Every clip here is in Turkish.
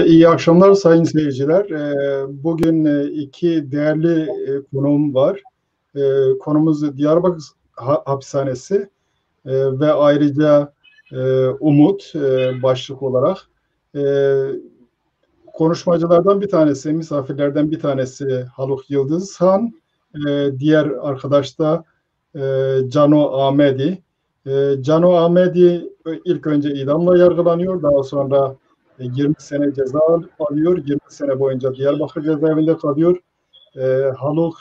İyi akşamlar sayın seyirciler. Bugün iki değerli konuğum var. Konumuz Diyarbakır Hapishanesi ve ayrıca Umut başlık olarak. E, Konuşmacılardan bir tanesi, misafirlerden bir tanesi Haluk Yıldızhan, diğer arkadaş da Cano Ahmedi. Cano Ahmedi ilk önce idamla yargılanıyor, daha sonra 20 sene ceza alıyor, 20 sene boyunca Diyarbakır cezaevinde kalıyor. Haluk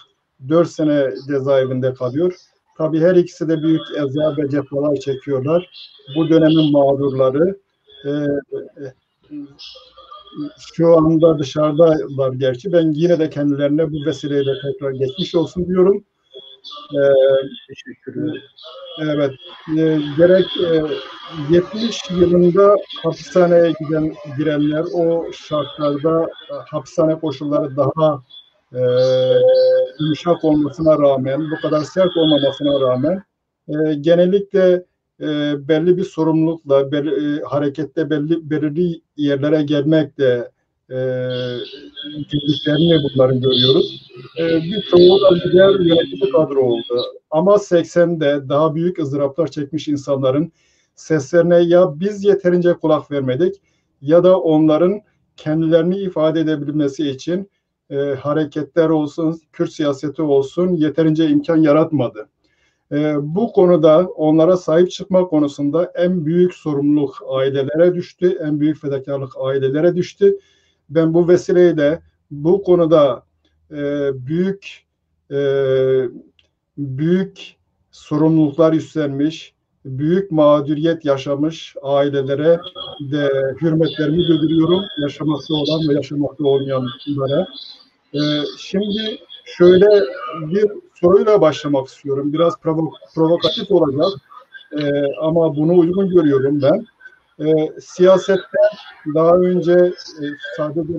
4 sene cezaevinde kalıyor. Tabii her ikisi de büyük eza ve cefalar çekiyorlar. Bu dönemin mağdurları. E, Şu anda dışarıdalar gerçi. Ben yine de kendilerine bu vesileyle tekrar geçmiş olsun diyorum. Teşekkür ederim. Evet, gerek 70 yılında hapishaneye girenler o şartlarda hapishane koşulları daha e, yumuşak olmasına rağmen, bu kadar sert olmamasına rağmen genellikle belli bir sorumlulukla, harekette belirli yerlere gelmekle girdiklerini bunların görüyoruz. Birçoğu da lider yönetici kadro oldu. Ama 80'de daha büyük ızdıraplar çekmiş insanların seslerine ya biz yeterince kulak vermedik ya da onların kendilerini ifade edebilmesi için hareketler olsun, Kürt siyaseti olsun yeterince imkan yaratmadı. Bu konuda onlara sahip çıkma konusunda en büyük sorumluluk ailelere düştü, en büyük fedakarlık ailelere düştü. Ben bu vesileyle bu konuda büyük e, büyük sorumluluklar üstlenmiş, büyük mağduriyet yaşamış ailelere de hürmetlerimi bildiriyorum. Yaşamakta olan ve yaşamakta olmayanlara. Şimdi şöyle bir soruyla başlamak istiyorum. Biraz provokatif olacak ama bunu uygun görüyorum ben. Siyasette daha önce sadece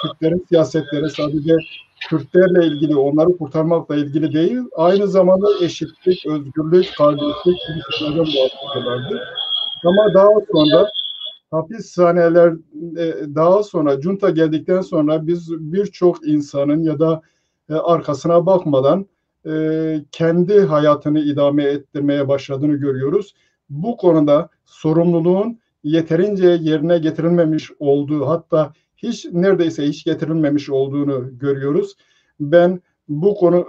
Kürtlerin siyasetleri sadece Kürtlerle ilgili, onları kurtarmakla ilgili değil, aynı zamanda eşitlik, özgürlük, kardeşlik gibi şeylerden bahsediyorlardı. Ama daha sonra hapishaneler daha sonra junta geldikten sonra biz birçok insanın ya da arkasına bakmadan kendi hayatını idame ettirmeye başladığını görüyoruz. Bu konuda sorumluluğun yeterince yerine getirilmemiş olduğu, hatta neredeyse hiç getirilmemiş olduğunu görüyoruz. Ben bu konu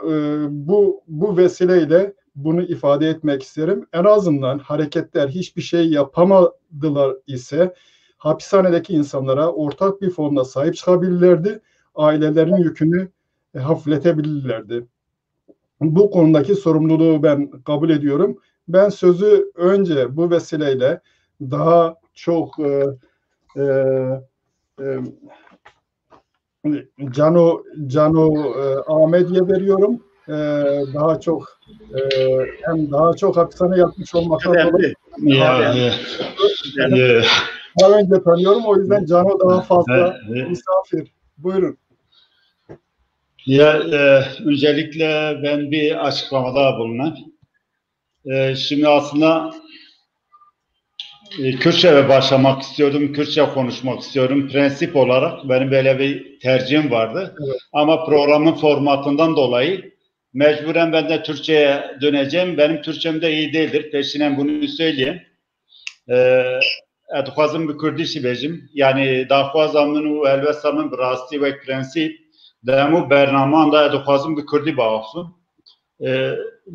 bu vesileyle bunu ifade etmek isterim. En azından hareketler hiçbir şey yapamadılar ise hapishanedeki insanlara ortak bir fonla sahip çıkabilirlerdi. Ailelerin yükünü hafifletebilirlerdi. Bu konudaki sorumluluğu ben kabul ediyorum. Ben sözü önce bu vesileyle daha çok Cano Ahmedi'ye veriyorum. Daha çok hem daha çok hapishane yapmış olmaktan dolayı daha önce tanıyorum. O yüzden Cano daha fazla misafir. Buyurun. Öncelikle ben bir açıklamada bulunayım. Şimdi aslında Kürtçe'ye başlamak istiyordum, Kürtçe konuşmak istiyorum. Prensip olarak benim böyle bir tercihim vardı. Evet. Ama programın formatından dolayı mecburen ben de Türkçe'ye döneceğim. Benim Türkçem de iyi değildir. Peşinen bunu söyleyeyim. Dixwazim bi Kurdî jî bêjim. Yani daxwaza min û helbesta min bi rastî wek prensîp di hemû bernaman da dixwazim bi Kurdî biaxivim.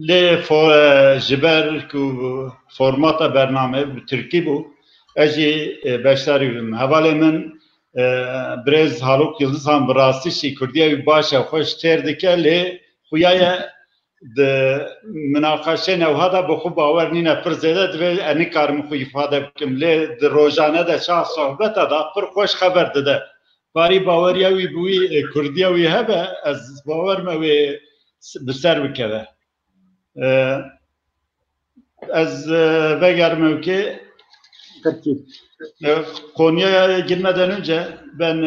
Lê ji ber ku formata bername bi Tirkî bû, ez jî beşdarî bim. Hevalê min Birêz Haluk Yıldızhan bi rastî jî Kurdiya wî baş e xweş têr dike lê xuya ye di münaqeşeyên evha da bi xwe bawer nîne pir zêde divê ez nikarim xwe îfade bikim lê di rojane de çax sohbeta da pir xweş xeber dide. Barî baweriya wî bi wî Kurdiya wî hebe ez bawer me wê bi ser bikeve. Ez vegermem ki Konya'ya girmeden önce ben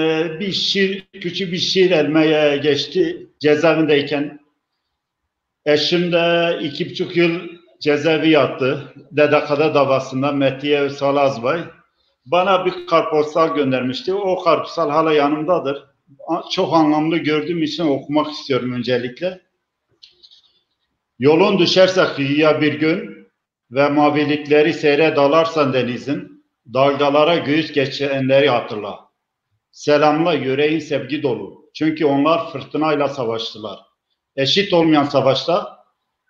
küçük bir şiir elmeye geçti cezaevindeyken. Eşim de 2,5 yıl cezaevi yattı. Dedekada davasında Mehdiye Salazbay. bana bir kartpostal göndermişti. O kartpostal hala yanımdadır. Çok anlamlı gördüğüm için okumak istiyorum öncelikle. Yolun düşerse kıyıya bir gün ve mavilikleri seyre dalarsan denizin, dalgalara göğüs geçenleri hatırla. Selamla yüreğin sevgi dolu. Çünkü onlar fırtınayla savaştılar. Eşit olmayan savaşta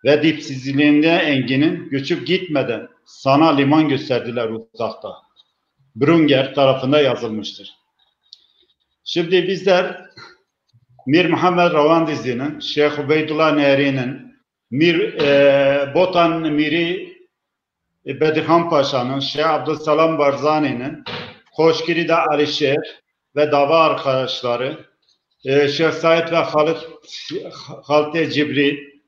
ve dipsizliğinde enginin göçüp gitmeden sana liman gösterdiler uzakta. Brünger tarafında yazılmıştır. Şimdi bizler Mir Muhammed Ravandizi'nin, Şeyh Ubeydullah Nehri'nin, Botan Miri Bedirhan Paşa'nın, Şeyh Abdüsselam Barzani'nin, Koşkiri'de Alişer ve dava arkadaşları, Şeyh Said ve Halit Cibri,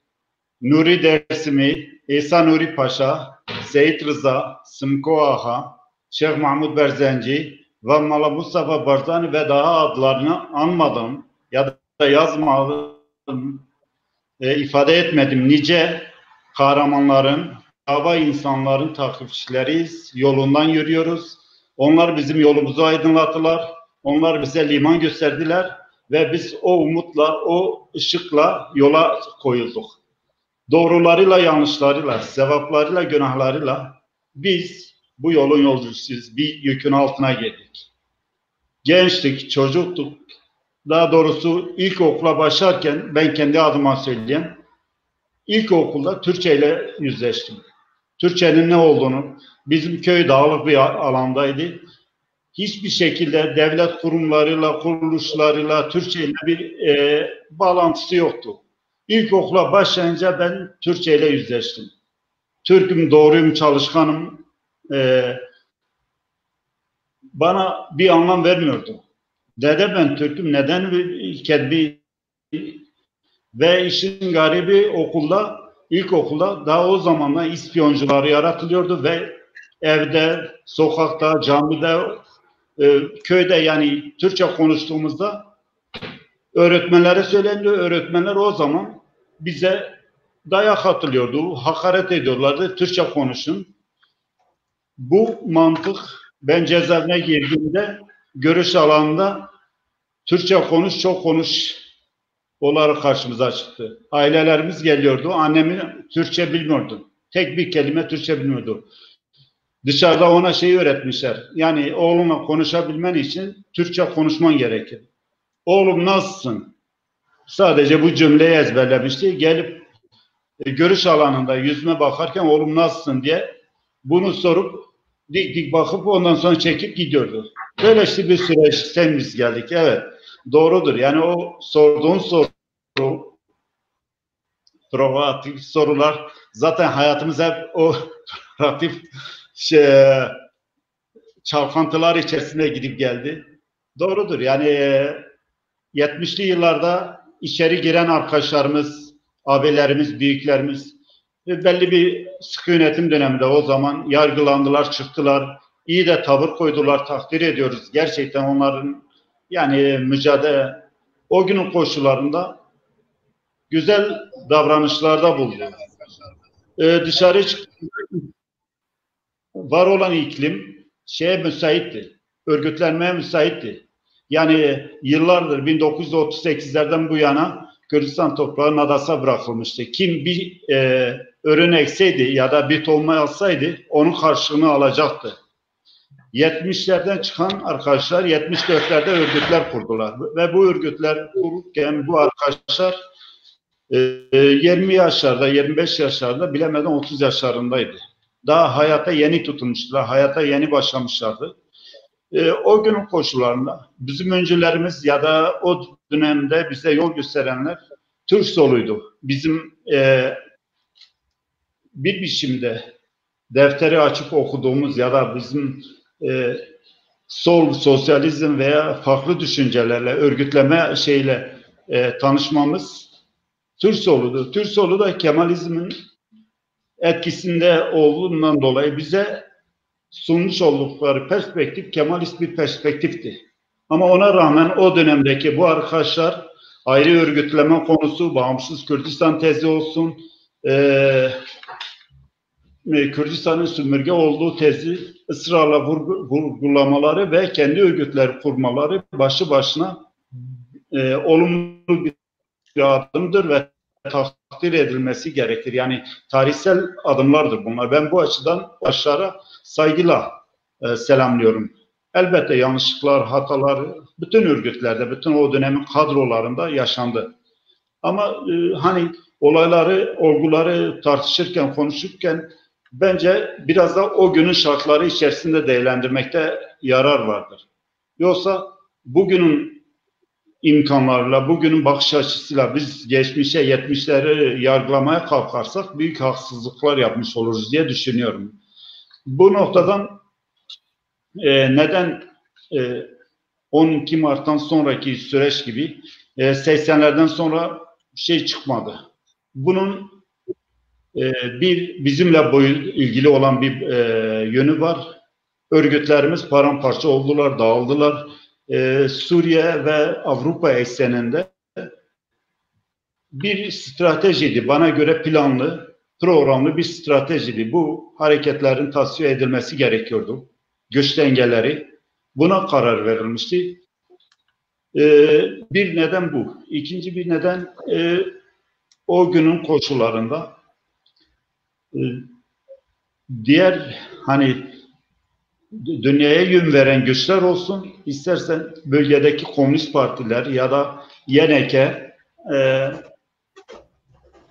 Nuri Dersimi, İsa Nuri Paşa, Seyit Rıza, Sımko Ağa, Şeyh Mahmud Berzenci ve Mala Mustafa Barzani ve daha adlarını anmadım ya da yazmadım, ifade etmedim. Nice kahramanların, dava insanların takipçileriyiz, yolundan yürüyoruz. Onlar bizim yolumuzu aydınlattılar, onlar bize liman gösterdiler ve biz o umutla, o ışıkla yola koyulduk. Doğrularıyla, yanlışlarıyla, sevaplarıyla, günahlarıyla biz bu yolun yolcusuyuz. Bir yükün altına geldik. Gençtik, çocuktuk. Daha doğrusu ilkokula başlarken ben kendi adıma söyleyeyim. İlkokulda Türkçe ile yüzleştim. Türkçenin ne olduğunu, bizim köy dağlık bir alandaydı. Hiçbir şekilde devlet kurumlarıyla, kuruluşlarıyla Türkçe ile bir bağlantısı yoktu. İlkokula başlayınca ben Türkçe ile yüzleştim. Türk'üm, doğruyum, çalışkanım. Bana bir anlam vermiyordu. Dede ben Türk'üm, neden kedbi? Ve işin garibi okulda, ilkokulda daha o zamanlar ispiyoncuları yaratılıyordu ve evde, sokakta, camide, köyde yani Türkçe konuştuğumuzda öğretmenlere söylendi. Öğretmenler o zaman bize dayak atılıyordu, hakaret ediyorlardı. Türkçe konuşun. Bu mantık ben cezaevine girdiğimde görüş alanında Türkçe konuş, çok konuş olarak karşımıza çıktı. Ailelerimiz geliyordu. Annemin Türkçe bilmiyordu. Tek bir kelime Türkçe bilmiyordu. Dışarıda ona şeyi öğretmişler. Yani oğlunla konuşabilmen için Türkçe konuşman gerekir. Oğlum nasılsın? Sadece bu cümleyi ezberlemişti. Gelip görüş alanında yüzüme bakarken oğlum nasılsın diye bunu sorup dik dik bakıp ondan sonra çekip gidiyordu. Böyle işte bir süreçten biz geldik. Evet, doğrudur. Yani o sorduğun soru, provokatif sorular zaten hayatımız hep o provokatif çalkantılar içerisinde gidip geldi. Doğrudur. Yani 70'li yıllarda içeri giren arkadaşlarımız, abilerimiz, büyüklerimiz belli bir sıkı yönetim döneminde o zaman yargılandılar, çıktılar. İyi de tavır koydular, takdir ediyoruz. Gerçekten onların yani mücadele o günün koşullarında güzel davranışlarda bulundu. Dışarı var olan iklim şeye müsaitti, örgütlenmeye müsaitti. Yani yıllardır 1938'lerden bu yana Kürdistan toprağı Nadas'a bırakılmıştı. Kim bir ürün ekseydi ya da bir tohum alsaydı onun karşılığını alacaktı. 70'lerden çıkan arkadaşlar 74'lerde örgütler kurdular. Ve bu örgütler kururken bu arkadaşlar 20 yaşlarda, 25 yaşlarda bilemeden 30 yaşlarındaydı. Daha hayata yeni tutulmuşlar, hayata yeni başlamışlardı. O günün koşullarında bizim öncülerimiz ya da o dönemde bize yol gösterenler Türk soluydu. Bizim bir biçimde defteri açıp okuduğumuz ya da bizim sol, sosyalizm veya farklı düşüncelerle, örgütleme şeyle tanışmamız Türk soludur. Türk solu da Kemalizmin etkisinde olduğundan dolayı bize sunmuş oldukları perspektif Kemalist bir perspektifti. Ama ona rağmen o dönemdeki bu arkadaşlar ayrı örgütleme konusu, bağımsız Kürdistan tezi olsun, Kürdistan'ın sömürge olduğu tezi ısrarla vurgulamaları ve kendi örgütleri kurmaları başlı başına olumlu bir adımdır ve takdir edilmesi gerekir. Yani tarihsel adımlardır bunlar. Ben bu açıdan başlara saygıyla selamlıyorum. Elbette yanlışlıklar, hatalar bütün örgütlerde, bütün o dönemin kadrolarında yaşandı. Ama hani olayları, olguları tartışırken, konuşurken bence biraz da o günün şartları içerisinde değerlendirmekte yarar vardır. Yoksa bugünün imkanlarla, bugünün bakış açısıyla biz geçmişe, 70'leri yargılamaya kalkarsak büyük haksızlıklar yapmış oluruz diye düşünüyorum. Bu noktadan neden 12 Mart'tan sonraki süreç gibi 80'lerden sonra şey çıkmadı? Bunun bir bizimle ilgili olan bir yönü var. Örgütlerimiz paramparça oldular, dağıldılar. Suriye ve Avrupa ekseninde bir stratejiydi. Bana göre planlı, programlı bir stratejiydi. Bu hareketlerin tasfiye edilmesi gerekiyordu. Göç dengeleri. Buna karar verilmişti. Bir neden bu. İkinci bir neden o günün koşullarında diğer hani dünyaya yön veren güçler olsun, istersen bölgedeki komünist partiler ya da YNK,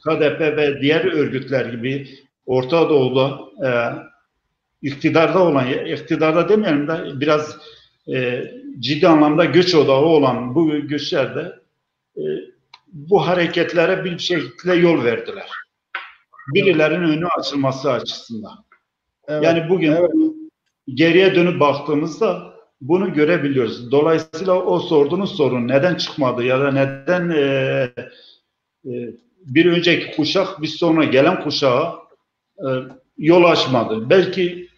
KDP ve diğer örgütler gibi Orta Doğu'da iktidarda demeyelim de biraz ciddi anlamda göç odağı olan bu güçler de bu hareketlere bir şekilde yol verdiler. Birilerinin önü açılması açısından. Evet, yani bugün geriye dönüp baktığımızda bunu görebiliyoruz. Dolayısıyla o sorduğunuz sorun neden çıkmadı ya da neden bir önceki kuşak bir sonra gelen kuşağa yol açmadı. Belki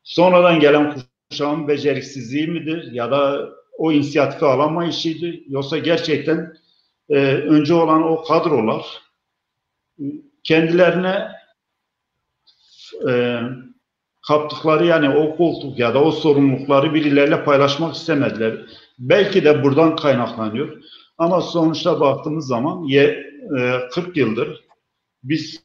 sonradan gelen kuşağın beceriksizliği midir ya da o inisiyatifi alamayışıydı. Yoksa gerçekten önce olan o kadrolar kendilerine kaptıkları yani o koltuk ya da o sorumlulukları birileriyle paylaşmak istemediler. Belki de buradan kaynaklanıyor. Ama sonuçta baktığımız zaman 40 yıldır biz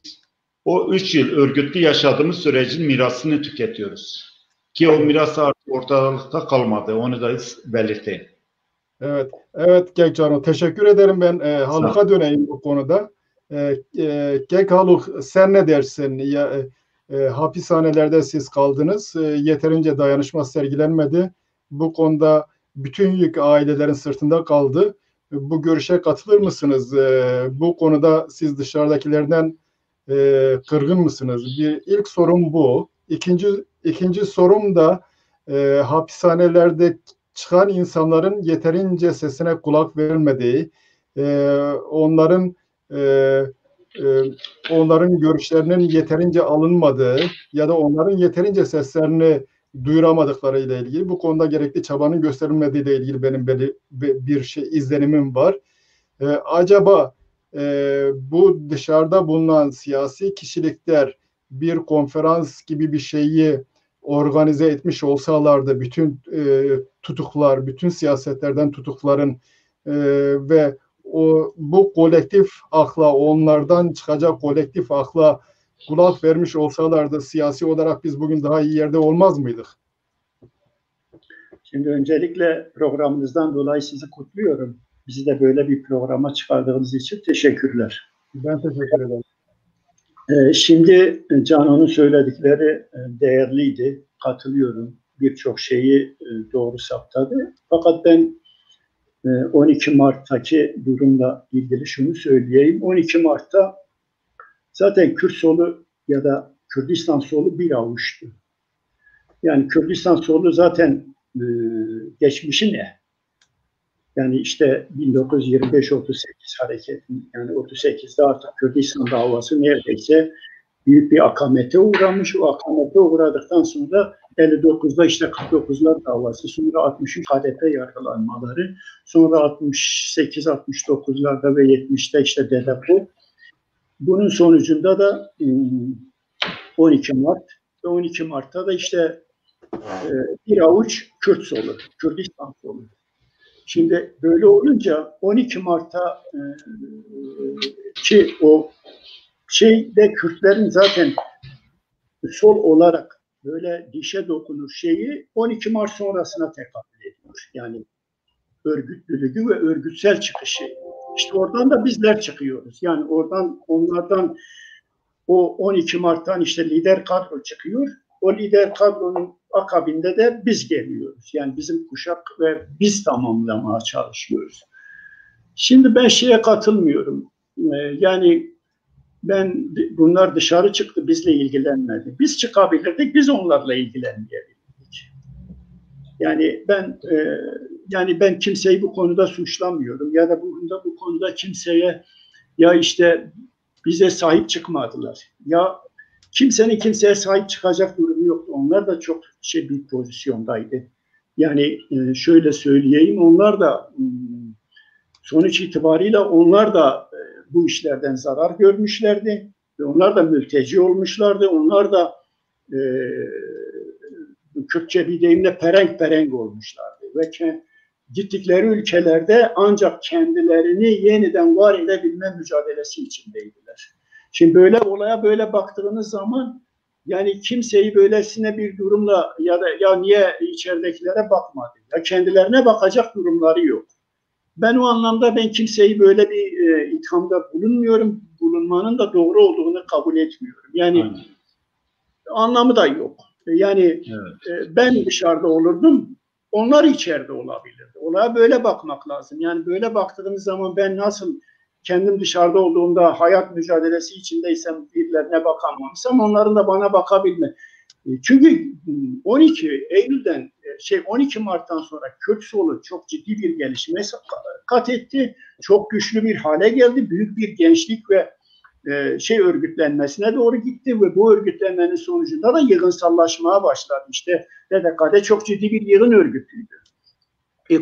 o 3 yıl örgütlü yaşadığımız sürecin mirasını tüketiyoruz. Ki o miras artık ortalıkta kalmadı. Onu da belirteyim. Evet Gekcano, teşekkür ederim. Ben Haluk'a döneyim bu konuda. Gek Haluk, sen ne dersin? Hapishanelerde siz kaldınız. Yeterince dayanışma sergilenmedi. Bu konuda bütün yük ailelerin sırtında kaldı. Bu görüşe katılır mısınız? Bu konuda siz dışarıdakilerden kırgın mısınız? İlk sorum bu. İkinci sorum da hapishanelerde çıkan insanların yeterince sesine kulak verilmediği, onların görüşlerinin yeterince alınmadığı ya da onların yeterince seslerini duyuramadıkları ile ilgili, bu konuda gerekli çabanın gösterilmediği ile ilgili benim bir izlenimim var. Acaba bu dışarıda bulunan siyasi kişilikler bir konferans gibi bir şeyi organize etmiş olsalardı, bütün tutuklar, bütün siyasetlerden tutukların ve bu kolektif akla, onlardan çıkacak kolektif akla kulak vermiş olsalardı, siyasi olarak biz bugün daha iyi yerde olmaz mıydık? Şimdi öncelikle programınızdan dolayı sizi kutluyorum. Bizi de böyle bir programa çıkardığınız için teşekkürler. Ben teşekkür ederim. Şimdi Cano'nun söyledikleri değerliydi. Katılıyorum. Birçok şeyi doğru saptadı. Fakat ben 12 Mart'taki durumla ilgili şunu söyleyeyim. 12 Mart'ta zaten Kürt solu ya da Kürdistan solu bir avuçtu. Yani Kürdistan solu zaten geçmişi ne? Yani işte 1925-38 hareketi, yani 38'de artık Kürdistan davası neredeyse büyük bir akamete uğramış. O akamete uğradıktan sonra 59'da işte 49'lar davası, sonra 63 HDP yargılanmaları, sonra 68-69'larda ve 70'te işte DDP. Bunun sonucunda da 12 Mart ve 12 Mart'ta da işte bir avuç Kürt solu, Kürdistan solu. Şimdi böyle olunca 12 Mart'ta ki o şeyde Kürtlerin zaten sol olarak böyle dişe dokunur şeyi 12 Mart sonrasına tekabül ediyor. Yani örgütlülüğü ve örgütsel çıkışı. İşte oradan da bizler çıkıyoruz. Yani oradan onlardan o 12 Mart'tan işte lider kadro çıkıyor. O lider kadronun akabinde de biz geliyoruz. Yani bizim kuşak ve biz tamamlamaya çalışıyoruz. Şimdi ben şeye katılmıyorum. Yani bunlar dışarı çıktı, bizle ilgilenmedi. Biz çıkabilirdik, biz onlarla ilgilenmeyebilirdik. Yani ben kimseyi bu konuda suçlamıyorum ya da bu konuda kimseye ya işte bize sahip çıkmadılar. Ya kimsenin kimseye sahip çıkacak durumu yoktu. Onlar da çok bir pozisyondaydı. Yani şöyle söyleyeyim, onlar da sonuç itibariyle onlar da bu işlerden zarar görmüşlerdi. Ve onlar da mülteci olmuşlardı. Onlar da Kürtçe bir deyimle perenk olmuşlardı. Ve gittikleri ülkelerde ancak kendilerini yeniden var edebilme mücadelesi içindeydiler. Şimdi böyle olaya böyle baktığınız zaman yani kimseyi böylesine bir durumla ya niye içeridekilere bakmadı? Ya kendilerine bakacak durumları yok. Ben o anlamda kimseyi böyle bir ithamda bulunmuyorum. Bulunmanın da doğru olduğunu kabul etmiyorum. Yani anlamı da yok. Yani ben dışarıda olurdum, onlar içeride olabilirdi. Olaya böyle bakmak lazım. Yani böyle baktığımız zaman ben nasıl kendim dışarıda olduğumda hayat mücadelesi içindeysem birilerine bakamamışsam onların da bana bakabilme. Çünkü 12 Mart'tan sonra Kürt solu çok ciddi bir gelişme kat etti. Çok güçlü bir hale geldi. Büyük bir gençlik ve örgütlenmesine doğru gitti ve bu örgütlenmenin sonucunda da yığınsallaşmaya başladı. İşte DDK'de çok ciddi bir yığın örgütüydü.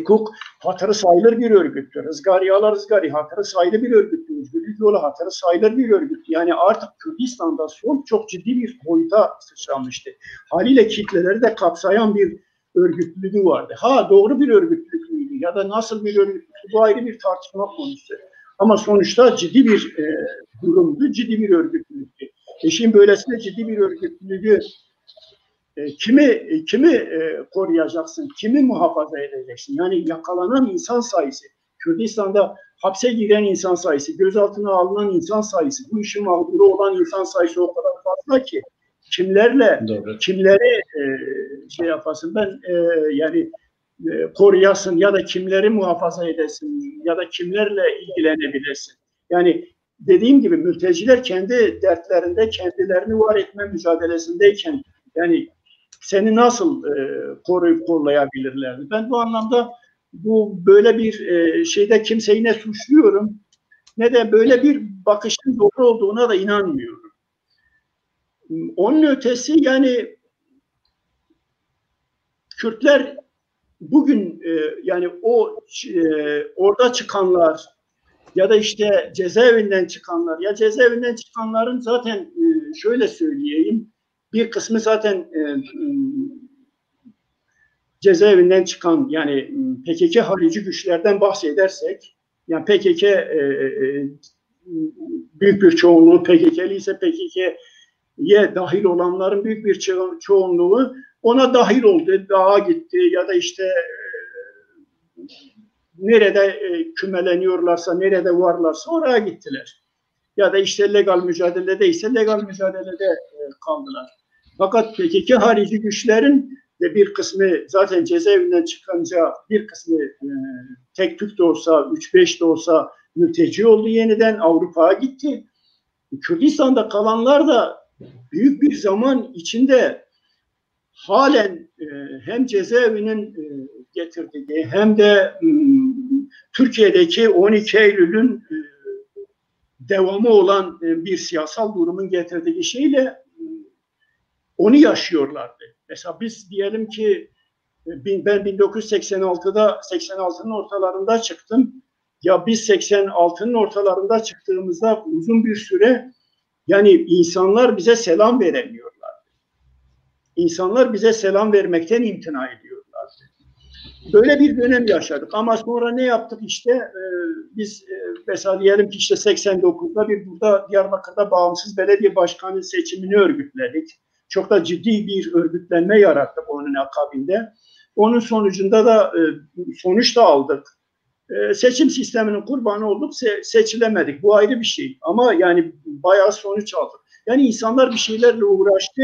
KUK hatırı sayılır bir örgüttü. Rızgari hatırı sayılır bir örgüttü. Özgürlük Yolu hatırı sayılır bir örgüttü. Yani artık Kürdistan'da sol çok ciddi bir boyuta sıçramıştı. Haliyle kitleleri de kapsayan bir örgütlülüğü vardı. Doğru bir örgütlülük müydü ya da nasıl bir örgütlülük, bu ayrı bir tartışma konusu. Ama sonuçta ciddi bir durumdu, ciddi bir örgütlülüktü. Şimdi böylesine ciddi bir örgütlülüğü kimi koruyacaksın, kimi muhafaza edeceksin? Yani yakalanan insan sayısı, Kürdistan'da hapse giren insan sayısı, gözaltına alınan insan sayısı, bu işin mağduru olan insan sayısı o kadar fazla ki kimleri yapasın koruyasın ya da kimleri muhafaza edesin ya da kimlerle ilgilenebilirsin. Yani dediğim gibi mülteciler kendi dertlerinde kendilerini var etme mücadelesindeyken yani seni nasıl koruyup kollayabilirlerdi? Ben bu anlamda böyle bir şeyde kimseyi ne suçluyorum ne de böyle bir bakışın doğru olduğuna da inanmıyorum. Onun ötesi yani Kürtler bugün yani orada çıkanlar ya da işte cezaevinden çıkanların zaten şöyle söyleyeyim bir kısmı zaten cezaevinden çıkan yani PKK harici güçlerden bahsedersek yani PKK büyük bir çoğunluğu PKK'li ise PKK'ye dahil olanların büyük bir çoğunluğu ona dahil oldu, dağa gitti ya da işte nerede kümeleniyorlarsa, nerede varlarsa oraya gittiler. Ya da işte legal mücadeledeyse legal mücadelede kaldılar. Fakat PKK harici güçlerin de bir kısmı zaten cezaevinden çıkınca bir kısmı tek tük de olsa, 3-5 de olsa mülteci oldu yeniden Avrupa'ya gitti. Kürdistan'da kalanlar da büyük bir zaman içinde halen hem cezaevinin getirdiği hem de Türkiye'deki 12 Eylül'ün devamı olan bir siyasal durumun getirdiği şeyle onu yaşıyorlardı. Mesela biz diyelim ki ben 86'nın ortalarında çıktım. Ya biz 86'nın ortalarında çıktığımızda uzun bir süre yani insanlar bize selam veremiyorlardı. İnsanlar bize selam vermekten imtina ediyorlardı. Böyle bir dönem yaşadık ama sonra ne yaptık işte biz mesela diyelim ki işte 89'da bir burada Diyarbakır'da bağımsız belediye başkanı seçimini örgütledik. Çok da ciddi bir örgütlenme yarattık onun akabinde. Onun sonucunda da sonuç da aldık. Seçim sisteminin kurbanı olduk, seçilemedik. Bu ayrı bir şey. Ama yani bayağı sonuç aldık. Yani insanlar bir şeylerle uğraştı.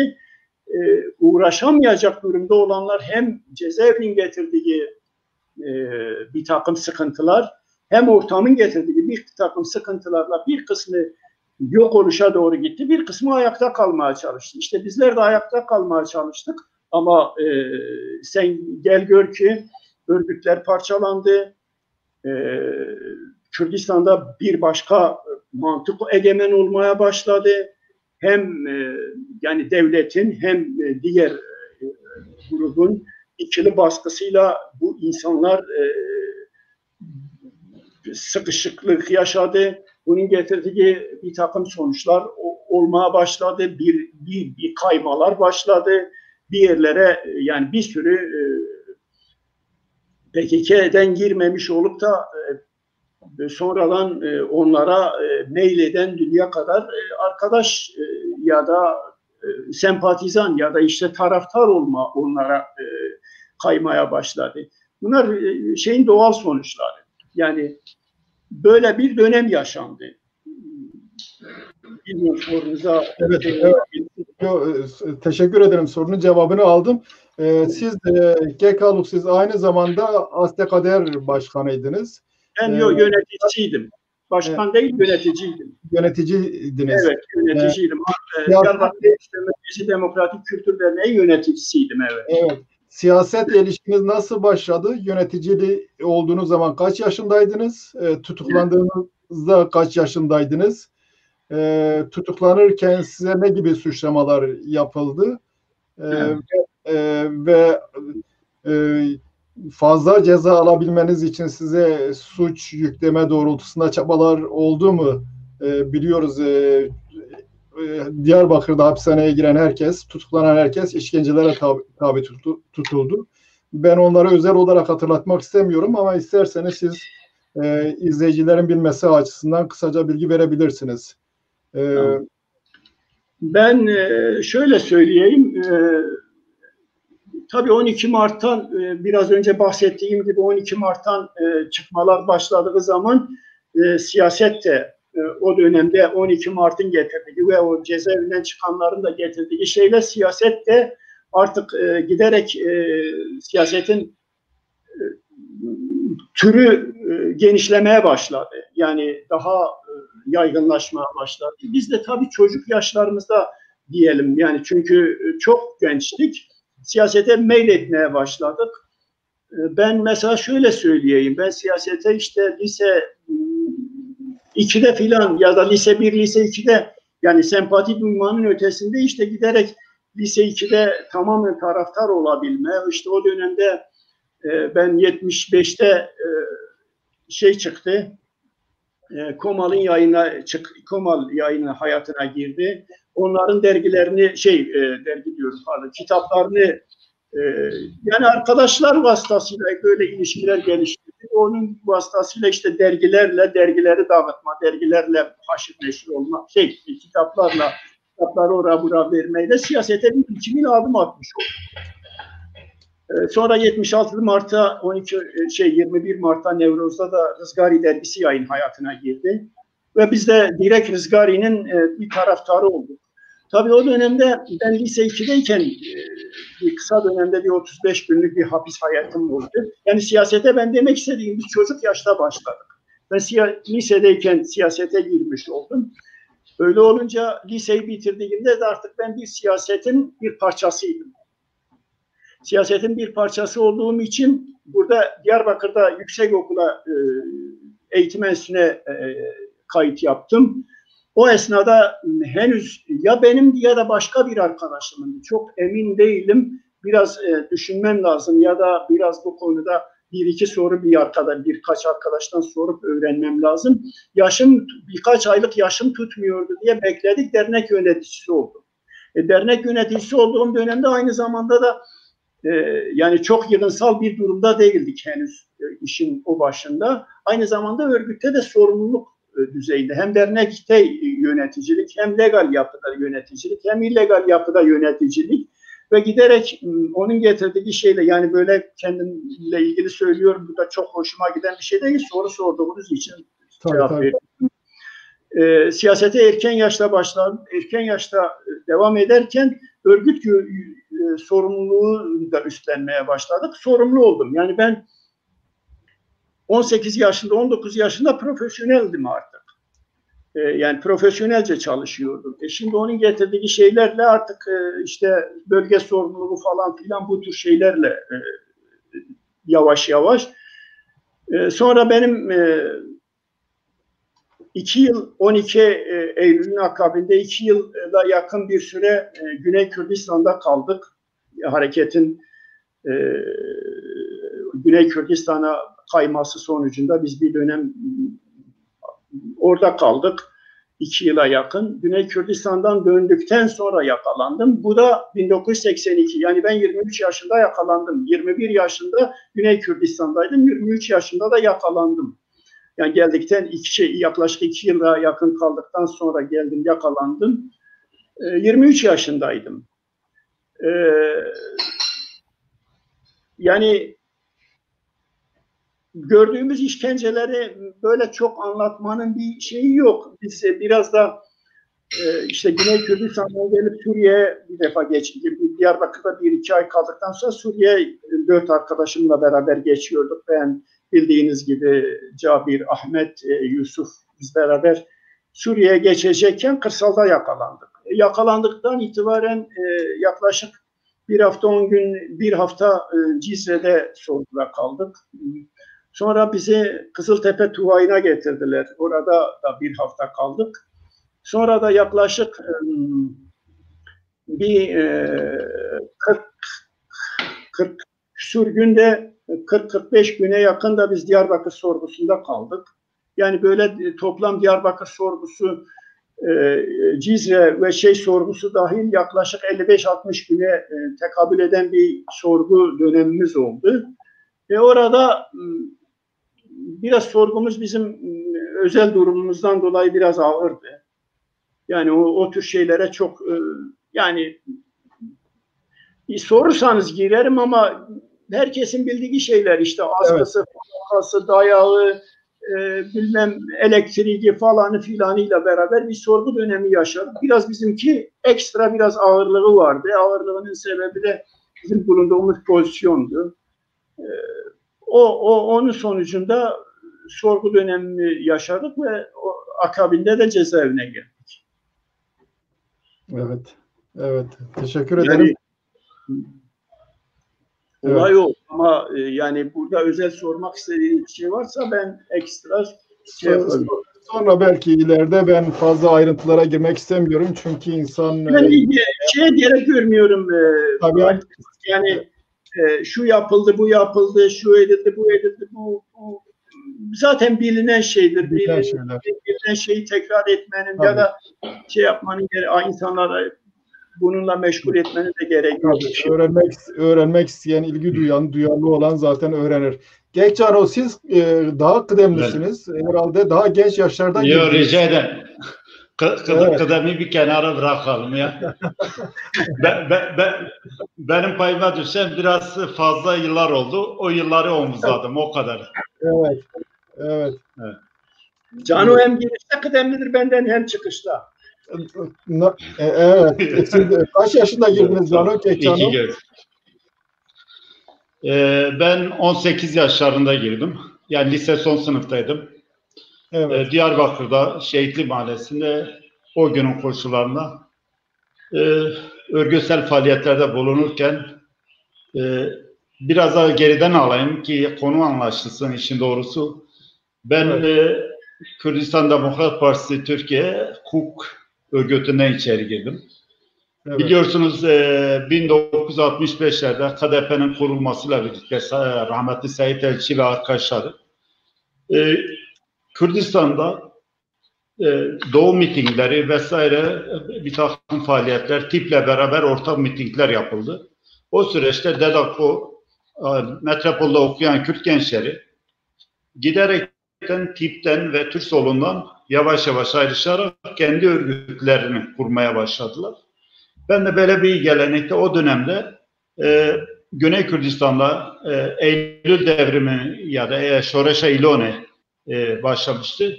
Uğraşamayacak durumda olanlar hem cezaevinin getirdiği bir takım sıkıntılar hem ortamın getirdiği bir takım sıkıntılarla bir kısmı yok oluşa doğru gitti. Bir kısmı ayakta kalmaya çalıştı. İşte bizler de ayakta kalmaya çalıştık. Ama sen gel gör ki örgütler parçalandı. Kürdistan'da bir başka mantık egemen olmaya başladı. Hem yani devletin hem diğer grubun ikili baskısıyla bu insanlar sıkışıklık yaşadı. Bunun getirdiği bir takım sonuçlar olmaya başladı. Bir kaymalar başladı. Bir yerlere yani bir sürü PKK'den girmemiş olup da sonradan onlara meyleden dünya kadar arkadaş ya da sempatizan ya da işte taraftar olma onlara kaymaya başladı. Bunlar şeyin doğal sonuçları. Yani böyle bir dönem yaşandı. Bilmiyorum sorunuza. Evet, teşekkür ederim. Sorunun cevabını aldım. Siz Gekaluk, siz aynı zamanda Astekader Başkanıydınız. Ben yöneticisiydim. Başkan değil, yöneticiydim. Yöneticiydiniz. Evet, yöneticiydim. Diyarbakır Demokratik Kültür Derneği yöneticisiydim, evet. Evet. Siyaset ilişkiniz nasıl başladı? Yöneticili olduğunuz zaman kaç yaşındaydınız? Tutuklandığınızda kaç yaşındaydınız? Tutuklanırken size ne gibi suçlamalar yapıldı? Ve fazla ceza alabilmeniz için size suç yükleme doğrultusunda çabalar oldu mu? Biliyoruz Diyarbakır'da hapishaneye giren herkes, tutuklanan herkes işkencelere tabi tutuldu. Ben onları özel olarak hatırlatmak istemiyorum ama isterseniz siz izleyicilerin bilmesi açısından kısaca bilgi verebilirsiniz. Ben şöyle söyleyeyim. Tabii 12 Mart'tan biraz önce bahsettiğim gibi 12 Mart'tan çıkmalar başladığı zaman siyaset de o dönemde 12 Mart'ın getirdiği ve o cezaevinden çıkanların da getirdiği şeyle siyaset de artık giderek siyasetin türü genişlemeye başladı. Yani daha yaygınlaşmaya başladı. Biz de tabii çocuk yaşlarımızda diyelim yani çünkü çok gençtik. Siyasete meyletmeye başladık. Ben mesela şöyle söyleyeyim. Ben siyasete işte lise 2'de filan ya da lise 1, lise 2'de yani sempati duymanın ötesinde işte giderek lise 2'de tamamen taraftar olabilme. İşte o dönemde ben 75'te şey çıktı. Komal'ın Komal yayını hayatına girdi. Onların dergilerini dergi diyorum pardon kitaplarını yani arkadaşlar vasıtasıyla böyle ilişkiler geliştirdi. Onun vasıtasıyla işte dergileri dağıtma, dergilerle haşır neşir olma, kitapları oraya buraya vermeyle siyasete bir 2000 adım atmış oldu. Sonra 76 Mart'ta 21 Mart'ta Nevruz'da da Rızgari dergisi yayın hayatına girdi. Ve biz de direkt Rızgari'nin bir taraftarı olduk. Tabii o dönemde ben lise 2'deyken bir kısa dönemde bir 35 günlük bir hapis hayatım oldu. Yani siyasete ben demek istediğim biz çocuk yaşta başladık. Ben lisedeyken siyasete girmiş oldum. Öyle olunca liseyi bitirdiğimde de artık ben bir siyasetin bir parçasıydım. Siyasetin bir parçası olduğum için burada Diyarbakır'da yüksekokula eğitim enstitüsüne kayıt yaptım. O esnada henüz ya benim ya da başka bir arkadaşımın çok emin değilim. Biraz düşünmem lazım ya da biraz bu konuda bir iki soru birkaç arkadaştan sorup öğrenmem lazım. Birkaç aylık yaşım tutmuyordu diye bekledik dernek yöneticisi oldum. Dernek yöneticisi olduğum dönemde aynı zamanda da yani çok yığınsal bir durumda değildik henüz işin o başında. Aynı zamanda örgütte de sorumluluk düzeyinde hem dernekte yöneticilik, hem legal yapıda yöneticilik, hem illegal yapıda yöneticilik ve giderek onun getirdiği şeyle, yani böyle kendimle ilgili söylüyorum, bu da çok hoşuma giden bir şey değil, soru sorduğunuz için cevap veriyorum. Siyasete erken yaşta başladım, erken yaşta devam ederken örgüt sorumluluğu da üstlenmeye başladık. Sorumlu oldum. Yani ben 18 yaşında, 19 yaşında profesyoneldim artık. Yani profesyonelce çalışıyordum. Şimdi onun getirdiği şeylerle artık işte bölge sorumluluğu falan filan, bu tür şeylerle yavaş yavaş. Sonra benim 2 yıl 12 Eylül'ün akabinde 2 yıla yakın bir süre Güney Kürdistan'da kaldık. Hareketin Güney Kürdistan'a kayması sonucunda biz bir dönem orada kaldık. 2 yıla yakın. Güney Kürdistan'dan döndükten sonra yakalandım. Bu da 1982. Yani ben 23 yaşında yakalandım. 21 yaşında Güney Kürdistan'daydım. 23 yaşında da yakalandım. Yani geldikten yaklaşık 2 yıla yakın kaldıktan sonra geldim, yakalandım. 23 yaşındaydım. Yani gördüğümüz işkenceleri böyle çok anlatmanın bir şeyi yok. Biz biraz da işte Güney Kürdistan'dan gelip Suriye'ye bir defa geçtik. Diyarbakır'da 1-2 ay kaldıktan sonra Suriye'ye 4 arkadaşımla beraber geçiyorduk. Ben bildiğiniz gibi Cabir, Ahmet, Yusuf, biz beraber Suriye'ye geçecekken kırsalda yakalandık. Yakalandıktan itibaren yaklaşık bir hafta 10 gün, bir hafta Cizre'de sorguda kaldık. Sonra bizi Kızıltepe Tuvayı'na getirdiler. Orada da bir hafta kaldık. Sonra da yaklaşık bir 40 küsur günde, 40-45 güne yakın da biz Diyarbakır sorgusunda kaldık. Yani böyle toplam Diyarbakır sorgusu, Cizre ve sorgusu dahil yaklaşık 55-60 güne tekabül eden bir sorgu dönemimiz oldu. Ve orada biraz sorgumuz bizim özel durumumuzdan dolayı biraz ağırdı. Yani o tür şeylere çok yani sorursanız girerim ama herkesin bildiği şeyler, işte askısı, falakası, dayağı, bilmem elektriği falanı filanıyla beraber bir sorgu dönemi yaşadık. Biraz bizimki ekstra biraz ağırlığı vardı. Ağırlığının sebebi de bizim bulunduğumuz pozisyondu. Onun sonucunda sorgu dönemini yaşadık ve akabinde de cezaevine girdik. Evet. Evet. Teşekkür ederim. Olay o. Ama yani burada özel sormak istediğiniz bir şey varsa ben ekstra yaparım. Sonra belki ileride, ben fazla ayrıntılara girmek istemiyorum çünkü insan... Yani şeye gerek görmüyorum. Tabii. Yani şu yapıldı, bu yapıldı, şu edildi, bu edildi, bu zaten bilinen şeydir. Bilinen şeyi tekrar etmenin, tabii, ya da yapmanın, insanlara bununla meşgul etmenin de gerek yok. Öğrenmek isteyen, ilgi duyan, duyarlı olan zaten öğrenir. Gökçano, siz daha kıdemlisiniz. Evet. Herhalde daha genç yaşlarda girdiniz. Yok, rica ederim. Kıdemi bir kenara bırakalım ya. Benim payıma düşen biraz fazla yıllar oldu. O yılları omuzladım, o kadar. Evet. Evet. Cano hem girişte kıdemlidir benden, hem çıkışta. Evet. Siz kaç yaşında girdiniz Cano? Ben 18 yaşlarında girdim. Yani lise son sınıftaydım. Evet. Diyarbakır'da Şehitli Mahallesi'nde o günün koşullarında örgütsel faaliyetlerde bulunurken biraz daha geriden alayım ki konu anlaşılsın işin doğrusu. Ben Kürdistan Demokrat Partisi Türkiye KUK örgütüne içeri girdim. Evet. Biliyorsunuz 1965'lerde KDP'nin kurulmasıyla birlikte rahmetli Sait Elçi ve arkadaşları Kürdistan'da doğu mitingleri vesaire bir takım faaliyetler, tiple beraber ortak mitingler yapıldı. O süreçte DEDAKO, metropolde okuyan Kürt gençleri giderekten tipten ve Türk solundan yavaş yavaş ayrışarak kendi örgütlerini kurmaya başladılar. Ben de böyle bir gelenekte o dönemde Güney Kürdistan'da Eylül devrimi ya da Şoreşa İlone başlamıştı.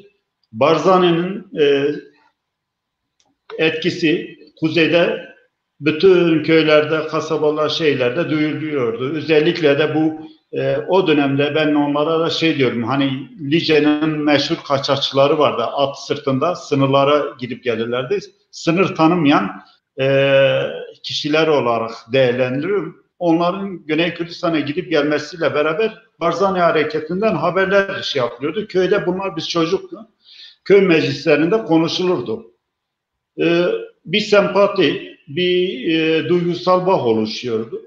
Barzani'nin etkisi kuzeyde bütün köylerde, kasabalar, şehirlerde duyuluyordu. Özellikle de bu o dönemde ben onlara da şey diyorum, hani Lice'nin meşhur kaçakçıları vardı, at sırtında sınırlara gidip gelirlerdi. Sınır tanımayan kişiler olarak değerlendiriyorum. Onların Güney Kürdistan'a gidip gelmesiyle beraber Barzani hareketinden haberler şey yapılıyordu. Köyde bunlar biz çocuktu. Köy meclislerinde konuşulurdu. Bir sempati, bir duygusal bağ oluşuyordu.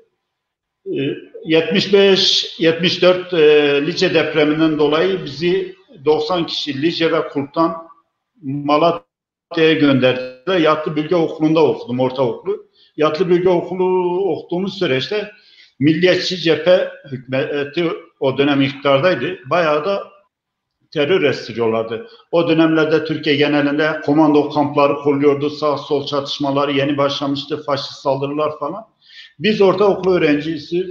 75-74 Lice depreminden dolayı bizi 90 kişi Lice ve Kurt'tan Malatya'ya gönderdiler. Yatlı Bilge Okulu'nda okudum, ortaokulu. Yatlı Bilge Okulu okuduğumuz süreçte Milliyetçi Cephe hükümeti o dönem iktidardaydı. Bayağı da terör estiriyorlardı. O dönemlerde Türkiye genelinde komando kampları kuruluyordu. Sağ sol çatışmaları yeni başlamıştı. Faşist saldırılar falan. Biz ortaokul öğrencisi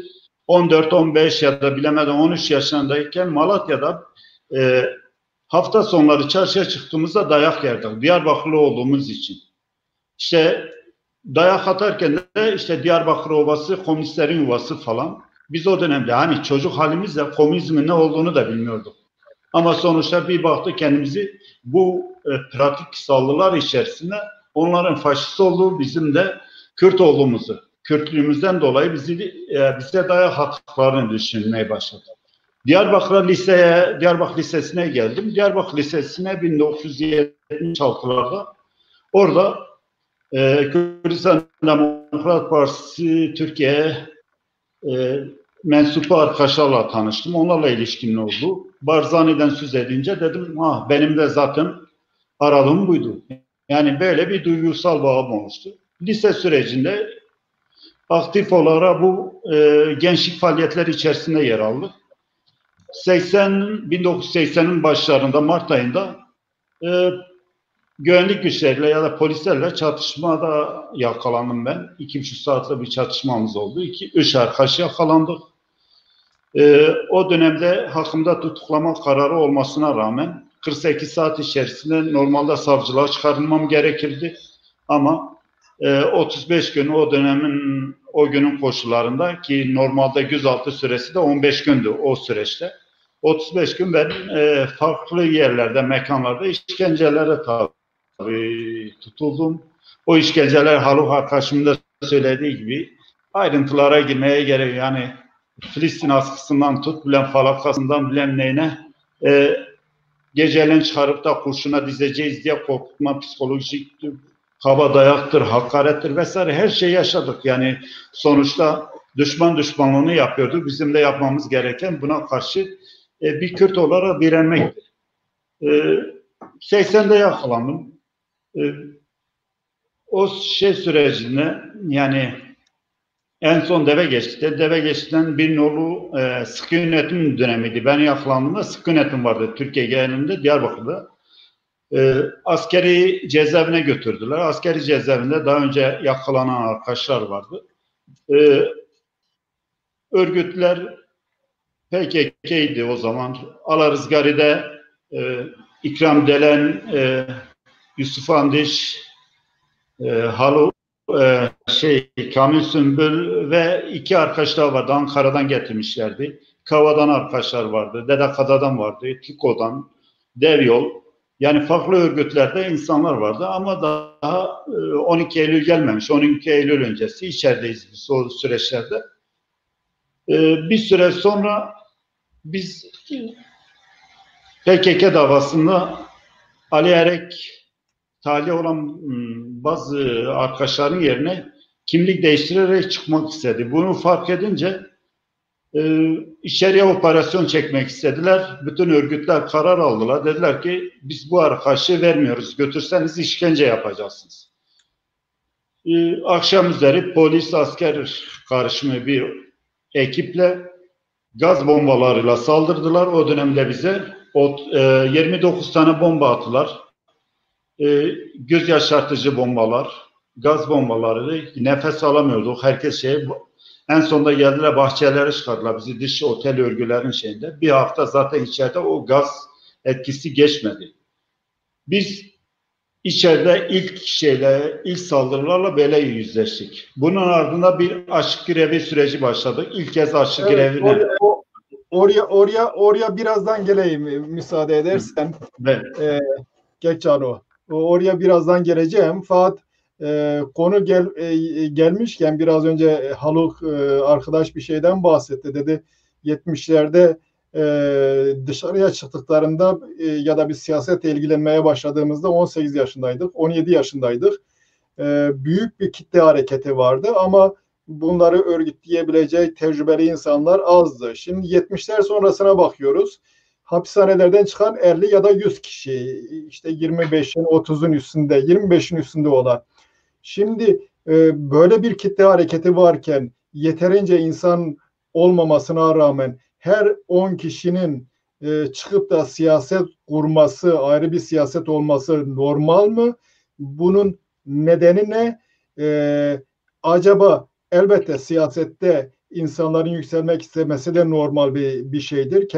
14-15 ya da bilemeden 13 yaşındayken Malatya'da hafta sonları çarşıya çıktığımızda dayak yerdik. Diyarbakırlı olduğumuz için. İşte dayak atarken de işte Diyarbakır Ovası komünistlerin yuvası falan. Biz o dönemde hani çocuk halimizle komünizmin ne olduğunu da bilmiyorduk. Ama sonuçta bir baktık kendimizi bu pratik saldırılar içerisinde onların faşist olduğu, bizim de Kürt olduğumuzu, Kürtlüğümüzden dolayı bize dayak attıklarını düşünmeye başladık. Diyarbakır Lisesi'ne geldim. Diyarbakır Lisesi'ne 1976'larda orada Kürdistan Demokrat Partisi Türkiye mensubu arkadaşlarla tanıştım. Onlarla ilişkim oldu. Barzani'den söz edince dedim benim de zaten aradığım buydu. Yani böyle bir duygusal bağım oluştu. Lise sürecinde aktif olarak bu gençlik faaliyetleri içerisinde yer aldık. 1980'in başlarında Mart ayında güvenlik güçleriyle ya da polislerle çatışmada yakalandım ben. 2,5 saatlik bir çatışmamız oldu. 3 arkadaş yakalandık. O dönemde hakkımda tutuklama kararı olmasına rağmen 48 saat içerisinde normalde savcılığa çıkarılmam gerekirdi. Ama 35 gün o günün koşullarında ki normalde gözaltı süresi de 15 gündü o süreçte. 35 gün ben farklı yerlerde, mekanlarda işkencelere tabi tutuldum. O işkenceler Haluk arkadaşımın da söylediği gibi ayrıntılara girmeye gerek yani Filistin askısından tut, bilen falakasından bilen neyine geceleyin çıkarıp da kurşuna dizeceğiz diye korkutma, psikolojik kaba dayaktır, hakarettir vesaire her şeyi yaşadık. Yani sonuçta düşman düşmanlığını yapıyordu. Bizim de yapmamız gereken buna karşı bir Kürt olarak direnmektir. 80'de yakalandım. O sürecinde yani en son Deve Geçti'den bir nolu sıkı yönetim dönemiydi. Ben yakalandığımda sıkı yönetim vardı Türkiye genelinde, Diyarbakır'da. Askeri cezaevine götürdüler. Askeri cezaevinde daha önce yakalanan arkadaşlar vardı. Örgütler PKK'ydi o zaman. Alarızgari'de İkram Delen, Yusuf Andiş, Haluk, Kamil Sümbül ve 2 arkadaş daha vardı. Ankara'dan getirmişlerdi. Kava'dan arkadaşlar vardı. Dedekada'dan vardı. Tiko'dan, Devyol. Yani farklı örgütlerde insanlar vardı ama daha 12 Eylül gelmemiş. 12 Eylül öncesi içerideyiz biz o süreçlerde. Bir süre sonra biz PKK davasında Ali Erek talih olan bazı arkadaşların yerine kimlik değiştirerek çıkmak istedi. Bunu fark edince içeriye operasyon çekmek istediler. Bütün örgütler karar aldılar. Dediler ki biz bu arkadaşı vermiyoruz. Götürseniz işkence yapacaksınız. Akşam üzeri polis asker karışımı bir ekiple gaz bombalarıyla saldırdılar. O dönemde bize 29 tane bomba attılar. Göz yaşartıcı bombalar, gaz bombaları, nefes alamıyorduk. Herkes en sonunda geldiler, bahçelere çıkardılar bizi, dış otel örgülerin şeyinde. Bir hafta zaten içeride o gaz etkisi geçmedi. Biz içeride ilk saldırılarla böyle yüzleştik. Bunun ardında bir açık grevi süreci başladı. İlk kez açık grevine. Oraya birazdan geleyim müsaade edersen. Evet. Geç Cano. Oraya birazdan geleceğim. Fakat konu gelmişken biraz önce Haluk arkadaş bir şeyden bahsetti. Dedi 70'lerde dışarıya çıktıklarında ya da biz siyasetle ilgilenmeye başladığımızda 18 yaşındaydık, 17 yaşındaydık. Büyük bir kitle hareketi vardı ama bunları örgütleyebilecek tecrübeli insanlar azdı. Şimdi 70'ler sonrasına bakıyoruz. Hapishanelerden çıkan 50 ya da 100 kişi, işte 25'in 30'un üstünde, 25'in üstünde olan. Şimdi böyle bir kitle hareketi varken yeterince insan olmamasına rağmen her 10 kişinin çıkıp da siyaset kurması, ayrı bir siyaset olması normal mı? Bunun nedeni ne? Acaba elbette siyasette insanların yükselmek istemesi de normal bir şeydir.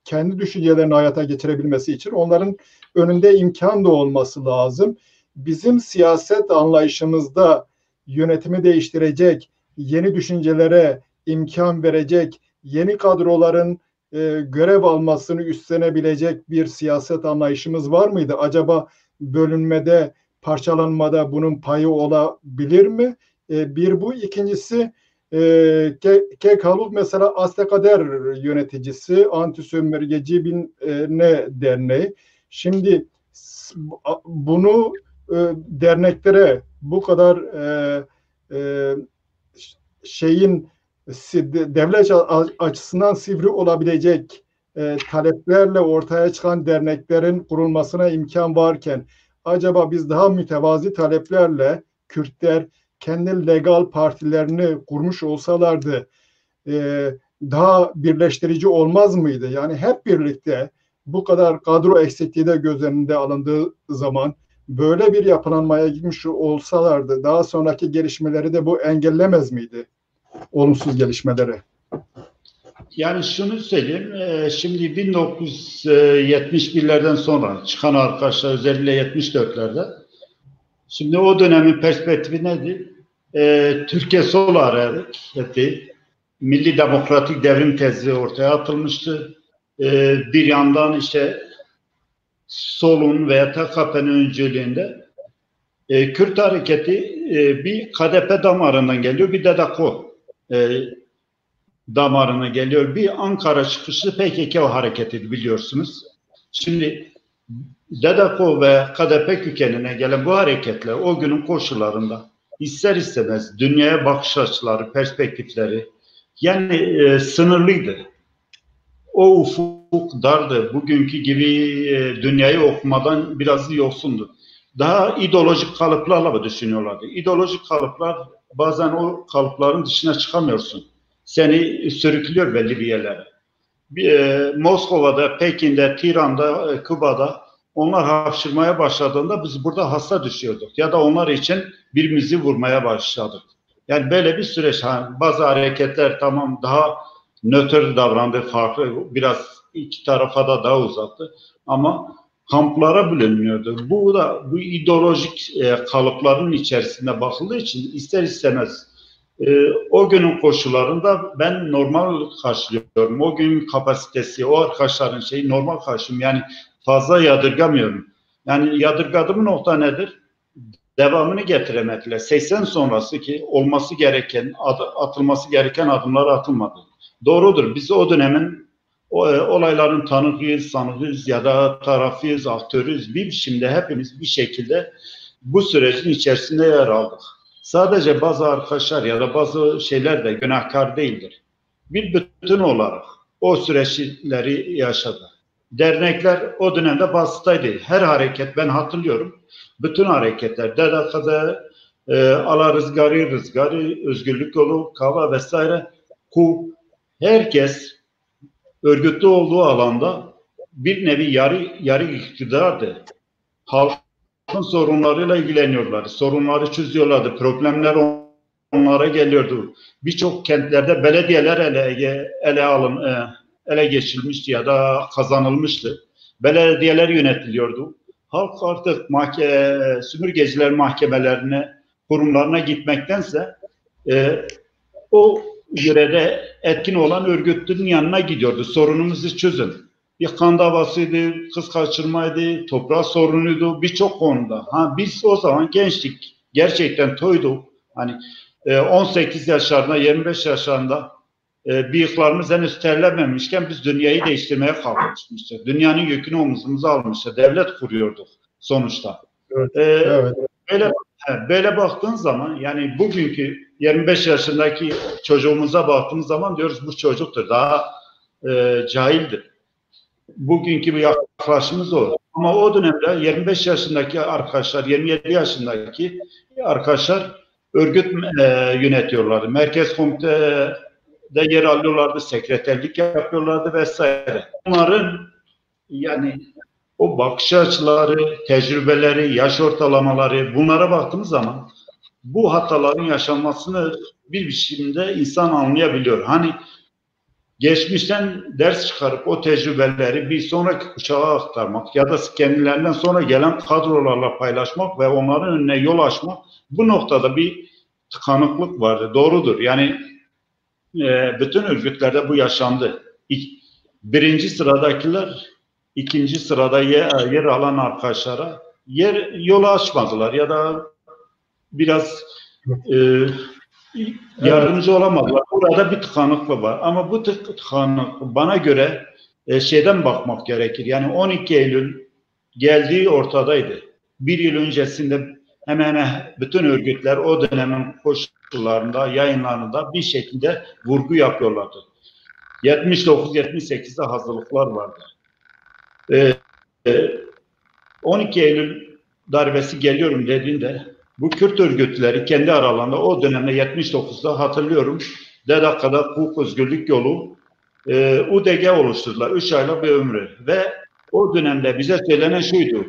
Kendi düşüncelerini hayata geçirebilmesi için onların önünde imkan da olması lazım. Bizim siyaset anlayışımızda yönetimi değiştirecek, yeni düşüncelere imkan verecek, yeni kadroların görev almasını üstlenebilecek bir siyaset anlayışımız var mıydı? Acaba bölünmede, parçalanmada bunun payı olabilir mi? Bir bu. İkincisi, Haluk mesela Astekader yöneticisi, Anti-Sömürgeci ne derneği. Şimdi bunu derneklere bu kadar devlet açısından sivri olabilecek taleplerle ortaya çıkan derneklerin kurulmasına imkan varken acaba biz daha mütevazi taleplerle Kürtler kendi legal partilerini kurmuş olsalardı daha birleştirici olmaz mıydı? Yani hep birlikte bu kadar kadro eksikliği de göz önünde alındığı zaman böyle bir yapılanmaya gitmiş olsalardı daha sonraki gelişmeleri de bu engellemez miydi? Olumsuz gelişmeleri. Yani şunu söyleyeyim, şimdi 1971'lerden sonra çıkan arkadaşlar, özellikle 74'lerde, şimdi o dönemin perspektifi nedir? Türkiye Sol Hareketi, Milli Demokratik Devrim tezi ortaya atılmıştı. Bir yandan işte Sol'un veya TKP'nin öncülüğünde Kürt hareketi bir KDP damarından geliyor, bir DEDAKO damarına geliyor. Bir Ankara çıkışlı PKK hareketi biliyorsunuz. Şimdi DEDAKO ve KDP kökenine gelen bu hareketler o günün koşullarında ister istemez dünyaya bakış açıları, perspektifleri yani sınırlıydı. O ufuk dardı. Bugünkü gibi dünyayı okumadan biraz yoksundu. Daha ideolojik kalıplarla mı düşünüyorlardı? İdeolojik kalıplar bazen o kalıpların dışına çıkamıyorsun. Seni sürüklüyor belli bir yerlere. Moskova'da, Pekin'de, Tiran'da, Küba'da onlar hapşırmaya başladığında biz burada hasta düşüyorduk. Ya da onlar için birbirimizi vurmaya başladık. Yani böyle bir süreç. Bazı hareketler tamam daha nötr davrandı, farklı, biraz iki tarafa da daha uzattı. Ama kamplara bölünmüyordu. Bu ideolojik kalıpların içerisinde bakıldığı için ister istemez o günün koşullarında ben normal karşılıyorum. O günün kapasitesi, o arkadaşların şeyi normal karşılıyorum. Yani fazla yadırgamıyorum. Yani yadırgadığım nokta nedir? Devamını getiremediler. 80 sonrası ki olması gereken, atılması gereken adımlar atılmadı. Doğrudur. Biz o dönemin olayların tanıkıyız ya da tarafıyız, aktörüyüz. Bir biçimde hepimiz bir şekilde bu sürecin içerisinde yer aldık. Sadece bazı arkadaşlar ya da bazı şeyler de günahkar değildir. bir bütün olarak o süreçleri yaşadı. Dernekler o dönemde vasıtaydı. Her hareket, ben hatırlıyorum, bütün hareketler, DDK'da, Ala Rızgarı, Özgürlük Yolu, Kava vesaire, herkes örgütlü olduğu alanda bir nevi yarı iktidardı. Halkın sorunlarıyla ilgileniyorlardı. Sorunları çözüyorlardı. Problemler onlara geliyordu. Birçok kentlerde belediyeler ele geçirilmişti ya da kazanılmıştı. Belediyeler yönetiliyordu. Halk artık sömürgeciler mahkemelerine, kurumlarına gitmektense o yörede etkin olan örgütlerin yanına gidiyordu. Sorunumuzu çözün. Bir kan davasıydı, kız kaçırmaydı, toprak sorunuydu, birçok konuda. Biz o zaman gençlik, gerçekten toyduk. Hani 18 yaşlarında, 25 yaşlarında bıyıklarımız henüz terlememişken biz dünyayı değiştirmeye kalkmıştık. Dünyanın yükünü omuzumuza almıştık. Devlet kuruyorduk sonuçta. Evet. Evet. Böyle baktığın zaman, yani bugünkü 25 yaşındaki çocuğumuza baktığımız zaman diyoruz bu çocuktur, daha cahildir. Bugünkü bir yaklaşımımız o. Ama o dönemde 25 yaşındaki arkadaşlar, 27 yaşındaki arkadaşlar örgüt yönetiyorlardı. Merkez komitede yer alıyorlardı, sekreterlik yapıyorlardı vesaire. Bunların yani o bakış açıları, tecrübeleri, yaş ortalamaları, bunlara baktığımız zaman bu hataların yaşanmasını bir biçimde insan anlayabiliyor. Hani geçmişten ders çıkarıp o tecrübeleri bir sonraki kuşağa aktarmak ya da kendilerinden sonra gelen kadrolarla paylaşmak ve onların önüne yol açmak, bu noktada bir tıkanıklık vardı. Doğrudur. Yani bütün örgütlerde bu yaşandı. Birinci sıradakiler ikinci sırada yer alan arkadaşlara yol açmadılar ya da biraz yardımcı olamadılar. Burada bir tıkanıklık var. Ama bu tıkanıklık bana göre şeyden bakmak gerekir. Yani 12 Eylül geldiği ortadaydı. Bir yıl öncesinde hemen hemen bütün örgütler o dönemin koşullarında, yayınlarında bir şekilde vurgu yapıyorlardı. 79-78'de hazırlıklar vardı. 12 Eylül darbesi geliyorum dediğinde bu Kürt örgütleri kendi aralarında o dönemde 79'da hatırlıyorum DDK'da Hukuk Özgürlük Yolu UDG oluşturdular. 3 aylık bir ömrü ve o dönemde bize söylenen şuydu.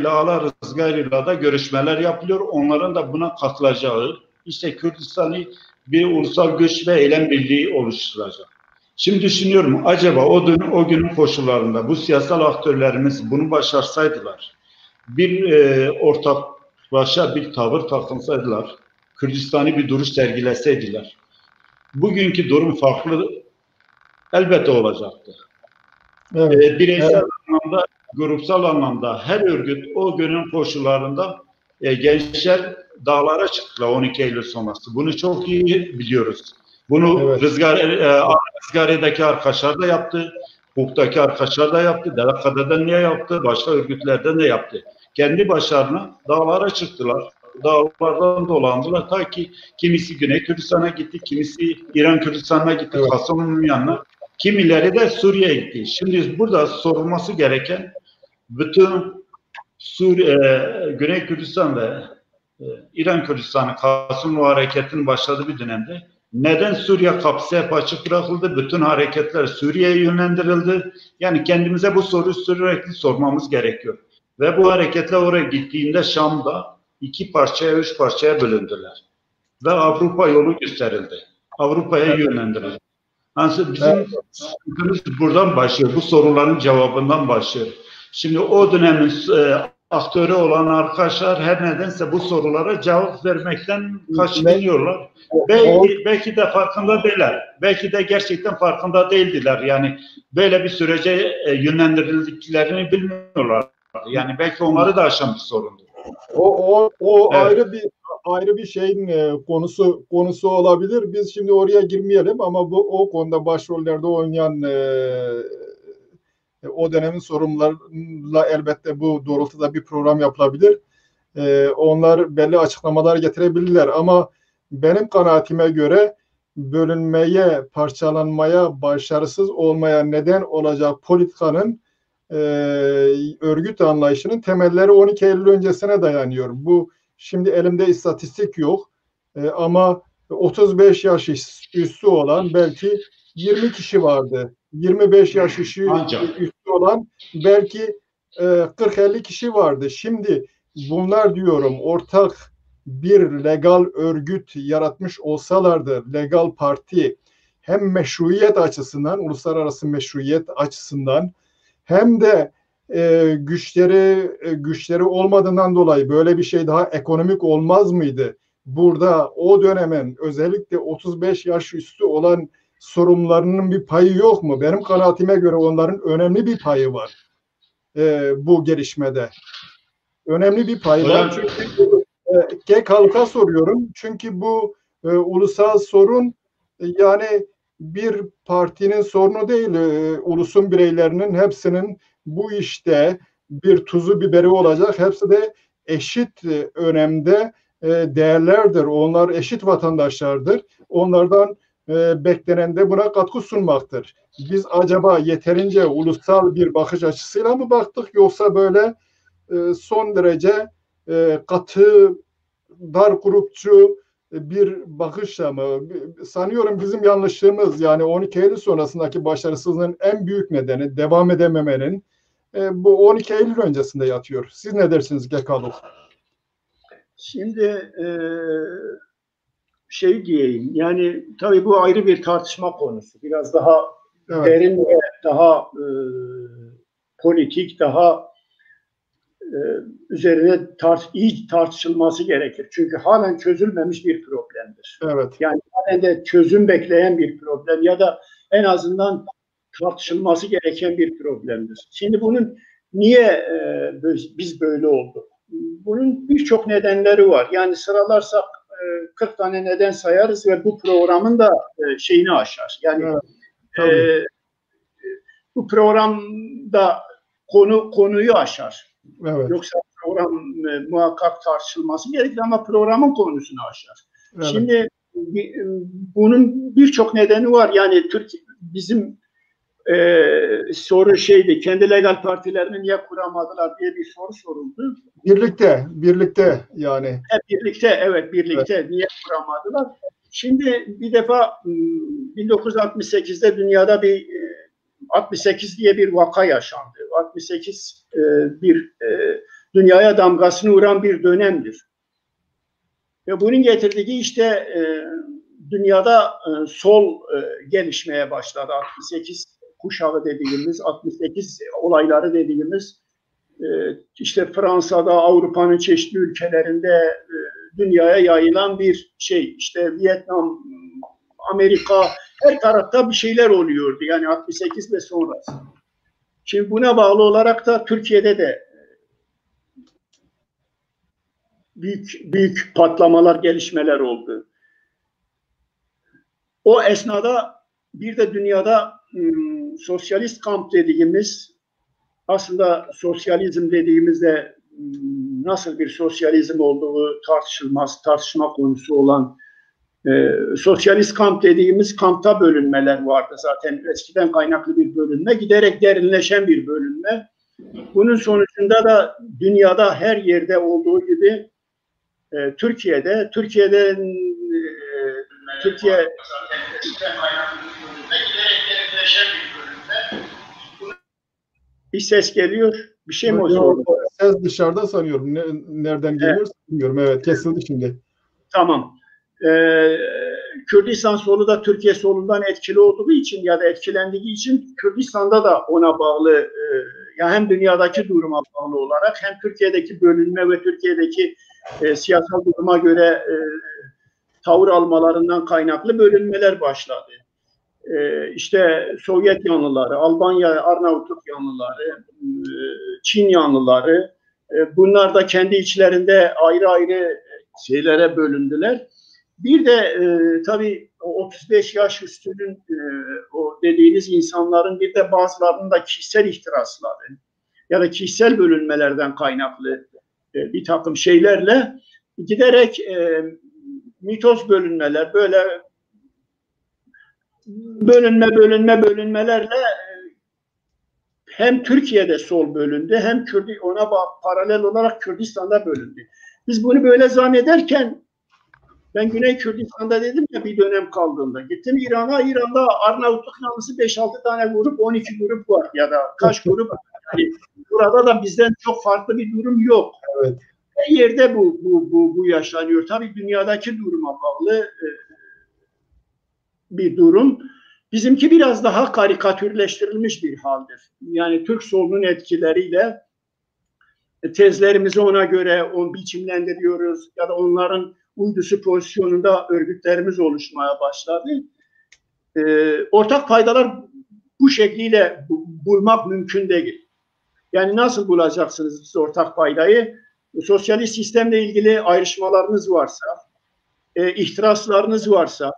Ala Rızgarı'yla da görüşmeler yapılıyor. Onların da buna katılacağı, işte Kürdistan'ı bir ulusal güç ve eylem birliği oluşturacak. Şimdi düşünüyorum, acaba o günün koşullarında bu siyasal aktörlerimiz bunu başarsaydılar, bir ortaklaşa bir tavır takınsaydılar, Kürdistan'ı bir duruş sergileseydiler, bugünkü durum farklı elbette olacaktı. Evet, bireysel anlamda, grupsal anlamda her örgüt o günün koşullarında gençler dağlara çıktılar 12 Eylül sonrası. Bunu çok iyi biliyoruz. Bunu evet. Rızgarı'daki arkadaşlar da yaptı, Hukuk'taki arkadaşlar da yaptı, DDK'da niye yaptı, başka örgütlerden de yaptı. Kendi başlarına dağlara çıktılar, dağlardan dolandılar ta ki kimisi Güney Kürdistan'a gitti, kimisi İran Kürdistan'a gitti, evet. Kasım'ın yanına, kimileri de Suriye'ye gitti. Şimdi burada sorulması gereken bütün Güney Kürdistan ve İran Kürdistan'ı Kasımlı hareketinin başladığı bir dönemde neden Suriye kapısı hep açık bırakıldı? Bütün hareketler Suriye'ye yönlendirildi. Yani kendimize bu soruyu sürekli sormamız gerekiyor. Ve bu hareketler oraya gittiğinde Şam'da 2 parçaya, 3 parçaya bölündüler. Ve Avrupa yolu gösterildi. Avrupa'ya yönlendirildi. Yani bizim sıkıntımız buradan başlıyor. Bu soruların cevabından başlıyor. Şimdi o dönemin aktörü olan arkadaşlar her nedense bu sorulara cevap vermekten kaçınıyorlar. Belki de farkında değiller. Belki de gerçekten farkında değildiler. Yani böyle bir sürece yönlendirildiklerini bilmiyorlar. Yani belki onları da aşan bir sorundur. O evet. ayrı bir şeyin konusu olabilir. Biz şimdi oraya girmeyelim ama o konuda başrollerde oynayan o dönemin sorunlarıyla elbette bu doğrultuda bir program yapılabilir. Onlar belli açıklamalar getirebilirler ama benim kanaatime göre bölünmeye, parçalanmaya, başarısız olmaya neden olacak politikanın örgüt anlayışının temelleri 12 Eylül öncesine dayanıyor. Bu şimdi elimde istatistik yok ama 35 yaş üstü olan belki 20 kişi vardı. 25 yaş üstü olan belki 40-50 kişi vardı. Şimdi bunlar diyorum ortak bir legal örgüt yaratmış olsalardı, legal parti hem meşruiyet açısından, uluslararası meşruiyet açısından hem de güçleri olmadığından dolayı böyle bir şey daha ekonomik olmaz mıydı? Burada o dönemin özellikle 35 yaş üstü olan sorumlularının bir payı yok mu? Benim kanaatime göre onların önemli bir payı var bu gelişmede. Önemli bir payı var. Çünkü GKALK'a soruyorum. Çünkü bu ulusal sorun yani bir partinin sorunu değil. Ulusun bireylerinin hepsinin bu işte bir tuzu biberi olacak. Hepsi de eşit önemde değerlerdir. Onlar eşit vatandaşlardır. Onlardan beklenen de buna katkı sunmaktır. Biz acaba yeterince ulusal bir bakış açısıyla mı baktık yoksa böyle son derece katı, dar grupçu bir bakışla mı? Sanıyorum bizim yanlışlığımız yani 12 Eylül sonrasındaki başarısızlığın en büyük nedeni devam edememenin bu 12 Eylül öncesinde yatıyor. Siz ne dersiniz Gekalo? Şimdi şey diyeyim yani tabii bu ayrı bir tartışma konusu. Biraz daha derin ve daha politik, daha üzerine iyi tartışılması gerekir. Çünkü halen çözülmemiş bir problemdir. Evet. Yani halen de çözüm bekleyen bir problem ya da en azından tartışılması gereken bir problemdir. Şimdi bunun niye biz böyle olduk? Bunun birçok nedenleri var. Yani sıralarsak 40 tane neden sayarız ve bu programın da şeyini aşar. Yani bu programda konuyu aşar. Evet. Yoksa program muhakkak tartışılması gerekir ama programın konusunu aşar. Evet. Şimdi bunun birçok nedeni var. Yani bizim soru şeydi, kendi legal partilerini niye kuramadılar diye bir soru soruldu. Birlikte yani. Birlikte niye kuramadılar? Şimdi bir defa 1968'de dünyada 68 diye bir vaka yaşandı. 68 dünyaya damgasını vuran bir dönemdir. Ve bunun getirdiği işte dünyada sol gelişmeye başladı. 68 kuşağı dediğimiz, 68 olayları dediğimiz işte Fransa'da, Avrupa'nın çeşitli ülkelerinde dünyaya yayılan bir şey. İşte Vietnam, Amerika, her tarafta bir şeyler oluyordu. Yani 68 ve sonrası. Şimdi buna bağlı olarak da Türkiye'de de büyük patlamalar, gelişmeler oldu. O esnada bir de dünyada sosyalist kamp dediğimiz, aslında sosyalizm dediğimizde nasıl bir sosyalizm olduğu tartışma konusu olan sosyalist kamp dediğimiz kampta bölünmeler vardı zaten. Eskiden kaynaklı bir bölünme, giderek derinleşen bir bölünme. Bunun sonucunda da dünyada her yerde olduğu gibi Türkiye bir ses geliyor. Bir şey mi oldu? Ses dışarıda sanıyorum. Nereden geliyor bilmiyorum. Evet, kesildi şimdi. Tamam. Kürdistan solu da Türkiye solundan etkili olduğu için ya da etkilendiği için Kürdistan'da da ona bağlı yani hem dünyadaki duruma bağlı olarak hem Türkiye'deki bölünme ve Türkiye'deki siyasal duruma göre tavır almalarından kaynaklı bölünmeler başladı. İşte Sovyet yanlıları, Albanya, Arnavutluk yanlıları, Çin yanlıları bunlar da kendi içlerinde ayrı şeylere bölündüler. Bir de tabii 35 yaş üstünün o dediğiniz insanların bir de bazılarının da kişisel ihtirasları ya da kişisel bölünmelerden kaynaklı bir takım şeylerle giderek mitoz bölünmeler böyle bölünmelerle hem Türkiye'de sol bölündü, hem ona paralel olarak Kürdistan'da bölündü. Biz bunu böyle zannederken, ben Güney Kürdistan'da dedim ya bir dönem kaldığımda, gittim İran'da Arnavutluk yanlısı 5-6 tane grup, 12 grup var ya da kaç grup. Yani burada da bizden çok farklı bir durum yok. Evet. Her yerde bu yaşanıyor. Tabii dünyadaki duruma bağlı bir durum. Bizimki biraz daha karikatürleştirilmiş bir haldir. Yani Türk solunun etkileriyle tezlerimizi ona göre biçimlendiriyoruz ya da onların uydusu pozisyonunda örgütlerimiz oluşmaya başladı. Ortak paydalar bu şekliyle bulmak mümkün değil. Yani nasıl bulacaksınız siz ortak paydayı? Sosyalist sistemle ilgili ayrışmalarınız varsa, ihtiraslarınız varsa,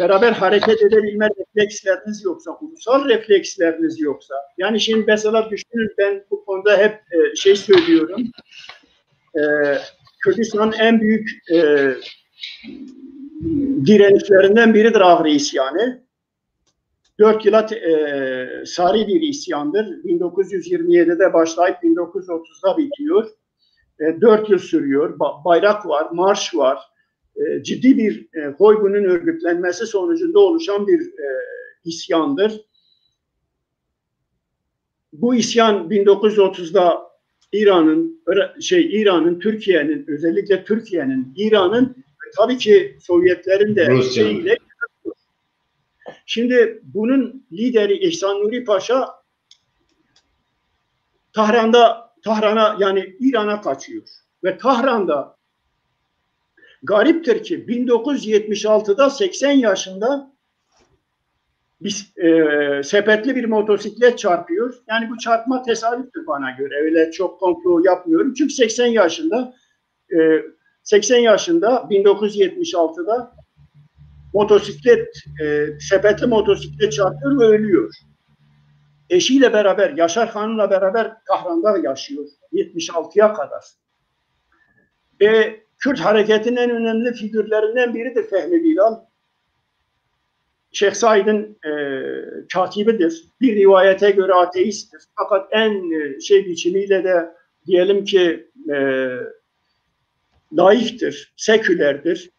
beraber hareket edebilme refleksleriniz yoksa, ulusal refleksleriniz yoksa, yani şimdi mesela düşünün, ben bu konuda hep söylüyorum, Kürdistan'ın en büyük direnişlerinden biridir Ağrı isyanı. 4 yıla sari bir isyandır. 1927'de başlayıp 1930'da bitiyor. 4 yıl sürüyor. Bayrak var, marş var. Ciddi bir Hoygun'un örgütlenmesi sonucunda oluşan bir isyandır. Bu isyan 1930'da İran'ın, Türkiye'nin, özellikle Türkiye'nin, İran'ın, tabii ki Sovyetlerin de şeyiyle. Şimdi bunun lideri İhsan Nuri Paşa Tahran'a yani İran'a kaçıyor. Ve Tahran'da gariptir ki 1976'da 80 yaşında sepetli bir motosiklet çarpıyor. Yani bu çarpma tesadüftür bana göre. Öyle çok komplo yapmıyorum. Çünkü 80 yaşında 1976'da sepetli motosiklet çarpıyor ve ölüyor. Eşiyle beraber, Yaşar Hanım'la beraber Tahran'da yaşıyor 76'ya kadar. Kürt hareketinin en önemli figürlerinden biridir Fehmi Bilal. Şeyh Said'in katibidir. Bir rivayete göre ateisttir. Fakat en biçimiyle de diyelim ki laiktir, sekülerdir.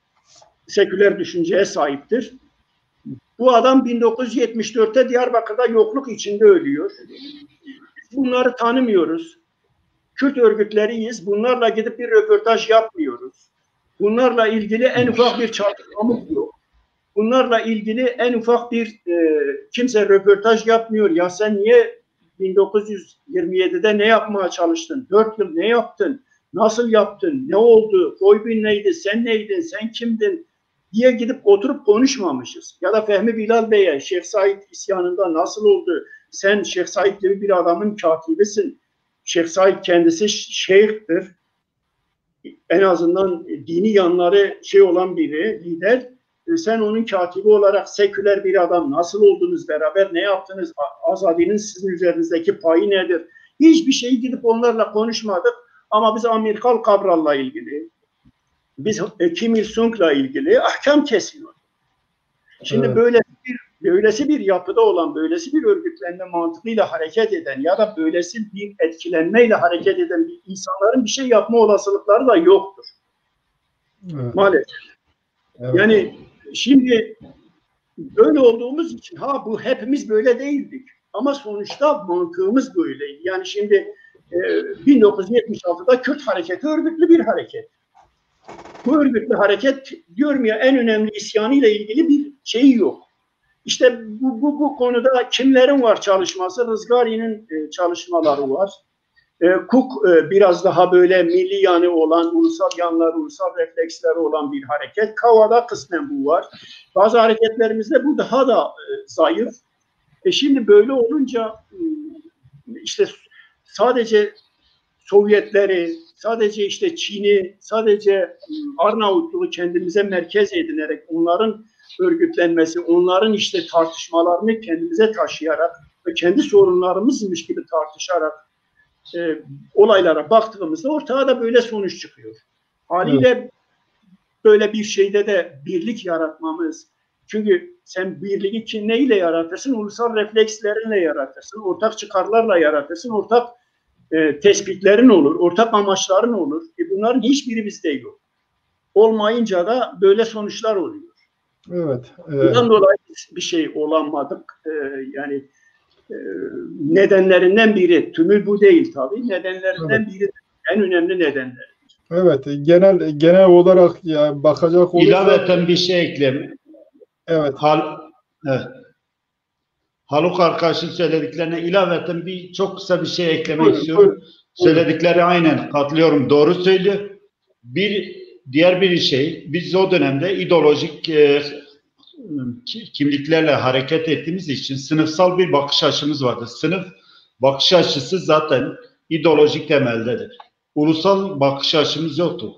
Seküler düşünceye sahiptir. Bu adam 1974'te Diyarbakır'da yokluk içinde ölüyor. Bunları tanımıyoruz. Kürt örgütleriyiz. Bunlarla gidip bir röportaj yapmıyoruz. Bunlarla ilgili en ufak bir çalışmamız yok. Bunlarla ilgili en ufak bir kimse röportaj yapmıyor. Ya sen niye 1927'de ne yapmaya çalıştın? 4 yıl ne yaptın? Nasıl yaptın? Ne oldu? Hoybin neydi? Sen neydin? Sen kimdin? diye gidip oturup konuşmamışız. Ya da Fehmi Bilal Bey'e Şeyh Said isyanında nasıl oldu? Sen Şeyh Said gibi bir adamın katibisin. Şeyh Said kendisi şeyhtir. En azından dini yanları olan biri, lider. Sen onun katibi olarak seküler bir adam. Nasıl oldunuz beraber? Ne yaptınız? Azadi'nin sizin üzerinizdeki payı nedir? Hiçbir şeyi gidip onlarla konuşmadık. Ama biz Amerikal Cabral'la ilgili, biz Kim Il-sung'la ilgili ahkam kesiyor. Şimdi evet, böylesi bir yapıda olan, böylesi bir örgütlenme mantığıyla hareket eden ya da böylesi bir etkilenmeyle hareket eden bir insanların bir şey yapma olasılıkları da yoktur. Evet. Maalesef. Evet. Yani şimdi böyle olduğumuz için bu hepimiz böyle değildik. Ama sonuçta mantığımız böyleydi. Yani şimdi 1976'da Kürt hareketi örgütlü bir hareket. Bu örgütlü hareket diyorum ya, en önemli isyanıyla ilgili bir şeyi yok. İşte bu konuda kimlerin var çalışması? Rızgari'nin çalışmaları var. Cook biraz daha böyle milli yanı olan, ulusal yanları, ulusal refleksleri olan bir hareket. Kava'da kısmen bu var. Bazı hareketlerimizde bu daha da zayıf. Şimdi böyle olunca işte sadece Sovyetleri, sadece işte Çin'i, sadece Arnavutluğu kendimize merkez edinerek onların örgütlenmesi, onların işte tartışmalarını kendimize taşıyarak ve kendi sorunlarımızmış gibi tartışarak olaylara baktığımızda ortaya da böyle sonuç çıkıyor. Haliyle böyle bir şeyde de birlik yaratmamız, Çünkü sen birliği neyle yaratırsın? Ulusal reflekslerinle yaratırsın, ortak çıkarlarla yaratırsın, ortak tespitlerin olur, ortak amaçların olur. Bunların hiçbiri bizde yok. Olmayınca da böyle sonuçlar oluyor. Evet. Bundan dolayı bir şey olamadık. Yani nedenlerinden biri, tümü bu değil tabii. Nedenlerinden biri, en önemli nedenler. Evet, genel olarak ya bakacak olursak İlaveten bir şey ekleyeyim. evet. Evet. Haluk arkadaşın söylediklerine ilaveten çok kısa bir şey eklemek istiyorum. Buyurun. Söyledikleri aynen katılıyorum. Doğru söylüyor. Diğer bir şey, biz o dönemde ideolojik kimliklerle hareket ettiğimiz için sınıfsal bir bakış açımız vardı. Sınıf bakış açısı zaten ideolojik temeldedir. Ulusal bakış açımız yoktu.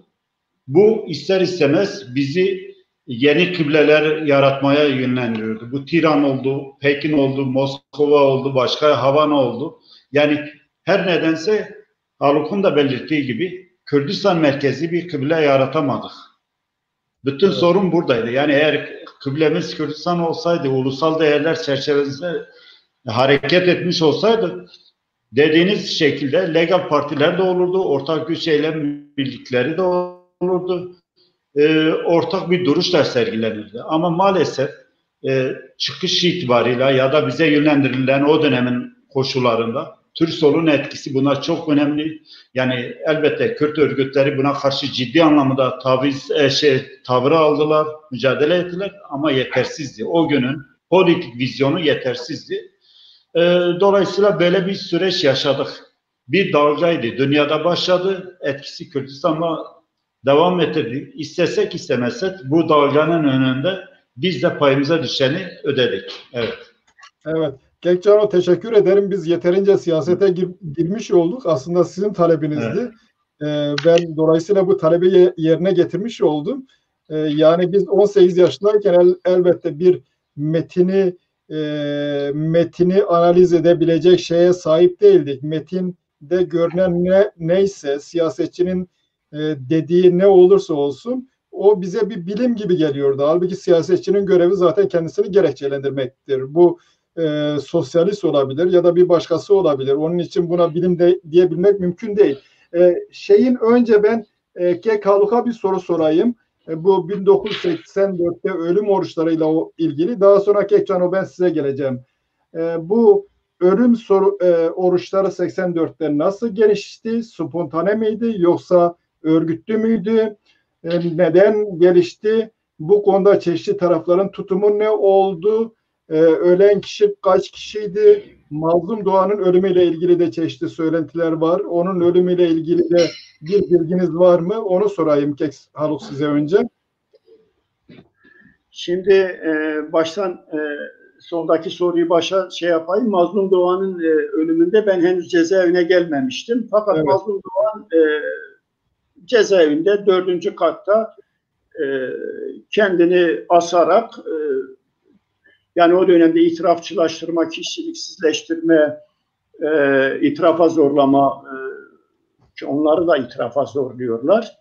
Bu ister istemez bizi yeni kıbleler yaratmaya yönlendiriyordu. Bu Tiran oldu, Pekin oldu, Moskova oldu, başka Havana oldu. Yani her nedense Haluk'un da belirttiği gibi Kürdistan merkezi bir kıble yaratamadık. Bütün sorun buradaydı. Yani eğer kıblemiz Kürdistan olsaydı, ulusal değerler çerçevesinde hareket etmiş olsaydı, dediğiniz şekilde legal partiler de olurdu, ortak güç eylem birlikleri de olurdu, ortak bir duruş da sergilenirdi. Ama maalesef çıkış itibarıyla ya da bize yönlendirilen o dönemin koşullarında Türk solunun etkisi buna çok önemli. Yani elbette Kürt örgütleri buna karşı ciddi anlamda tavır aldılar, mücadele ettiler ama yetersizdi. O günün politik vizyonu yetersizdi. Dolayısıyla böyle bir süreç yaşadık. Bir dalgaydı. Dünyada başladı. Etkisi Kürdistan'da devam ettirdik. İstesek istemezsek bu dalganın önünde biz de payımıza düşeni ödedik. Evet. Evet. Gökçen'e teşekkür ederim. Biz yeterince siyasete girmiş olduk. Aslında sizin talebinizdi. Evet. Ben dolayısıyla bu talebi yerine getirmiş oldum. Yani biz 18 yaşındayken elbette bir metini analiz edebilecek şeye sahip değildik. Metinde görünen neyse, siyasetçinin dediği ne olursa olsun o bize bir bilim gibi geliyordu. Halbuki siyasetçinin görevi zaten kendisini gerekçelendirmektir. Bu sosyalist olabilir ya da bir başkası olabilir. Onun için buna bilim diyebilmek mümkün değil. Önce ben Haluk'a bir soru sorayım. Bu 1984'te ölüm oruçlarıyla ilgili. Daha sonra Kekçano ben size geleceğim. Bu ölüm oruçları 84'te nasıl gelişti? Spontane miydi yoksa örgütlü müydü? Neden gelişti? Bu konuda çeşitli tarafların tutumu ne oldu? Ölen kişi kaç kişiydi? Mazlum Doğan'ın ölümüyle ilgili de çeşitli söylentiler var. Onun ölümüyle ilgili de bir bilginiz var mı? Onu sorayım Haluk size önce. Şimdi baştan sondaki soruyu başa yapayım. Mazlum Doğan'ın ölümünde ben henüz cezaevine gelmemiştim. Fakat evet. Mazlum Doğan cezaevinde 4. katta kendini asarak yani o dönemde itirafçılaştırma, kişiliksizleştirme, itirafa zorlama, onları da itirafa zorluyorlar.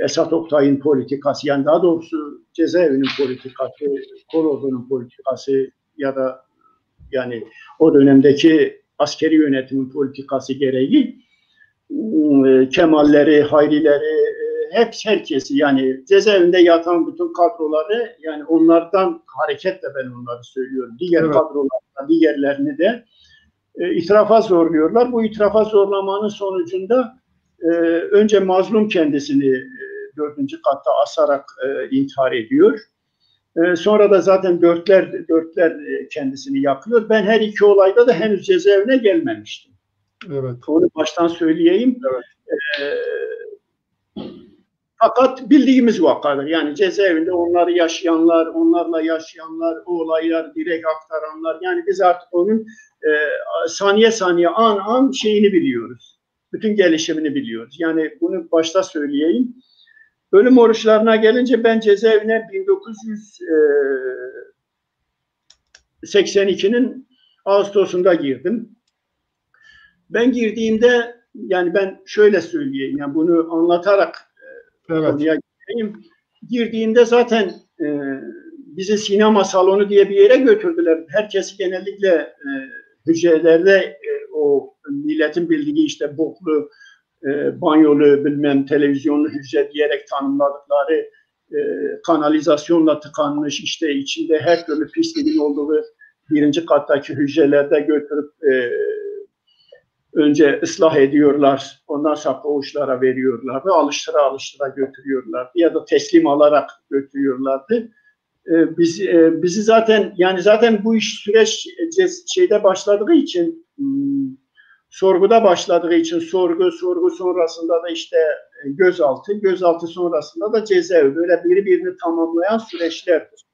Esat Oktay'ın politikası, yani daha doğrusu cezaevinin politikası, Koroğlu'nun politikası ya da yani o dönemdeki askeri yönetimin politikası gereği Kemalleri, Hayrileri, herkesi yani cezaevinde yatan bütün kadroları, yani onlardan hareketle ben onları söylüyorum. Diğer evet. Kadrolardan diğerlerini de itirafa zorluyorlar. Bu itirafa zorlamanın sonucunda önce mazlum kendisini 4. katta asarak intihar ediyor. Sonra da zaten dörtler kendisini yakıyor. Ben her iki olayda da henüz cezaevine gelmemiştim. Evet. Onu baştan söyleyeyim. Evet. Fakat bildiğimiz vakadır. Yani cezaevinde onları yaşayanlar, onlarla yaşayanlar, o olaylar direkt aktaranlar. Yani biz artık onun saniye saniye, an şeyini biliyoruz. Bütün gelişimini biliyoruz. Yani bunu başta söyleyeyim. Ölüm oruçlarına gelince ben cezaevine 1982'nin Ağustos'unda girdim. Ben girdiğimde, yani ben şöyle söyleyeyim, yani bunu anlatarak konuya gireyim. Girdiğimde zaten bizi sinema salonu diye bir yere götürdüler. Herkes genellikle hücrelerde o milletin bildiği işte boklu, banyolu, bilmem televizyonlu hücre diyerek tanımladıkları kanalizasyonla tıkanmış, işte içinde her türlü pisliğin olduğu birinci kattaki hücrelerde götürüp önce ıslah ediyorlar, ondan sonra koğuşlara veriyorlardı, alıştıra götürüyorlardı ya da teslim alarak götürüyorlardı. Bizi zaten bu iş süreç şeyde başladığı için, sorguda başladığı için sorgu sonrasında da işte gözaltı sonrasında da cezaevi, böyle birbirini tamamlayan süreçlerdir.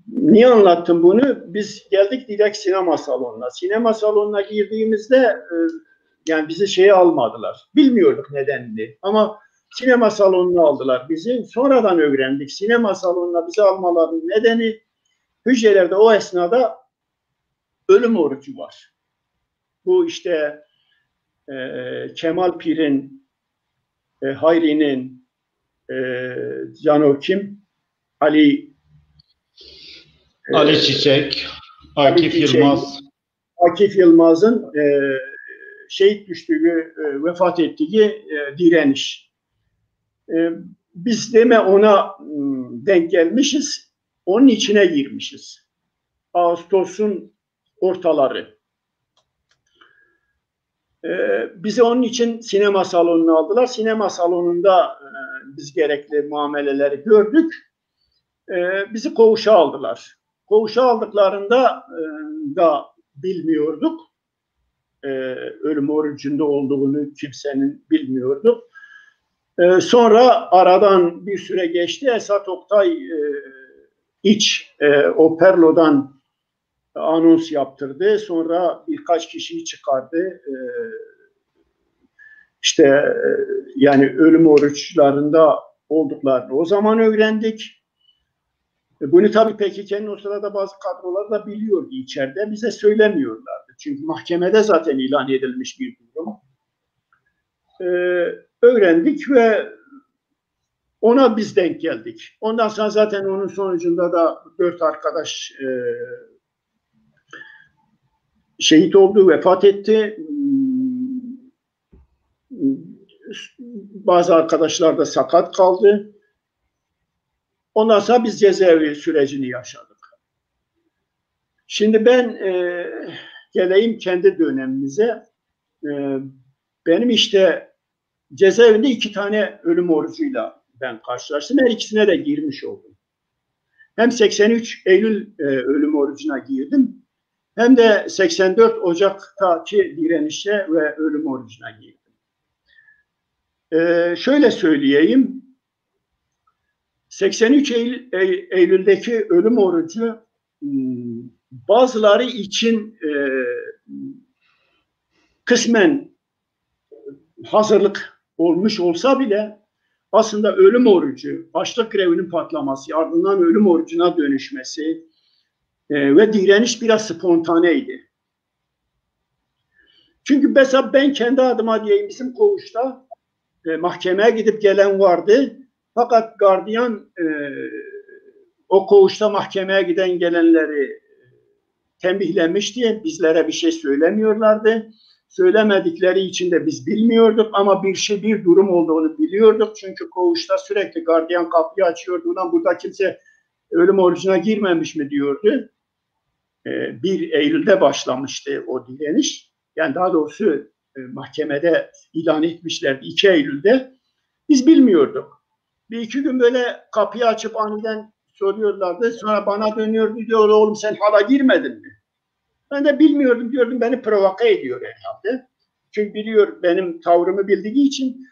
Niye anlattım bunu? Biz geldik direkt sinema salonuna. Sinema salonuna girdiğimizde yani bizi şeye almadılar. Bilmiyorduk nedenini. Ama sinema salonuna aldılar bizi. Sonradan öğrendik. Sinema salonuna bizi almalarının nedeni, hücrelerde o esnada ölüm orucu var. Bu işte Kemal Pir'in, Hayri'nin, Ali Çiçek, Akif Yılmaz'ın şehit düştüğü, vefat ettiği direniş. Biz deme ona denk gelmişiz, onun içine girmişiz. Ağustos'un ortaları. Bizi onun için sinema salonuna aldılar. Sinema salonunda biz gerekli muameleleri gördük. Bizi koğuşa aldılar. Koğuşa aldıklarında da bilmiyorduk. Ölüm orucunda olduğunu kimsenin bilmiyorduk. Sonra aradan bir süre geçti. Esat Oktay o Perlo'dan anons yaptırdı. Sonra birkaç kişiyi çıkardı. Yani ölüm oruçlarında olduklarını o zaman öğrendik. Bunu tabii PKK'nın o sırada bazı kadrolar da biliyordu içeride. Bize söylemiyorlardı. Çünkü mahkemede zaten ilan edilmiş bir durum. Öğrendik ve ona biz denk geldik. Ondan sonra zaten onun sonucunda da 4 arkadaş şehit oldu, vefat etti. Bazı arkadaşlar da sakat kaldı. Ondan sonra biz cezaevi sürecini yaşadık. Şimdi ben geleyim kendi dönemimize. Benim işte cezaevinde 2 tane ölüm orucuyla ben karşılaştım. Her ikisine de girmiş oldum. Hem 83 Eylül ölüm orucuna girdim, hem de 84 Ocak'taki direnişe ve ölüm orucuna girdim. Şöyle söyleyeyim, 83 Eylül'deki ölüm orucu bazıları için kısmen hazırlık olmuş olsa bile aslında ölüm orucu, açlık grevinin patlaması, ardından ölüm orucuna dönüşmesi ve direniş biraz spontaneydi. Çünkü mesela ben kendi adıma diyeyim, bizim koğuşta mahkemeye gidip gelen vardı. Fakat gardiyan o koğuşta mahkemeye giden gelenleri tembihlemişti. Bizlere bir şey söylemiyorlardı. Söylemedikleri için de biz bilmiyorduk ama bir durum olduğunu biliyorduk. Çünkü koğuşta sürekli gardiyan kapıyı açıyordu. Ulan burada kimse ölüm orucuna girmemiş mi diyordu. 1 Eylül'de başlamıştı o direniş. Yani daha doğrusu mahkemede ilan etmişlerdi 2 Eylül'de. Biz bilmiyorduk. 1-2 gün böyle kapıyı açıp aniden soruyorlardı. Sonra bana dönüyordu, diyor oğlum sen hala girmedin mi? Ben de bilmiyordum, diyordum beni provoke ediyor herhalde. Çünkü biliyor, benim tavrımı bildiği için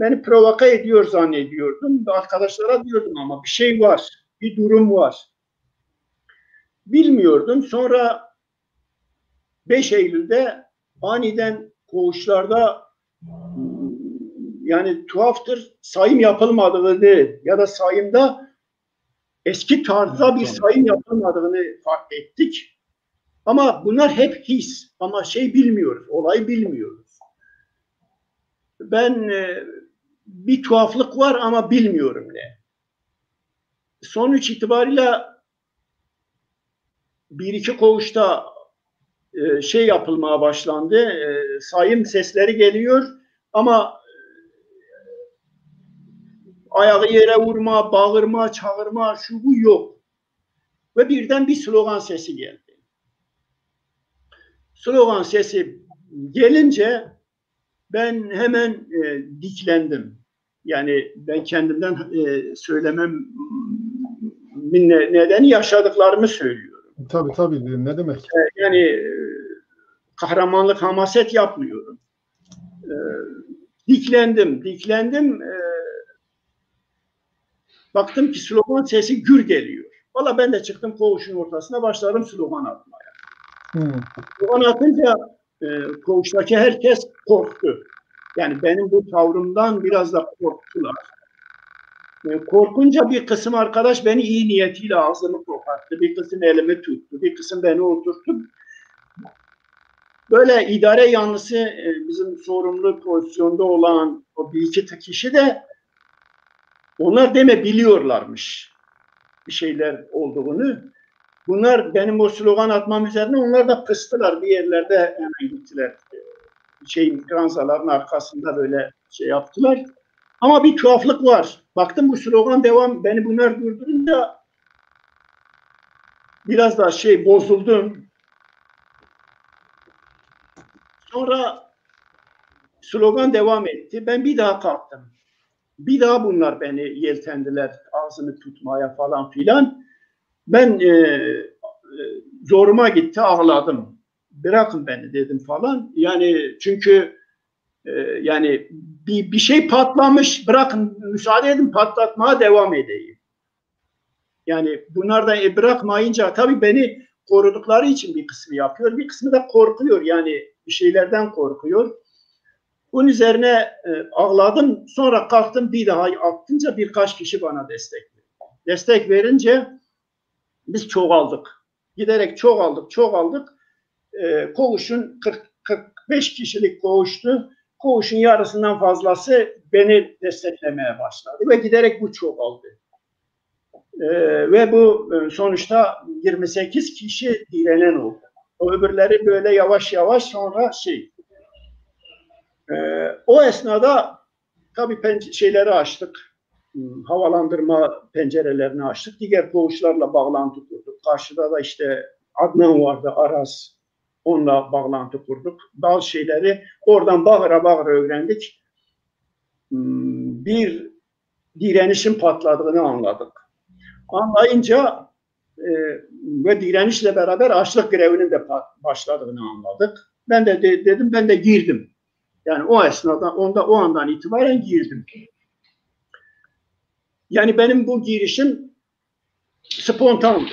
beni provoke ediyor zannediyordum. Arkadaşlara diyordum ama bir şey var, bir durum var. Bilmiyordum. Sonra 5 Eylül'de aniden koğuşlarda, yani tuhaftır, sayım yapılmadığını ya da sayımda eski tarzda bir sayım yapılmadığını fark ettik. Ama bunlar hep his. Ama bilmiyoruz, olayı bilmiyoruz. Ben bir tuhaflık var ama bilmiyorum ne. sonuç itibariyle bir iki koğuşta şey yapılmaya başlandı. Sayım sesleri geliyor ama ayağı yere vurma, bağırma, çağırma, şu bu yok. Ve birden bir slogan sesi geldi. Slogan sesi gelince ben hemen diklendim. Yani ben kendimden söylemem nedeni yaşadıklarımı söylüyorum. Tabii. Ne demek? Yani kahramanlık, hamaset yapmıyorum. Diklendim. Baktım ki slogan sesi gür geliyor. Valla ben de çıktım koğuşun ortasına, başladım slogan atmaya. Slogan atınca koğuştaki herkes korktu. Yani benim bu tavrımdan biraz da korktular. Korkunca bir kısım arkadaş beni iyi niyetiyle ağzımı koparttı. Bir kısım elimi tuttu. Bir kısım beni oturttu. Böyle idare yanlısı bizim sorumlu pozisyonda olan o bir iki kişi de onlar biliyorlarmış bir şeyler olduğunu. Bunlar benim o slogan atmam üzerine onlar da pıstılar. Bir yerlerde hemen gittiler. Ranzaların arkasında böyle şey yaptılar. Ama bir tuhaflık var. Baktım bu slogan devam. Beni bunlar durdurunca biraz da bozuldum. Sonra slogan devam etti. Ben bir daha kalktım. Bir daha bunlar beni yeltendiler ağzını tutmaya falan filan. Ben zoruma gitti, ağladım. Bırakın beni dedim falan. Yani çünkü yani bir şey patlamış, bırakın müsaade edin patlatmaya devam edeyim. Yani bunlar da bırakmayınca tabii beni korudukları için bir kısmı yapıyor, bir kısmı da korkuyor. Yani bir şeylerden korkuyor. Bunun üzerine ağladım. Sonra kalktım bir daha attınca birkaç kişi bana destek verdi. Destek verince biz çoğaldık. Giderek çoğaldık. Koğuşun 45 kişilik koğuştu. Koğuşun yarısından fazlası beni desteklemeye başladı. Ve giderek bu çoğaldı. Ve bu sonuçta 28 kişi direnen oldu. O öbürleri böyle yavaş yavaş sonra o esnada tabii şeyleri açtık. Havalandırma pencerelerini açtık. Diğer koğuşlarla bağlantı kurduk. Karşıda da işte Adnan vardı, Aras. Onunla bağlantı kurduk. Bazı şeyleri oradan bağıra öğrendik. Bir direnişin patladığını anladık. Anlayınca ve direnişle beraber açlık grevinin de başladığını anladık. Ben de dedim, ben de girdim. Yani o esnada, o andan itibaren girdim. Yani benim bu girişim spontandı.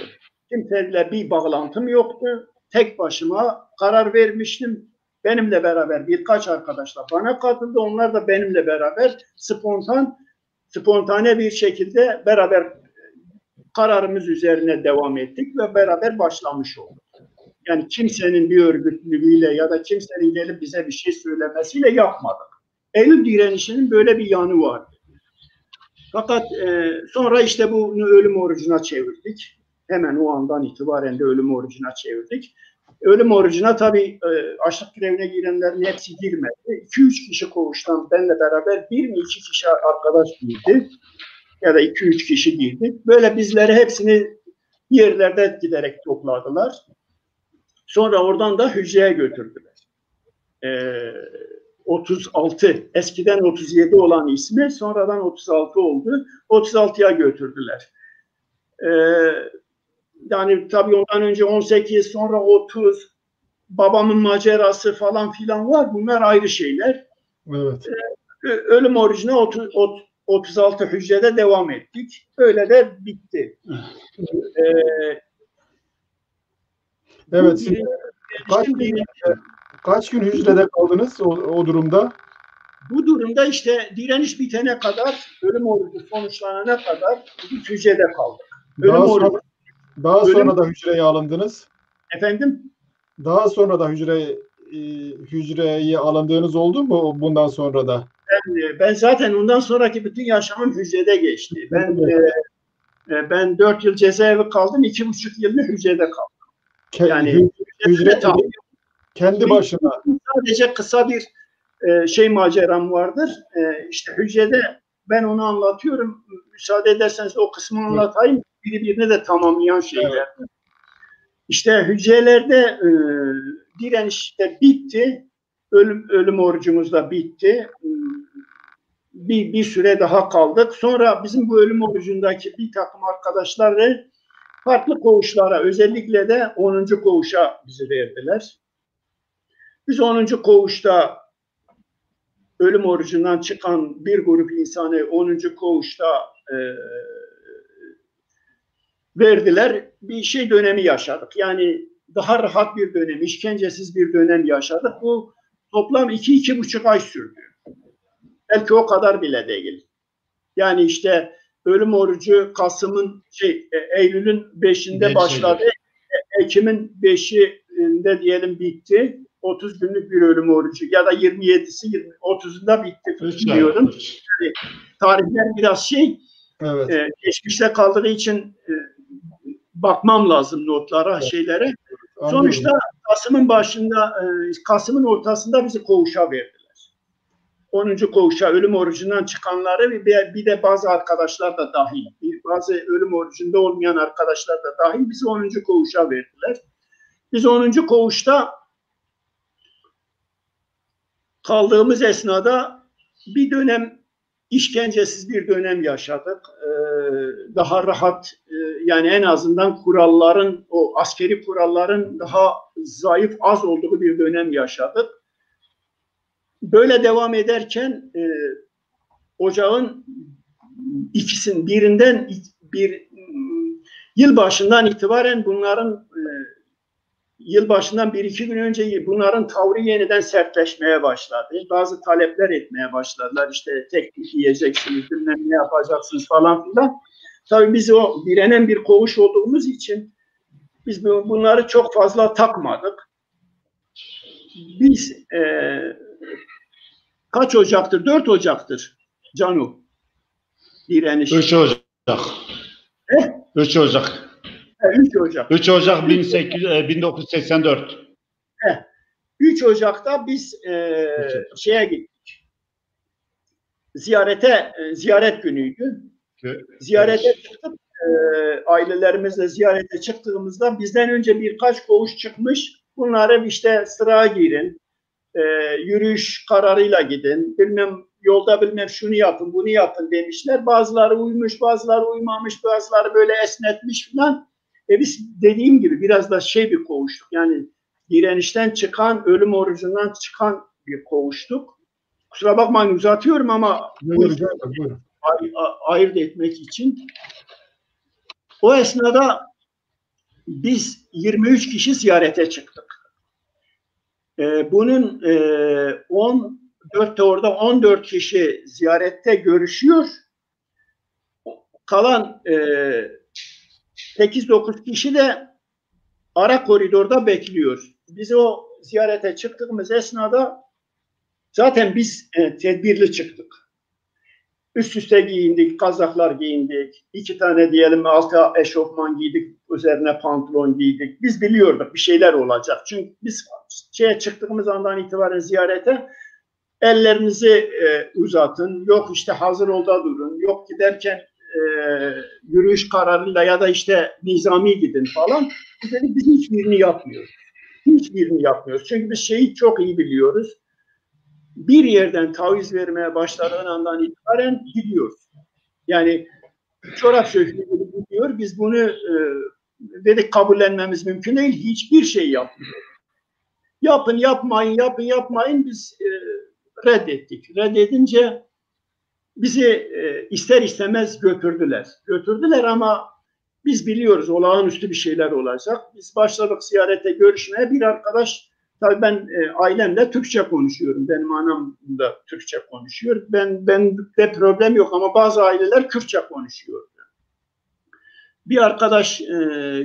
Kimseyle bir bağlantım yoktu. Tek başıma karar vermiştim. Benimle beraber birkaç arkadaş da bana katıldı. Onlar da benimle beraber spontane bir şekilde beraber kararımız üzerine devam ettik ve beraber başlamış olduk. Yani kimsenin bir örgütlülüğüyle ya da kimsenin gelip bize bir şey söylemesiyle yapmadık. Eylül direnişinin böyle bir yanı vardı. Fakat sonra işte bunu ölüm orucuna çevirdik. Hemen o andan itibaren de ölüm orucuna çevirdik. Ölüm orucuna tabii açlık grevine girenlerin hepsi girmedi. 2-3 kişi koğuştan benimle beraber 1 mi 2 kişi arkadaş girdi. Ya da 2-3 kişi girdi. Böyle bizleri hepsini yerlerde giderek topladılar. Sonra oradan da hücreye götürdüler. 36, eskiden 37 olan ismi sonradan 36 oldu. 36'ya götürdüler. Yani tabii ondan önce 18, sonra 30, babamın macerası falan filan var. Bunlar ayrı şeyler. Evet. Ölüm orucuna 36 hücrede devam ettik. Öyle de bitti. Evet. Kaç gün hücrede kaldınız o durumda? Bu durumda işte direniş bitene kadar, ölüm orucu sonuçlanana kadar bir hücrede kaldık. Daha sonra da hücreye alındınız. Efendim? Daha sonra da hücreye alındığınız oldu mu bundan sonra da? Ben zaten ondan sonraki bütün yaşamım hücrede geçti. Ben Ben 4 yıl cezaevi kaldım, 2,5 yılını hücrede kaldım. Yani hücre kendi başına. Sadece kısa bir maceram vardır. İşte hücrede ben onu anlatıyorum. Müsaade ederseniz o kısmını anlatayım. Birbirine de tamamlayan şeyler. Evet. İşte hücrelerde direniş de bitti. Ölüm orucumuz da bitti. Bir süre daha kaldık. Sonra bizim bu ölüm orucundaki bir takım arkadaşlar farklı koğuşlara, özellikle de 10. koğuşa bizi verdiler. Biz 10. koğuşta ölüm orucundan çıkan bir grup insanı 10. koğuşta verdiler. Bir dönemi yaşadık. Yani daha rahat bir dönem, işkencesiz bir dönem yaşadık. Bu toplam 2-2,5 ay sürdü. Belki o kadar bile değil. Yani işte ölüm orucu Eylül'ün 5'inde başladı. Ekim'in 5'inde diyelim bitti. 30 günlük bir ölüm orucu ya da 27'si 30'unda bitti diyorum. Yani tarihler biraz evet. Geçmişte kaldığı için bakmam lazım notlara, evet. Şeylere. Anladım. Sonuçta Kasım'ın ortasında bizi koğuşa verdiler. 10. koğuşa ölüm orucundan çıkanları bir de bazı arkadaşlar da dahil. Bazı ölüm orucunda olmayan arkadaşlar da dahil bizi 10. koğuşa verdiler. Biz 10. koğuşta kaldığımız esnada bir dönem işkencesiz bir dönem yaşadık. Daha rahat, yani en azından o askeri kuralların daha zayıf, az olduğu bir dönem yaşadık. Böyle devam ederken ocağın birinden yılbaşından itibaren bunların yılbaşından 1-2 gün önce bunların tavrı yeniden sertleşmeye başladı. Bazı talepler etmeye başladılar. İşte teknik yiyeceksiniz, bilmem ne yapacaksınız falan filan. Tabii biz o direnen bir koğuş olduğumuz için biz bunları çok fazla takmadık. Biz kaç Ocak'tır? 4 Ocak'tır Canu. Direniş. 3 Ocak. 3 Ocak. 3 Ocak. 3 Ocak 1984. 3 Ocak'ta biz şeye gittik. Ziyaret günüydü. Ziyarete çıktık. Ailelerimizle ziyarete çıktığımızda bizden önce birkaç koğuş çıkmış. Bunlara işte sıraya girin. Yürüyüş kararıyla gidin. Yolda şunu yapın, bunu yapın demişler. Bazıları uymuş, bazıları uymamış, bazıları böyle esnetmiş falan. Biz dediğim gibi biraz da bir koğuştuk. Yani direnişten çıkan, ölüm orucundan çıkan bir koğuştuk. Kusura bakmayın uzatıyorum ama ayırt etmek için. O esnada biz 23 kişi ziyarete çıktık. Bunun 14 kişi ziyarette görüşüyor. Kalan 8-9 kişi de ara koridorda bekliyor. Biz o ziyarete çıktığımız esnada zaten biz tedbirli çıktık. Üst üste giyindik, kazaklar giyindik. 2 tane diyelim alta eşofman giydik, üzerine pantolon giydik. Biz biliyorduk bir şeyler olacak. Çünkü biz çıktığımız andan itibaren ziyarete ellerinizi uzatın. Yok işte hazır ol da durun. Yok giderken yürüyüş kararıyla ya da işte nizami gidin falan. Biz hiçbirini yapmıyoruz. Hiçbirini yapmıyoruz. Çünkü biz çok iyi biliyoruz. Bir yerden taviz vermeye başladığın andan itibaren gidiyoruz. Yani çorap söküğü gidiyor. Biz bunu dedik kabullenmemiz mümkün değil. Hiçbir şey yapmıyoruz. Yapın, yapmayın. Biz reddettik. Reddedince bizi ister istemez götürdüler. Götürdüler ama biz biliyoruz olağanüstü bir şeyler olacak. Biz başladık ziyarete, görüşmeye. Bir arkadaş, tabii ben ailemle Türkçe konuşuyorum. Benim anam da Türkçe konuşuyor. Bende problem yok ama bazı aileler Kürtçe konuşuyor. Bir arkadaş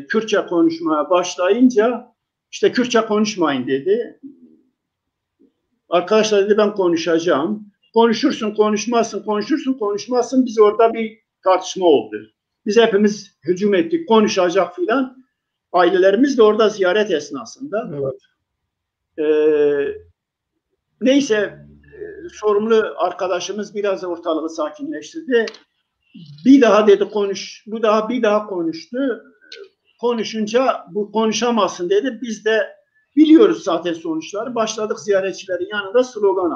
Kürtçe konuşmaya başlayınca işte Kürtçe konuşmayın dedi. Arkadaşlar dedi ben konuşacağım. Konuşursun, konuşmazsın, konuşursun, konuşmazsın. Biz orada bir tartışma oldu. Biz hepimiz hücum ettik, konuşacak filan. Ailelerimiz de orada ziyaret esnasında. Evet. Neyse, sorumlu arkadaşımız biraz ortalığı sakinleştirdi. Bir daha dedi konuş, bir daha konuştu. Konuşunca bu konuşamazsın dedi. Biz de biliyoruz zaten sonuçları. Başladık ziyaretçilerin yanında slogan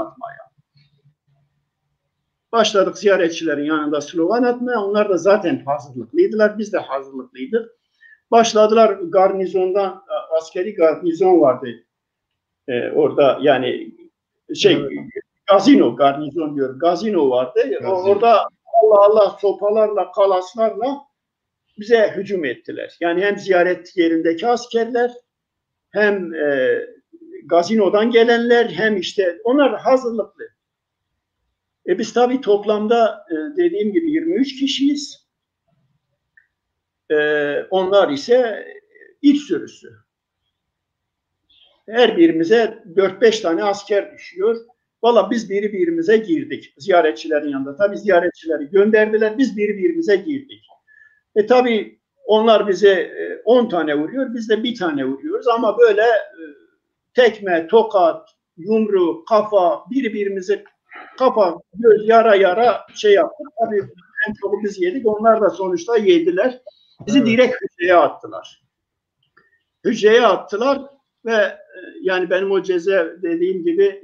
atmaya. Onlar da zaten hazırlıklıydılar. Biz de hazırlıklıydık. Başladılar garnizondan, askeri garnizon vardı. Orada yani Evet. gazino, garnizon diyorum. Gazino vardı. Orada Allah Allah sopalarla, kalaslarla bize hücum ettiler. Yani hem ziyaret yerindeki askerler, hem gazinodan gelenler, hem işte onlar hazırlıklı. Biz tabii toplamda dediğim gibi 23 kişiyiz. Onlar ise iç sürüsü. Her birimize 4-5 tane asker düşüyor. Valla biz birbirimize girdik ziyaretçilerin yanında. Tabii ziyaretçileri gönderdiler, biz birbirimize girdik. Tabii onlar bize 10 tane vuruyor, biz de bir tane vuruyoruz ama böyle tekme, tokat, yumru, kafa, birbirimizi kafa, göz, yara yaptık. Tabii en çok biz yedik, onlar da sonuçta yediler. Bizi direkt hücreye attılar ve yani benim o ceza dediğim gibi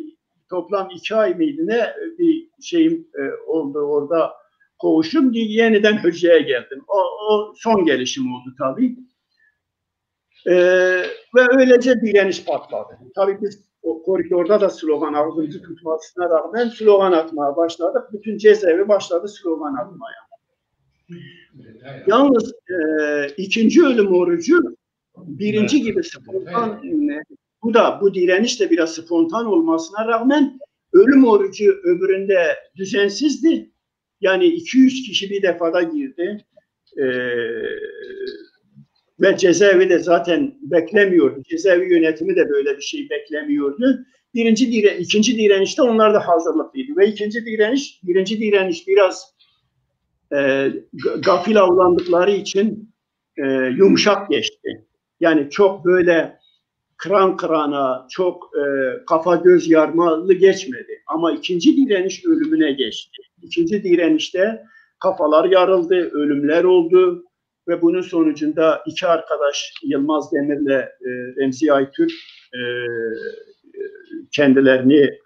toplam 2 ay mıydı ne bir şeyim oldu orada, koğuşum, yeniden hücreye geldim. O son gelişim oldu tabii. Ve öylece direniş patladı. Tabii biz o koridorda da slogan, ağzımızı tutmasına rağmen slogan atmaya başladık. Bütün cezaevi başladı slogan atmaya. Yalnız ikinci ölüm orucu birinci gibi spontan, bu direniş de biraz spontan olmasına rağmen ölüm orucu öbüründe düzensizdi. Yani 200 kişi bir defada girdi. Ve cezaevi de zaten beklemiyordu. Cezaevi yönetimi de böyle bir şey beklemiyordu. İkinci direnişte onlar da hazırlıklıydı. Ve birinci direniş biraz gafil avlandıkları için yumuşak geçti. Yani çok böyle kıran kırana, çok kafa göz yarmalı geçmedi. Ama ikinci direniş ölümüne geçti. İkinci direnişte kafalar yarıldı, ölümler oldu. Ve bunun sonucunda 2 arkadaş Yılmaz Demir'le Remzi Aytürk kendilerini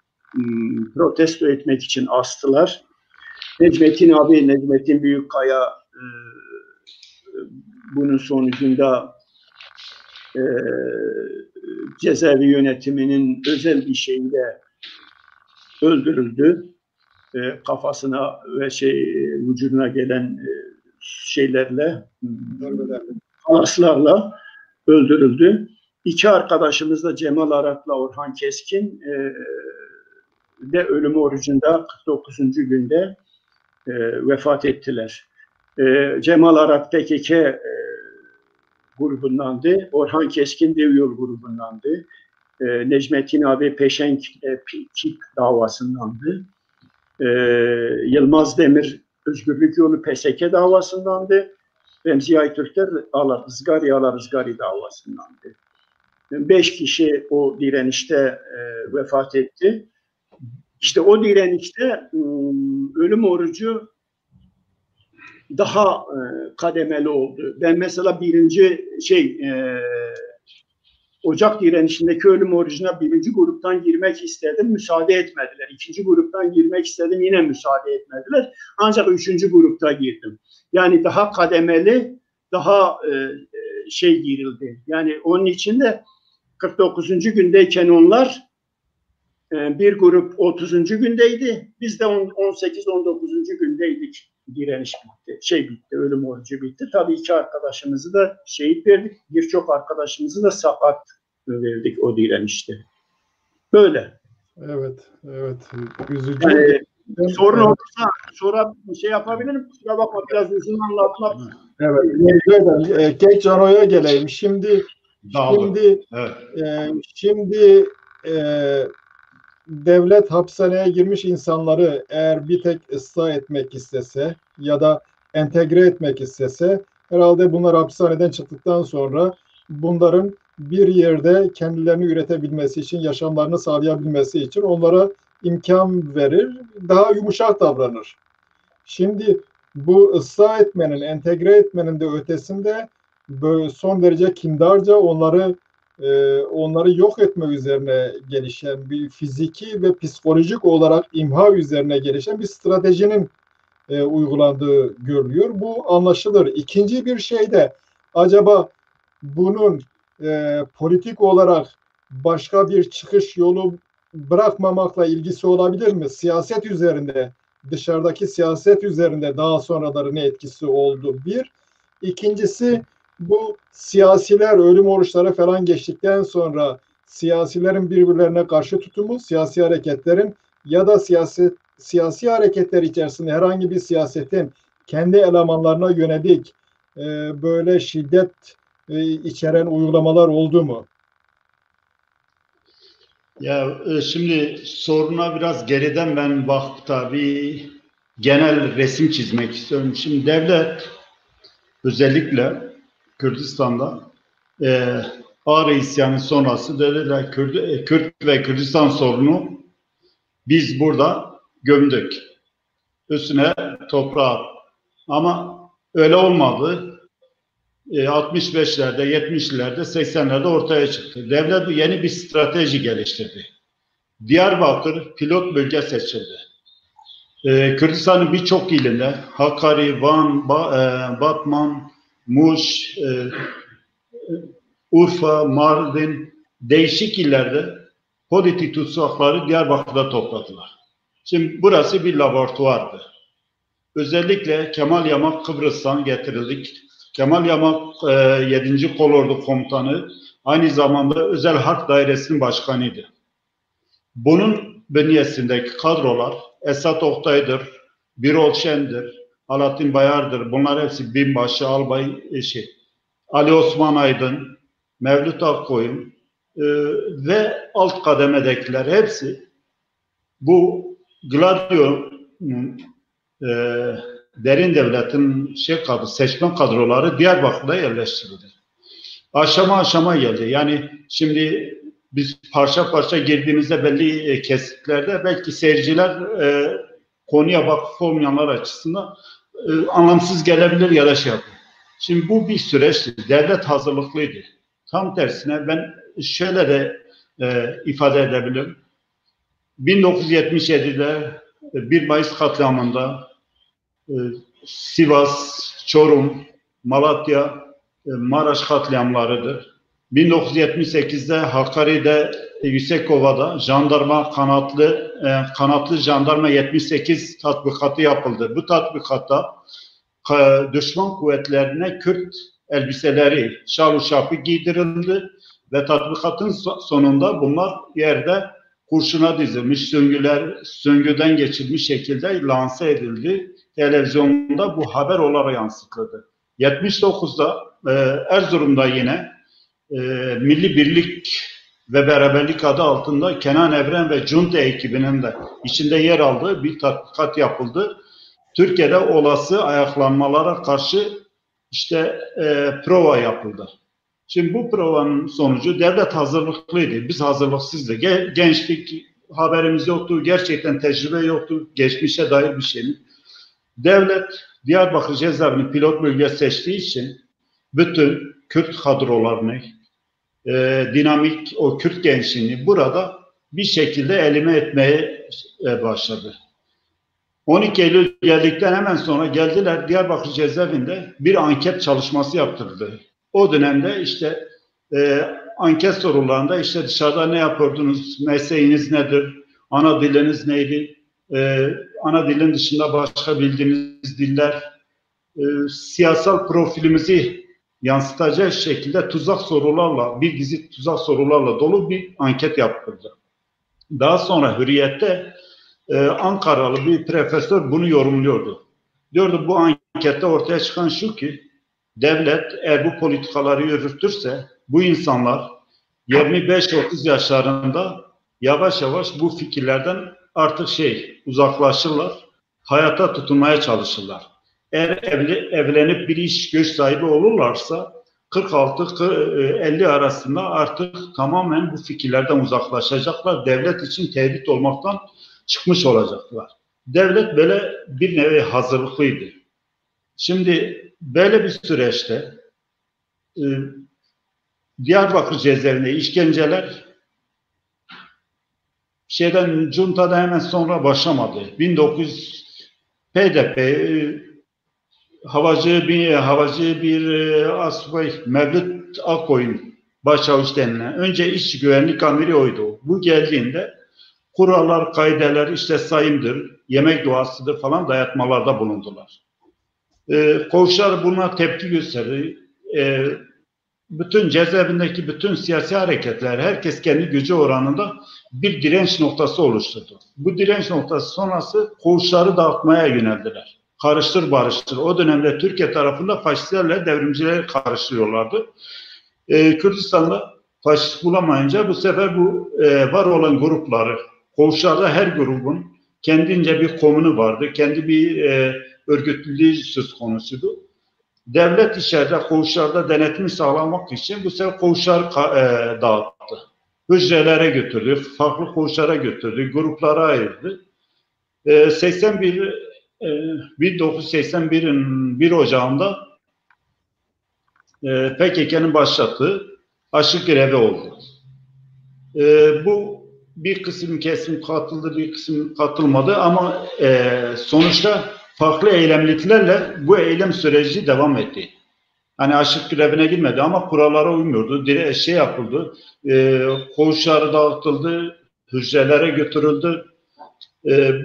protesto etmek için astılar. Necmettin Büyükkaya bunun sonucunda cezaevi yönetiminin özel bir şeyle öldürüldü. Kafasına ve vücuduna gelen şeylerle, halaslarla öldürüldü. 2 arkadaşımız da Cemal Arak'la Orhan Keskin de ölüm orucunda 49. günde vefat ettiler. Cemal Arak PKK grubundandı. Orhan Keskin Dev Yol grubundandı. Necmettin abi Peşenk Kip davasındandı. Yılmaz Demir Özgürlük Yolu PSK davasındandı. Remzi Aytürkler Alar-Izgari davasındandı. 5 kişi o direnişte vefat etti. İşte o direnişte ölüm orucu daha kademeli oldu. Ben mesela birinci Ocak direnişindeki ölüm orucuna birinci gruptan girmek istedim, müsaade etmediler. İkinci gruptan girmek istedim, yine müsaade etmediler. Ancak 3. grupta girdim. Yani daha kademeli, daha girildi. Yani onun için de 49. gündeyken onlar bir grup 30. gündeydi. Biz de 18-19. gündeydik. Direniş bitti. Bitti, ölüm orucu bitti. Tabii 2 arkadaşımızı da şehit verdik. Birçok arkadaşımızı da sakat verdik o direnişte. Böyle. Evet. Üzücü. Yani, sorun olursa sonra yapabilirim. Kusura bakma, biraz uzun anlatmak. Evet. Geç Cano'ya geleyim. Şimdi devlet hapishaneye girmiş insanları eğer bir tek ıslah etmek istese ya da entegre etmek istese, herhalde bunlar hapishaneden çıktıktan sonra bunların bir yerde kendilerini üretebilmesi için, yaşamlarını sağlayabilmesi için onlara imkan verir, daha yumuşak davranır. Şimdi bu ıslah etmenin, entegre etmenin de ötesinde böyle son derece kindarca onları yok etme üzerine gelişen bir fiziki ve psikolojik olarak imha üzerine gelişen bir stratejinin uygulandığı görülüyor. Bu anlaşılır. İkinci bir şey de acaba bunun politik olarak başka bir çıkış yolu bırakmamakla ilgisi olabilir mi? Siyaset üzerinde, dışarıdaki siyaset üzerinde daha sonraları ne etkisi oldu? Bir. İkincisi, bu siyasiler ölüm oruçları falan geçtikten sonra siyasilerin birbirlerine karşı tutumu, siyasi hareketlerin ya da siyasi hareketler içerisinde herhangi bir siyasetin kendi elemanlarına yönelik böyle şiddet içeren uygulamalar oldu mu? Ya şimdi soruna biraz geriden ben tabii genel resim çizmek istiyorum. Şimdi devlet özellikle Kürdistan'da Ağrı isyanı sonrası dediler Kürt ve Kürdistan sorunu biz burada gömdük. Üstüne toprağa. Ama öyle olmadı. 65'lerde, 70'lerde, 80'lerde ortaya çıktı. Devlet yeni bir strateji geliştirdi. Diyarbakır pilot bölge seçildi. Kürdistan'ın birçok ilinde Hakkari, Van, Batman, Muş, Urfa, Mardin değişik illerde politik tutsakları Diyarbakır'da topladılar. Şimdi burası bir laboratuvardı. Özellikle Kemal Yamak Kıbrıs'tan getirildik. Kemal Yamak 7. Kolordu Komutanı, aynı zamanda Özel Harp Dairesi'nin başkanıydı. Bunun bünyesindeki kadrolar Esat Oktay'dır, Birol Şen'dir, Alaaddin Bayar'dır. Bunlar hepsi binbaşı, albay Ali Osman Aydın, Mevlüt Akkoyun ve alt kademedekiler hepsi bu Gladio'nun derin devletin seçmen kadroları Diyarbakır'da yerleştirildi. Aşama aşama geldi. Yani şimdi biz parça parça girdiğimizde belli kesitlerde belki seyirciler konuya vakıf olmayanlar açısından anlamsız gelebilir ya da şey yapıyor. Şimdi bu bir süreçti. Devlet hazırlıklıydı. Tam tersine ben şöyle de ifade edebilirim. 1977'de 1 Mayıs katliamında Sivas, Çorum, Malatya, Maraş katliamlarıdır. 1978'de Hakkari'de, Yüksekova'da jandarma kanatlı jandarma 78 tatbikatı yapıldı. Bu tatbikatta düşman kuvvetlerine Kürt elbiseleri, şal şapı giydirildi ve tatbikatın sonunda bunlar yerde kurşuna dizilmiş, söngüden geçilmiş şekilde lanse edildi. Televizyonda bu haber olarak yansıtıldı. 79'da Erzurum'da yine Milli Birlik ve Beraberlik adı altında Kenan Evren ve Junta ekibinin de içinde yer aldığı bir tatbikat yapıldı. Türkiye'de olası ayaklanmalara karşı prova yapıldı. Şimdi bu provanın sonucu devlet hazırlıklıydı. Biz hazırlıksızdık. Gençlik haberimiz yoktu. Gerçekten tecrübe yoktu. Geçmişe dair bir şey. Devlet Diyarbakır cezaevini pilot bölge seçtiği için bütün Kürt kadrolarını, dinamik o Kürt gençliğini burada bir şekilde elime etmeye başladı. 12 Eylül geldikten hemen sonra geldiler Diyarbakır cezaevinde bir anket çalışması yaptırıldı. O dönemde anket sorularında dışarıda ne yapıyordunuz, mesleğiniz nedir, ana diliniz neydi, ana dilin dışında başka bildiğiniz diller, siyasal profilimizi yansıtacak şekilde bir dizi tuzak sorularla dolu bir anket yapıldı. Daha sonra Hürriyet'te Ankaralı bir profesör bunu yorumluyordu. Diyordu bu ankette ortaya çıkan şu ki devlet eğer bu politikaları yürütürse bu insanlar 25-30 yaşlarında yavaş yavaş bu fikirlerden artık uzaklaşırlar, hayata tutunmaya çalışırlar. eğer evlenip bir iş güç sahibi olurlarsa 46-50 arasında artık tamamen bu fikirlerden uzaklaşacaklar. Devlet için tehdit olmaktan çıkmış olacaklar. Devlet böyle bir nevi hazırlıklıydı. Şimdi böyle bir süreçte Diyarbakır cezaevinde işkenceler Cunta'da hemen sonra başlamadı. 1900 PDP havacı bir asubay Mevlüt Akkoyun başçavuş denilen önce iş güvenlik amiri oydu. Bu geldiğinde kurallar, kaideler işte sayımdır, yemek duasıdır falan dayatmalarda bulundular. Koğuşlar buna tepki gösterdi. Bütün cezaevindeki bütün siyasi hareketler, herkes kendi gücü oranında bir direnç noktası oluşturdu. Bu direnç noktası sonrası koğuşları dağıtmaya yöneldiler. Karıştır barıştır. O dönemde Türkiye tarafında faşistlerle devrimcileri karıştırıyorlardı. Kürdistan'da faşist bulamayınca bu sefer bu var olan grupları, koğuşlarda her grubun kendince bir komunu vardı. Kendi bir örgütlülüğü söz konusuydu. Devlet içeride koğuşlarda denetimi sağlamak için bu sefer koğuşları dağıttı. Hücrelere götürdü, farklı koğuşlara götürdü, gruplara ayırdı. 1981'in 1 Ocağı'nda PKK'nın başlattığı açlık grevi oldu. Bu bir kısım kesim katıldı, bir kısım katılmadı ama sonuçta farklı eylemliklerle bu eylem süreci devam etti. Hani açlık grevine girmedi ama kurallara uymuyordu. Yapıldı, koğuşları dağıtıldı, hücrelere götürüldü.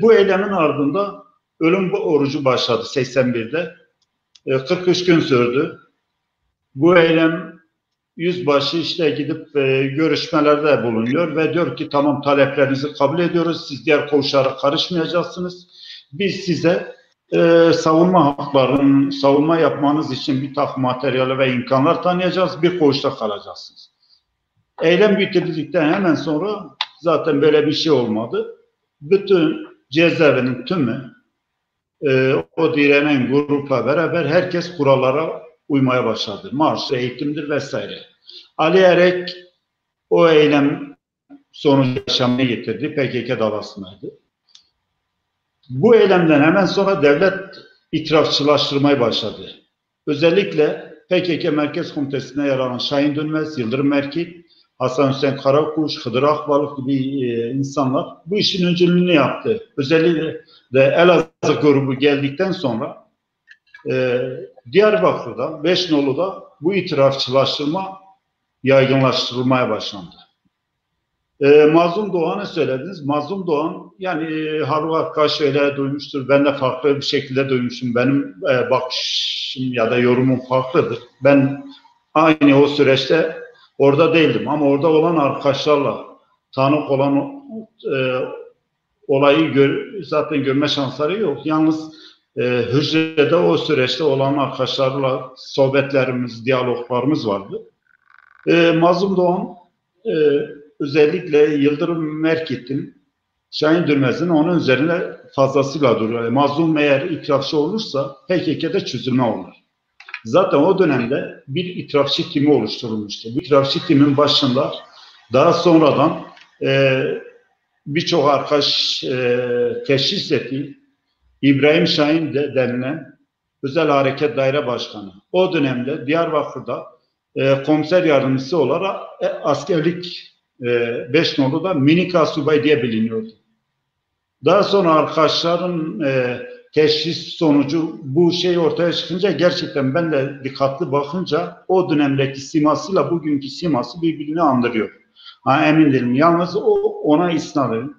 Bu eylemin ardında ölüm orucu başladı 81'de. 43 gün sürdü. Bu eylem yüzbaşı işte gidip görüşmelerde bulunuyor ve diyor ki tamam taleplerinizi kabul ediyoruz. Siz diğer koğuşlara karışmayacaksınız. Biz size savunma yapmanız için bir takım materyali ve imkanlar tanıyacağız. Bir koğuşta kalacaksınız. Eylem bitirildikten hemen sonra zaten böyle bir şey olmadı. Bütün cezaevinin tümü o direnen grupla beraber herkes kurallara uymaya başladı. Marş, eğitimdir vesaire. Ali Erek o eylem sonucu yaşamına getirdi. PKK davasındaydı. Bu eylemden hemen sonra devlet itirafçılaştırmaya başladı. Özellikle PKK Merkez Komitesi'ne yer alan Şahin Dönmez, Yıldırım Erkil, Hasan Hüseyin Karakuş, Hıdır Akbalık gibi insanlar bu işin öncülüğünü yaptı. Özellikle de Elazığ grubu geldikten sonra Diyarbakır'da, Beşnolu'da bu itirafçılaştırma yaygınlaştırılmaya başlandı. Mazlum Doğan'ı söylediniz. Mazlum Doğan yani Harun Akkaş öyle duymuştur. Ben de farklı bir şekilde duymuşum. Benim bakışım ya da yorumum farklıdır. Ben aynı o süreçte orada değildim ama orada olan arkadaşlarla tanık olan olayı zaten görme şansları yok. Yalnız hücrede o süreçte olan arkadaşlarla sohbetlerimiz, diyaloglarımız vardı. Mazlum Doğan özellikle Yıldırım Merkit'in, Şahin Dürmez'in onun üzerine fazlasıyla duruyor. Mazlum eğer itirafçı olursa PKK'da çözülme olur. Zaten o dönemde bir itirafçı timi oluşturulmuştu. Bu itirafçı timin başında daha sonradan birçok arkadaş teşhis ettiği İbrahim Şahin denilen Özel Hareket Daire Başkanı. O dönemde Diyarbakır'da komiser yardımcısı olarak askerlik Beşnolu'da minik asubay diye biliniyordu. Daha sonra arkadaşların teşhis sonucu bu şey ortaya çıkınca gerçekten ben de dikkatli bakınca o dönemdeki simasıyla bugünkü siması birbirini andırıyor. Emin değilim. Yalnız ona isnaden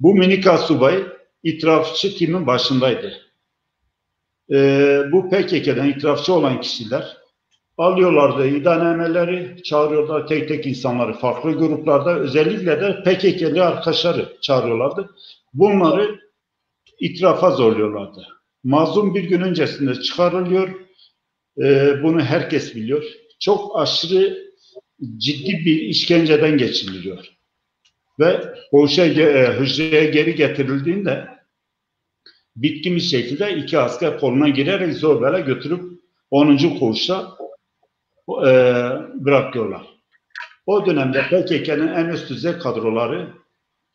bu minik asubay itirafçı timin başındaydı. Bu PKK'den itirafçı olan kişiler alıyorlardı iddianameleri, çağırıyorlar tek tek insanları farklı gruplarda, özellikle de PKK'li arkadaşları çağırıyorlardı. Bunları itirafa zorluyorlardı. Mazlum bir gün öncesinde çıkarılıyor. Bunu herkes biliyor. Çok aşırı ciddi bir işkenceden geçiriliyor. Ve hücreye geri getirildiğinde bitkin bir şekilde iki asker koluna girerek zor bela götürüp 10. koğuşta bırakıyorlar. O dönemde PKK'nın en üst düzey kadroları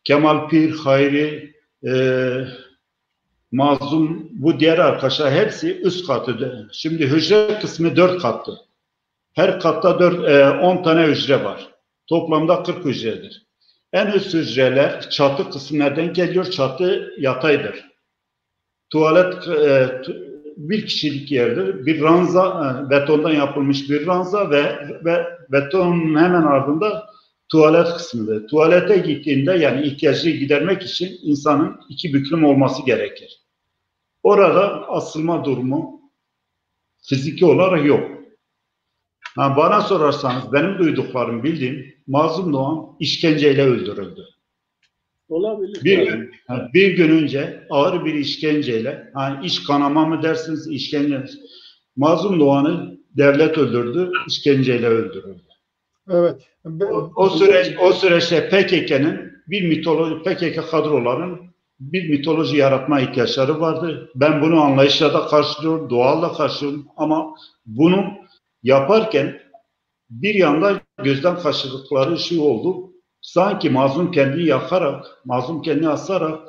Kemal Pir, Hayri, Mazlum, bu diğer arkadaşlar hepsi üst katı. Şimdi hücre kısmı 4 kattı. Her katta 10 tane hücre var. Toplamda 40 hücredir. En üst hücreler çatı kısımlardan geliyor. Çatı yataydır. Tuvalet bir kişilik yerdir. Bir ranza, betondan yapılmış bir ranza ve betonun hemen ardında tuvalet kısmıdır. Tuvalete gittiğinde yani ihtiyacı gidermek için insanın 2 büklüm olması gerekir. Orada asılma durumu fiziki olarak yok. Bana sorarsanız benim duyduklarım, bildiğim Mazlum Doğan işkenceyle öldürüldü. Olabilir. Bir gün önce ağır bir işkenceyle, iç kanama mı dersiniz, işkence. Mazlum Doğan'ı devlet öldürdü, işkenceyle öldürüldü. Evet. O süreçte PKK'nın bir mitoloji, PKK kadroların bir mitoloji yaratma ihtiyaçları vardı. Ben bunu anlayışla da karşılıyorum, doğalla karşılıyorum ama bunu yaparken bir yanda gözden kaçırdıkları şu oldu. Sanki mazlum kendini yakarak, mazlum kendini asarak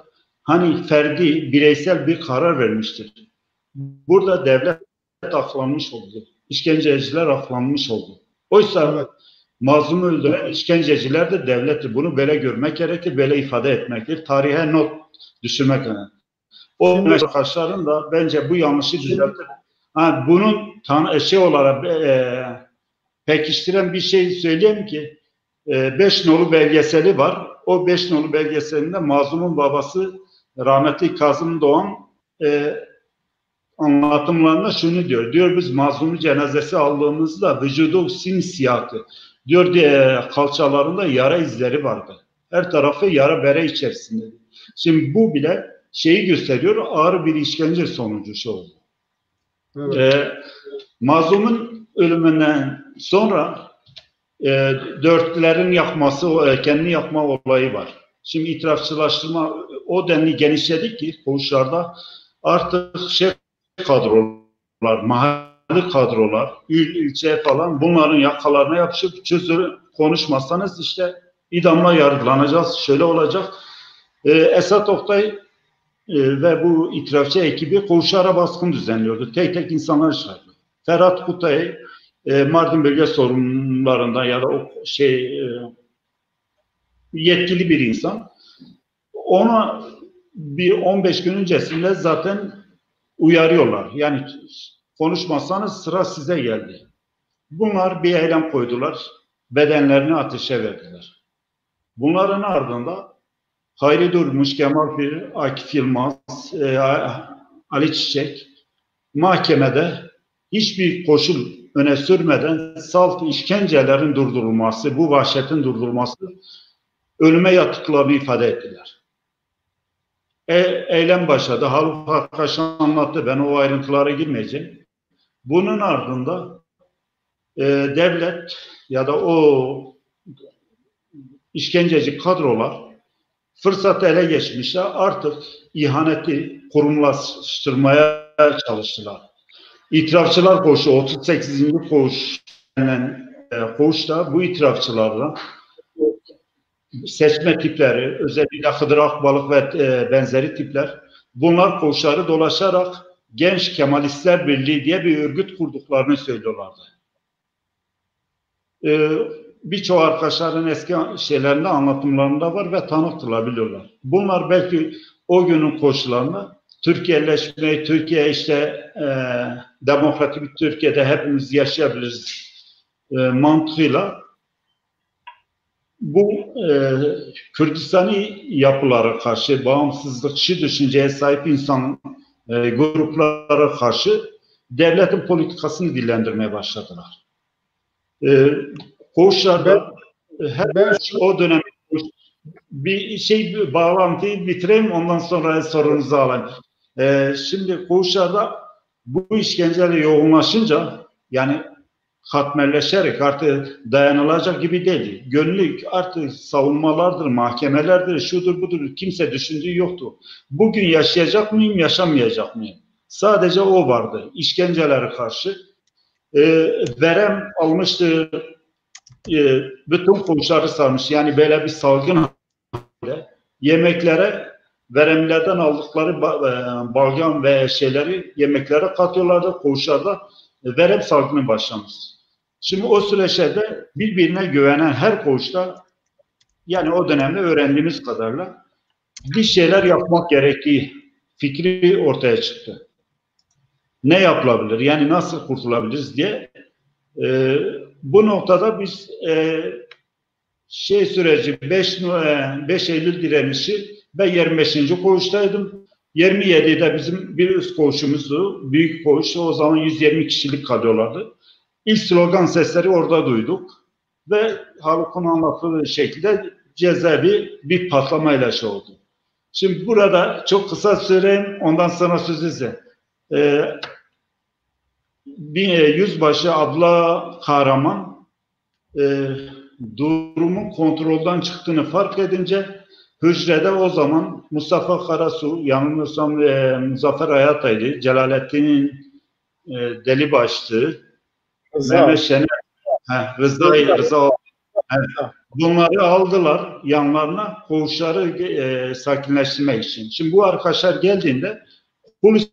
hani ferdi, bireysel bir karar vermiştir. Burada devlet aklanmış oldu. İşkenceciler aklanmış oldu. Oysa evet, mazlumu öldüren işkenceciler de devlettir. Bunu böyle görmek gerekir, böyle ifade etmektir. Tarihe not düşürmek önemli. O arkadaşların da bence bu yanlışı düzeltir. Bunun olarak pekiştiren bir şey söyleyeyim ki 5 nolu belgeseli var. O 5 nolu belgeselinde mazlumun babası rahmetli Kazım Doğan anlatımlarında şunu diyor. Diyor biz mazlumu cenazesi aldığımızda vücudu simsiyahtı. Diyor kalçalarında yara izleri vardı. Her tarafı yara bere içerisinde. Şimdi bu bile şeyi gösteriyor. Ağır bir işkence sonucu şey oldu. Evet. Mazlumun ölümünden sonra dörtlerin yakması, kendini yakma olayı var. Şimdi itirafçılaştırma o denli genişledik ki koğuşlarda artık kadrolar, mahalli kadrolar, ilçe falan bunların yakalarına yapışıp çözülür, konuşmazsanız işte idamla yargılanacağız, şöyle olacak. Esat Oktay ve bu itirafçı ekibi koğuşlara baskın düzenliyordu. Tek tek insanlar çağırdı. Ferhat Kutay Mardin bölge sorumlularından ya da o yetkili bir insan. Ona bir 15 gün öncesinde zaten uyarıyorlar. Yani konuşmazsanız sıra size geldi. Bunlar bir eylem koydular. Bedenlerini ateşe verdiler. Bunların ardında Hayri Durmuş, Kemal Pir, Akif Yılmaz, Ali Çiçek mahkemede hiçbir koşul öne sürmeden salt işkencelerin durdurulması, bu vahşetin durdurulması, ölüme yattıklarını ifade ettiler. Eylem başladı. Haluk Hakkaşan anlattı. Ben o ayrıntılara girmeyeceğim. Bunun ardında devlet ya da o işkenceci kadrolar fırsatı ele geçmişler. Artık ihaneti kurumlaştırmaya çalıştılar. İtirafçılar koğuşu 38. koğuş denen koğuşta bu itirafçılarla seçme tipleri, özellikle Hıdır Akbalık ve benzeri tipler, bunlar koğuşları dolaşarak Genç Kemalistler Birliği diye bir örgüt kurduklarını söylüyorlardı. Birçok arkadaşların eski şeylerinde, anlatımlarında var ve tanıktılar, biliyorlar. Bunlar belki o günün koşullarında Türkiye'leşmeyi, Türkiye işte demokratik bir Türkiye'de hepimiz yaşayabiliriz mantığıyla bu Kürdistani yapılara karşı, bağımsızlıkçı düşünceye sahip insan gruplara karşı devletin politikasını dillendirmeye başladılar. Koğuşlarda o dönem bir bağlantıyı bitireyim, ondan sonra sorunuzu alayım. Şimdi koğuşlarda bu işkenceyle yoğunlaşınca, yani katmerleşerek artık dayanılacak gibi değil. Gönüllülük artık savunmalardır, mahkemelerdir, şudur budur. Kimse düşündüğü yoktu. Bugün yaşayacak mıyım, yaşamayacak mıyım? Sadece o vardı. İşkencelere karşı. Verem almıştı, bütün koğuşları sarmış. Yani böyle bir salgın halinde yemeklere veremlerden aldıkları balgam ve şeyleri yemeklere katıyorlardı koğuşlarda. Verem salgını başlamış. Şimdi o süreçte birbirine güvenen her koğuşta, yani o dönemde öğrendiğimiz kadarıyla bir şeyler yapmak gerektiği fikri ortaya çıktı. Ne yapılabilir? Yani nasıl kurtulabiliriz diye. Bu noktada biz süreci 5 Eylül direnişi, ben 25. koğuştaydım. 27'de bizim bir üst koğuşumuzdu. Büyük koğuş. O zaman 120 kişilik kalıyorlardı. İlk slogan sesleri orada duyduk. Ve halkın anlattığı şekilde cezaevi bir patlamayla oldu. Şimdi burada çok kısa söyleyeyim. Ondan sonra sözü size. Yüzbaşı Abla Kahraman durumun kontrolden çıktığını fark edince hücrede o zaman Mustafa Karasu, yanılmıyorsam Muzaffer Hayatay'dı, Celalettin'in deli başlığı, Mehmet Şener, Rıza bunları aldılar yanlarına koğuşları sakinleştirmek için. Şimdi bu arkadaşlar geldiğinde polis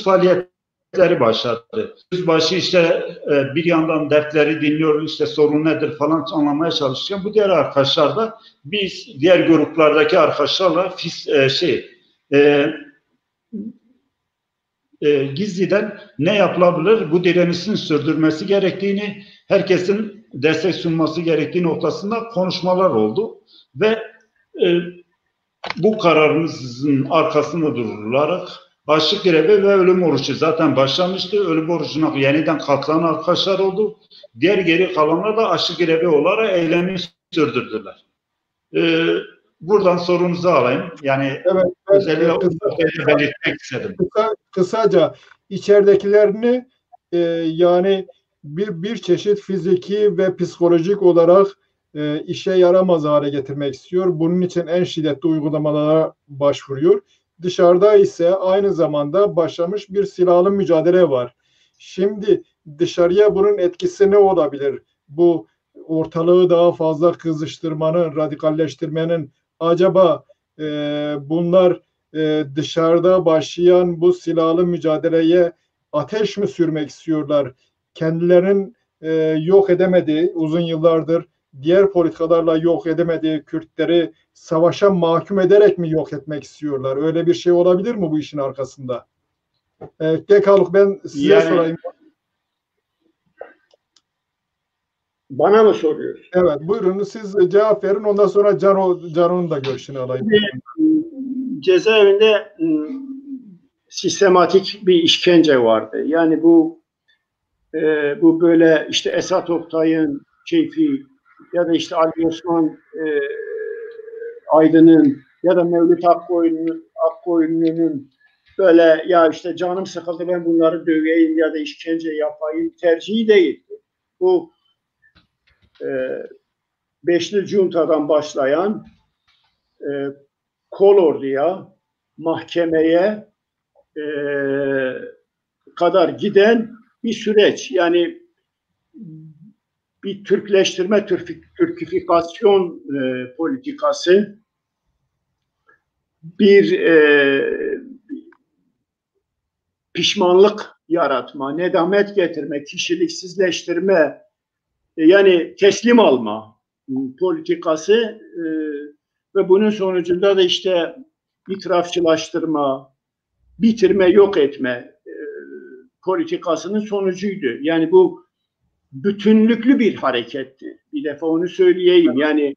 faaliyetleri başladı. Yüzbaşı işte bir yandan dertleri dinliyor, işte sorun nedir falan anlamaya çalışırken bu diğer arkadaşlar da biz diğer gruplardaki arkadaşlarla gizliden ne yapılabilir, bu direnişin sürdürmesi gerektiğini, herkesin destek sunması gerektiği noktasında konuşmalar oldu ve bu kararımızın arkasında durularak açlık grevi ve ölüm orucu zaten başlamıştı. Ölüm orucuna yeniden katılan arkadaşlar oldu. Diğer geri kalanlar da açlık grevi olarak eylemi sürdürdüler. Buradan sorunuzu alayım. Yani evet, özellikle belirtmek istedim. Kısaca içeridekilerini yani bir çeşit fiziki ve psikolojik olarak işe yaramaz hale getirmek istiyor. Bunun için en şiddetli uygulamalara başvuruyor. Dışarıda ise aynı zamanda başlamış bir silahlı mücadele var. Şimdi dışarıya bunun etkisi ne olabilir? Bu ortalığı daha fazla kızıştırmanın, radikalleştirmenin acaba bunlar dışarıda başlayan bu silahlı mücadeleye ateş mi sürmek istiyorlar? Kendilerinin yok edemediği, uzun yıllardır diğer politikalarla yok edemediği Kürtleri savaşa mahkum ederek mi yok etmek istiyorlar? Öyle bir şey olabilir mi bu işin arkasında? Gekaluk, ben size sorayım. Bana mı soruyorsun? Evet, buyurun siz cevap verin. Ondan sonra Cano'nun da görüşünü alayım. Cezaevinde sistematik bir işkence vardı. Yani bu böyle işte Esat Oktay'ın keyfi ya da işte Ali Osman Aydın'ın ya da Mevlüt Akkoyunlu'nun böyle ya işte canım sıkıldı ben bunları döveyim ya da işkence yapayım tercihi değildi. Bu Beşli Cunta'dan başlayan kol orduya, mahkemeye kadar giden bir süreç. Yani bir Türkleştirme, Türkifikasyon politikası, bir pişmanlık yaratma, nedamet getirme, kişiliksizleştirme, yani teslim alma politikası ve bunun sonucunda da işte itirafçılaştırma, bitirme, yok etme politikasının sonucuydu. Yani bu bütünlüklü bir hareketti. Bir defa onu söyleyeyim. Yani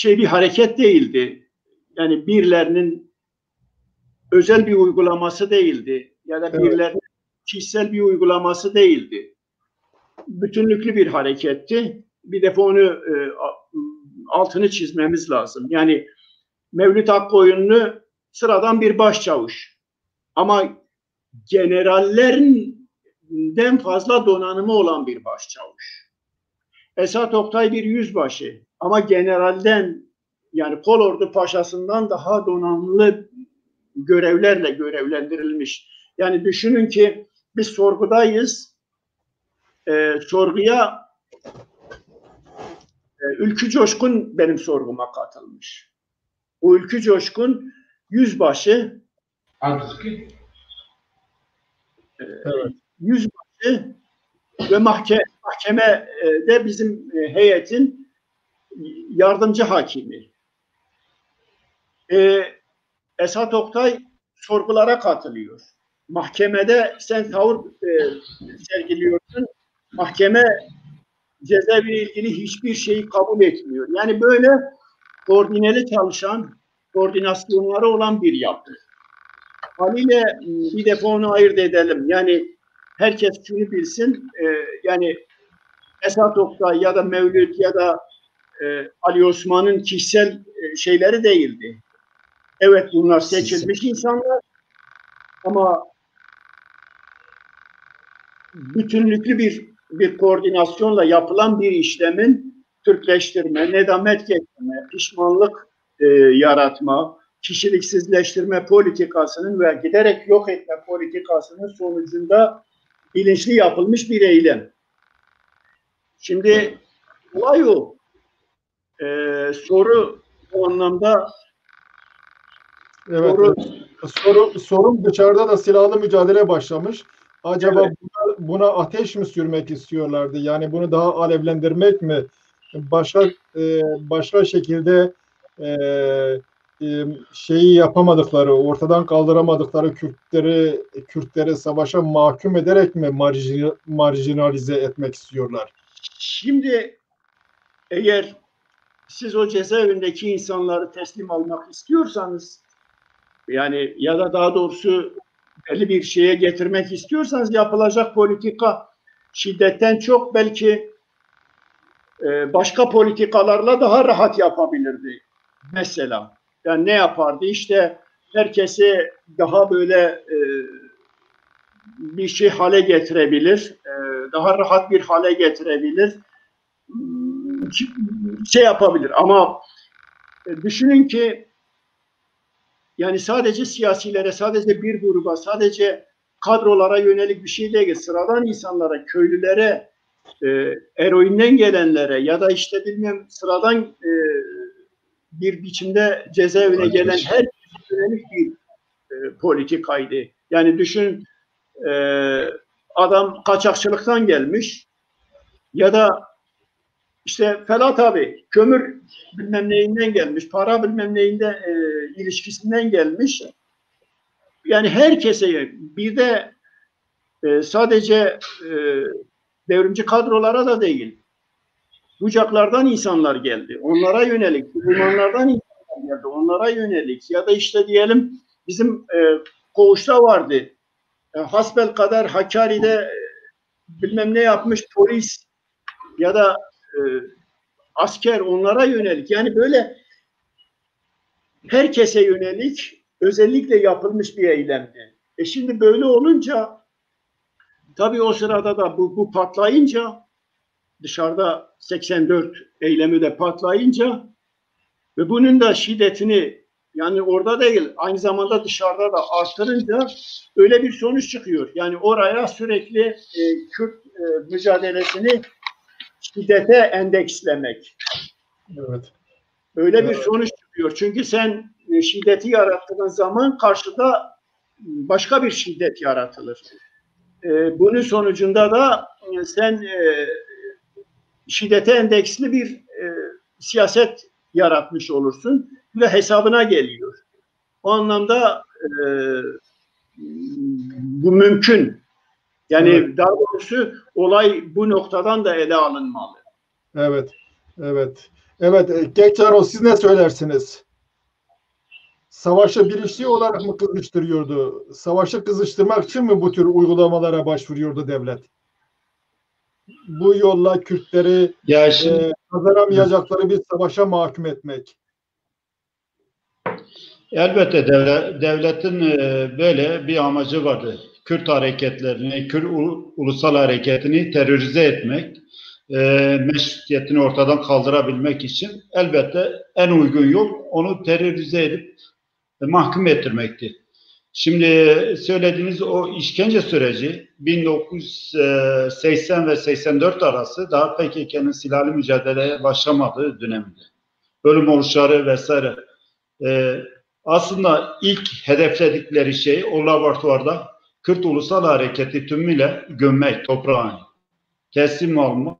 bir hareket değildi. Yani birilerinin özel bir uygulaması değildi. Ya da birilerinin kişisel bir uygulaması değildi. Bütünlüklü bir hareketti. Bir defa onu altını çizmemiz lazım. Yani Mevlüt Akkoyunlu sıradan bir başçavuş. Ama generallerin 20'den fazla donanımı olan bir başçavuş. Esat Oktay bir yüzbaşı ama generalden, yani kolordu paşasından daha donanımlı görevlerle görevlendirilmiş. Yani düşünün ki biz sorgudayız. Sorguya Ülkü Coşkun benim sorguma katılmış. O Ülkü Coşkun yüzbaşı, yüzbaşı ve mahkemede bizim heyetin yardımcı hakimi. Esat Oktay sorgulara katılıyor. Mahkemede sen tavır sergiliyorsun. Mahkeme cezaeviyle ilgili hiçbir şeyi kabul etmiyor. Yani böyle koordineli çalışan, koordinasyonları olan bir yapı. Haliyle bir defa onu ayırt edelim. Yani herkes şunu bilsin, yani Esat Oktay ya da Mevlüt ya da Ali Osman'ın kişisel şeyleri değildi. Evet, bunlar seçilmiş insanlar ama bütünlüklü bir koordinasyonla yapılan bir işlemin Türkleştirme, nedamet getirme, pişmanlık yaratma, kişiliksizleştirme politikasının ve giderek yok etme politikasının sonucunda bilinçli yapılmış bir eylem. Şimdi olay o. Soru o anlamda Evet. Sorun dışarıda da silahlı mücadele başlamış. Acaba evet, buna ateş mi sürmek istiyorlardı? Yani bunu daha alevlendirmek mi? Başka şekilde şeyi yapamadıkları, ortadan kaldıramadıkları Kürtleri savaşa mahkum ederek mi marjinalize etmek istiyorlar? şimdi eğer siz o cezaevindeki insanları teslim almak istiyorsanız, yani ya da daha doğrusu belli bir şeye getirmek istiyorsanız yapılacak politika şiddetten çok belki başka politikalarla daha rahat yapabilirdi. Mesela yani ne yapardı? İşte herkesi daha böyle bir şey hale getirebilir, daha rahat bir hale getirebilir, şey yapabilir. Ama düşünün ki yani sadece siyasilere, sadece bir gruba, sadece kadrolara yönelik bir şey değil. Sıradan insanlara, köylülere, eroinden gelenlere ya da işte bilmem sıradan bir biçimde cezaevine gelen herkese yönelik bir politikaydı. Yani düşün, adam kaçakçılıktan gelmiş ya da işte Felat abi kömür bilmem neyinden gelmiş, para bilmem neyinde ilişkisinden gelmiş. Yani herkese, bir de sadece devrimci kadrolara da değil, bucaklardan insanlar geldi. Onlara yönelik, limanlardan insanlar geldi. Onlara yönelik ya da işte diyelim bizim koğuşta vardı. Hasbelkader Hakkari'de bilmem ne yapmış polis ya da asker, onlara yönelik. Yani böyle herkese yönelik özellikle yapılmış bir eylemdi. Şimdi böyle olunca tabii o sırada da bu patlayınca, dışarıda 84 eylemi de patlayınca ve bunun da şiddetini, yani orada değil aynı zamanda dışarıda da arttırınca öyle bir sonuç çıkıyor. Yani oraya sürekli Kürt mücadelesini şiddete endekslemek. Evet. Öyle bir sonuç çıkıyor. Çünkü sen şiddeti yarattığın zaman karşıda başka bir şiddet yaratılır. Bunun sonucunda da sen şiddete endeksli bir siyaset yaratmış olursun ve hesabına geliyor. O anlamda bu mümkün. Yani evet, daha doğrusu olay bu noktadan da ele alınmalı. Evet, evet. Evet, Gökçen, siz ne söylersiniz? Savaşı bilinçli olarak mı kızıştırıyordu? Savaşı kızıştırmak için mi bu tür uygulamalara başvuruyordu devlet? Bu yolla Kürtleri kazanamayacakları bir savaşa mahkum etmek. Elbette devletin böyle bir amacı vardı. Kürt hareketlerini, Kürt ulusal hareketini terörize etmek, meşrutiyetini ortadan kaldırabilmek için elbette en uygun yol onu terörize edip mahkum ettirmekti. Şimdi söylediğiniz o işkence süreci 1980 ve 84 arası daha PKK'nın silahlı mücadeleye başlamadığı dönemde. Bölüm oluşları vesaire. Aslında ilk hedefledikleri şey o laboratuvarda Kürt Ulusal Hareketi tümüyle gömmek, toprağını teslim almak,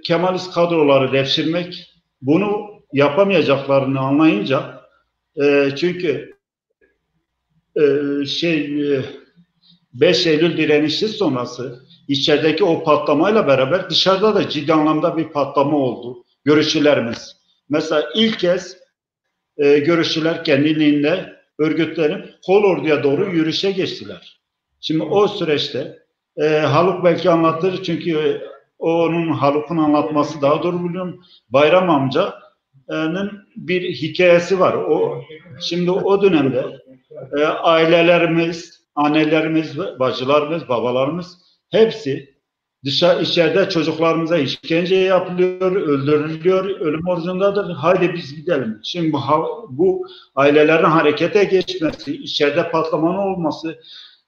Kemalist kadroları devşirmek. Bunu yapamayacaklarını anlayınca çünkü 5 Eylül direnişi sonrası içerideki o patlamayla beraber dışarıda da ciddi anlamda bir patlama oldu. Görüşçülerimiz. Mesela ilk kez görüşçüler kendiliğinde örgütlenip kolorduya doğru yürüyüşe geçtiler. Şimdi o süreçte Haluk belki anlatır çünkü Haluk'un anlatması daha doğru biliyorum. Bayram amcanın bir hikayesi var. Şimdi o dönemde ailelerimiz, annelerimiz, bacılarımız, babalarımız hepsi içeride çocuklarımıza işkence yapılıyor, öldürülüyor, ölüm orucundadır. Haydi biz gidelim. Şimdi bu ailelerin harekete geçmesi, içeride patlamanın olması,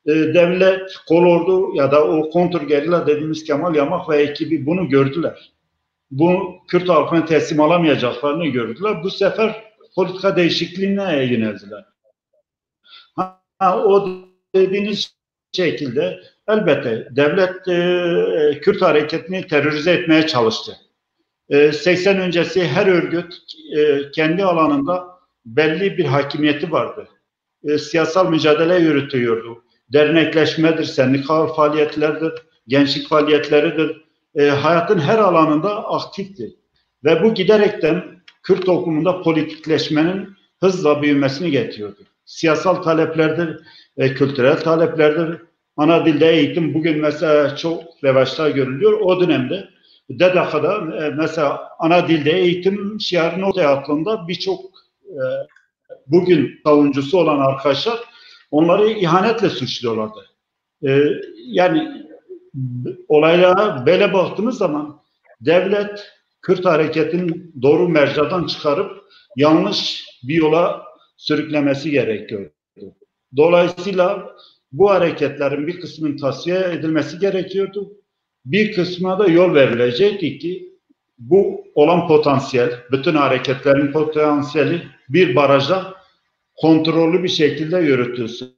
devlet, kolordu ya da o kontrgerilla dediğimiz Kemal Yamak ve ekibi bunu gördüler. Bu Kürt halkına teslim alamayacaklarını gördüler. Bu sefer politika değişikliğine yöneldiler. O dediğiniz şekilde elbette devlet Kürt hareketini terörize etmeye çalıştı. 80 öncesi her örgüt kendi alanında belli bir hakimiyeti vardı. Siyasal mücadele yürütüyordu. Dernekleşmedir, sendikal faaliyetlerdir, gençlik faaliyetleridir. Hayatın her alanında aktifti. Ve bu giderekten Kürt toplumunda politikleşmenin hızla büyümesini getiriyordu. Siyasal taleplerdir, kültürel taleplerdir. Ana dilde eğitim bugün mesela çok revaçta görülüyor. O dönemde DDK'da mesela ana dilde eğitim şiarının ortaya atıldığında birçok bugün savunucusu olan arkadaşlar onları ihanetle suçluyorlardı. Yani olaylara böyle baktığımız zaman devlet Kürt hareketini doğru mercadan çıkarıp yanlış bir yola sürüklemesi gerekiyordu. Dolayısıyla bu hareketlerin bir kısmının tasfiye edilmesi gerekiyordu. Bir kısmına da yol verilecekti ki bu olan potansiyel, bütün hareketlerin potansiyeli bir barajda kontrollü bir şekilde yürütülsün.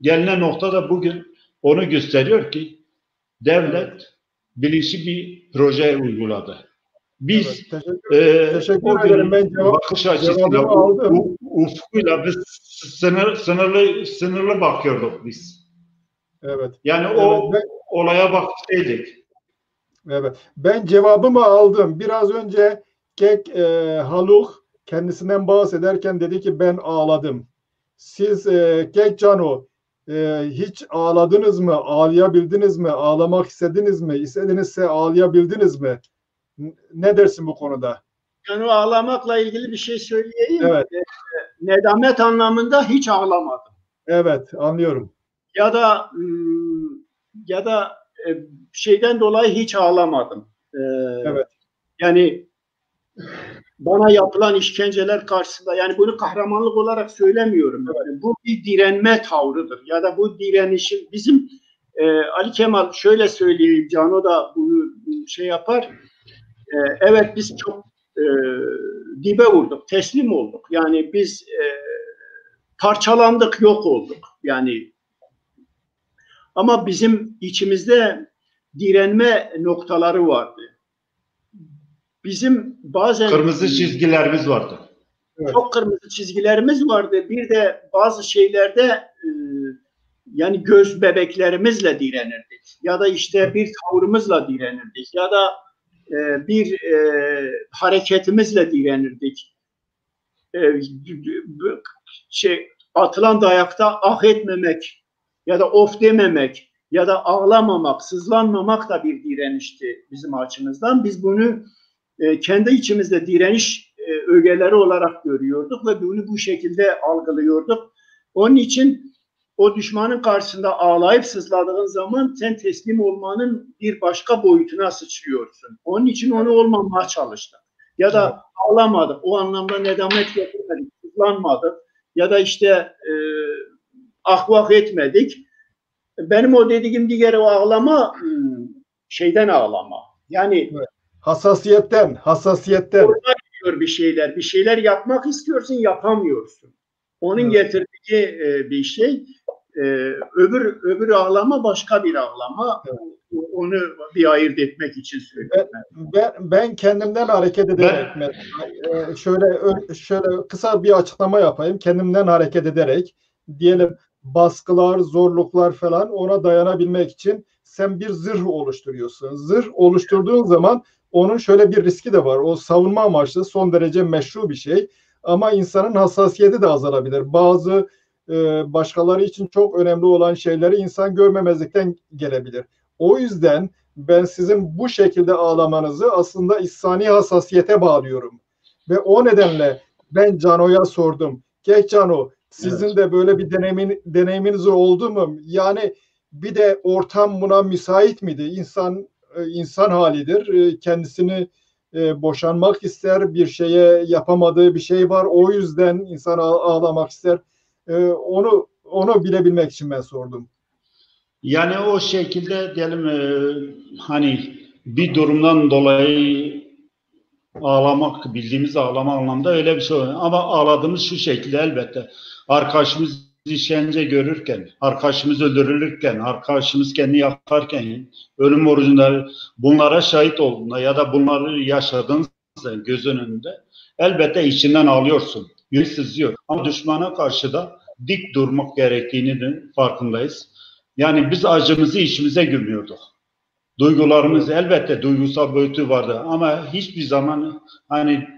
Gelinen nokta da bugün onu gösteriyor ki devlet bilinçli bir proje uyguladı. Biz teşekkür ederim. Ben bakış açısıyla, ufkuyla biz sınırlı bakıyorduk biz. Evet. Yani o olaya bakıştaydık. Evet. Ben cevabımı aldım. Biraz önce Haluk kendisinden bahsederken dedi ki ben ağladım. Siz Cano hiç ağladınız mı? Ağlayabildiniz mi? Ağlamak istediniz mi? İstedinizse ağlayabildiniz mi? Ne dersin bu konuda? Yani ağlamakla ilgili bir şey söyleyeyim. Evet. Nedamet anlamında hiç ağlamadım. Evet, anlıyorum. Ya da şeyden dolayı hiç ağlamadım. Evet. Yani bana yapılan işkenceler karşısında, yani bunu kahramanlık olarak söylemiyorum. Evet. Yani bu bir direnme tavrıdır. Ya da bu direnişin bizim Ali Kemal şöyle söyleyeyim, Cano da bunu şey yapar. Evet, biz çok dibe vurduk, teslim olduk. Yani biz parçalandık, yok olduk. Yani ama bizim içimizde direnme noktaları vardı. Bizim bazen kırmızı çizgilerimiz vardı. Çok kırmızı çizgilerimiz vardı. Bir de bazı şeylerde yani göz bebeklerimizle direnirdik. Ya da işte bir tavrımızla direnirdik. Ya da bir hareketimizle direnirdik. Atılan dayakta ah etmemek ya da of dememek ya da ağlamamak, sızlanmamak da bir direnişti bizim açımızdan. Biz bunu kendi içimizde direniş ögeleri olarak görüyorduk ve bunu bu şekilde algılıyorduk. Onun için o düşmanın karşısında ağlayıp sızladığın zaman sen teslim olmanın bir başka boyutuna sıçrıyorsun. Onun için onu olmamaya çalıştık. Ya da ağlamadık. O anlamda nedamet getirmedik, sızlanmadık. Ya da işte ahvah etmedik. Benim o dediğim diğer o ağlama şeyden ağlama. Yani hassasiyetten. Bir şeyler yapmak istiyorsun, yapamıyorsun. Onun getirdiği bir şey. Öbür ağlama başka bir ağlama. Evet. Onu bir ayırt etmek için söylüyorum. Ben kendimden hareket ederek şöyle kısa bir açıklama yapayım. Kendimden hareket ederek diyelim baskılar, zorluklar falan ona dayanabilmek için sen bir zırh oluşturuyorsun. Zırh oluşturduğun zaman onun şöyle bir riski de var. O savunma amaçlı son derece meşru bir şey. Ama insanın hassasiyeti de azalabilir. Bazı başkaları için çok önemli olan şeyleri insan görmemezlikten gelebilir. O yüzden ben sizin bu şekilde ağlamanızı aslında insani hassasiyete bağlıyorum. Ve o nedenle ben Cano'ya sordum. Cano, sizin de böyle bir deneyiminiz oldu mu? Yani bir de ortam buna müsait miydi? İnsan halidir. Kendisini boşanmak ister, bir şeye yapamadığı bir şey var. O yüzden insan ağlamak ister. Onu bilebilmek için ben sordum. Yani o şekilde diyelim hani bir durumdan dolayı ağlamak, bildiğimiz ağlama anlamda öyle bir şey oluyor. Ama ağladığımız şu şekilde elbette. Arkadaşımız işkence görürken, arkadaşımız öldürülürken, arkadaşımız kendini yakarken, ölüm orucunda bunlara şahit olduğunda ya da bunları yaşadığınızda göz önünde elbette içinden ağlıyorsun. Yüz sızıyor. Ama düşmana karşı da dik durmak gerektiğini de farkındayız. Yani biz acımızı içimize gömüyorduk. Duygularımız elbette duygusal boyutu vardı ama hiçbir zaman hani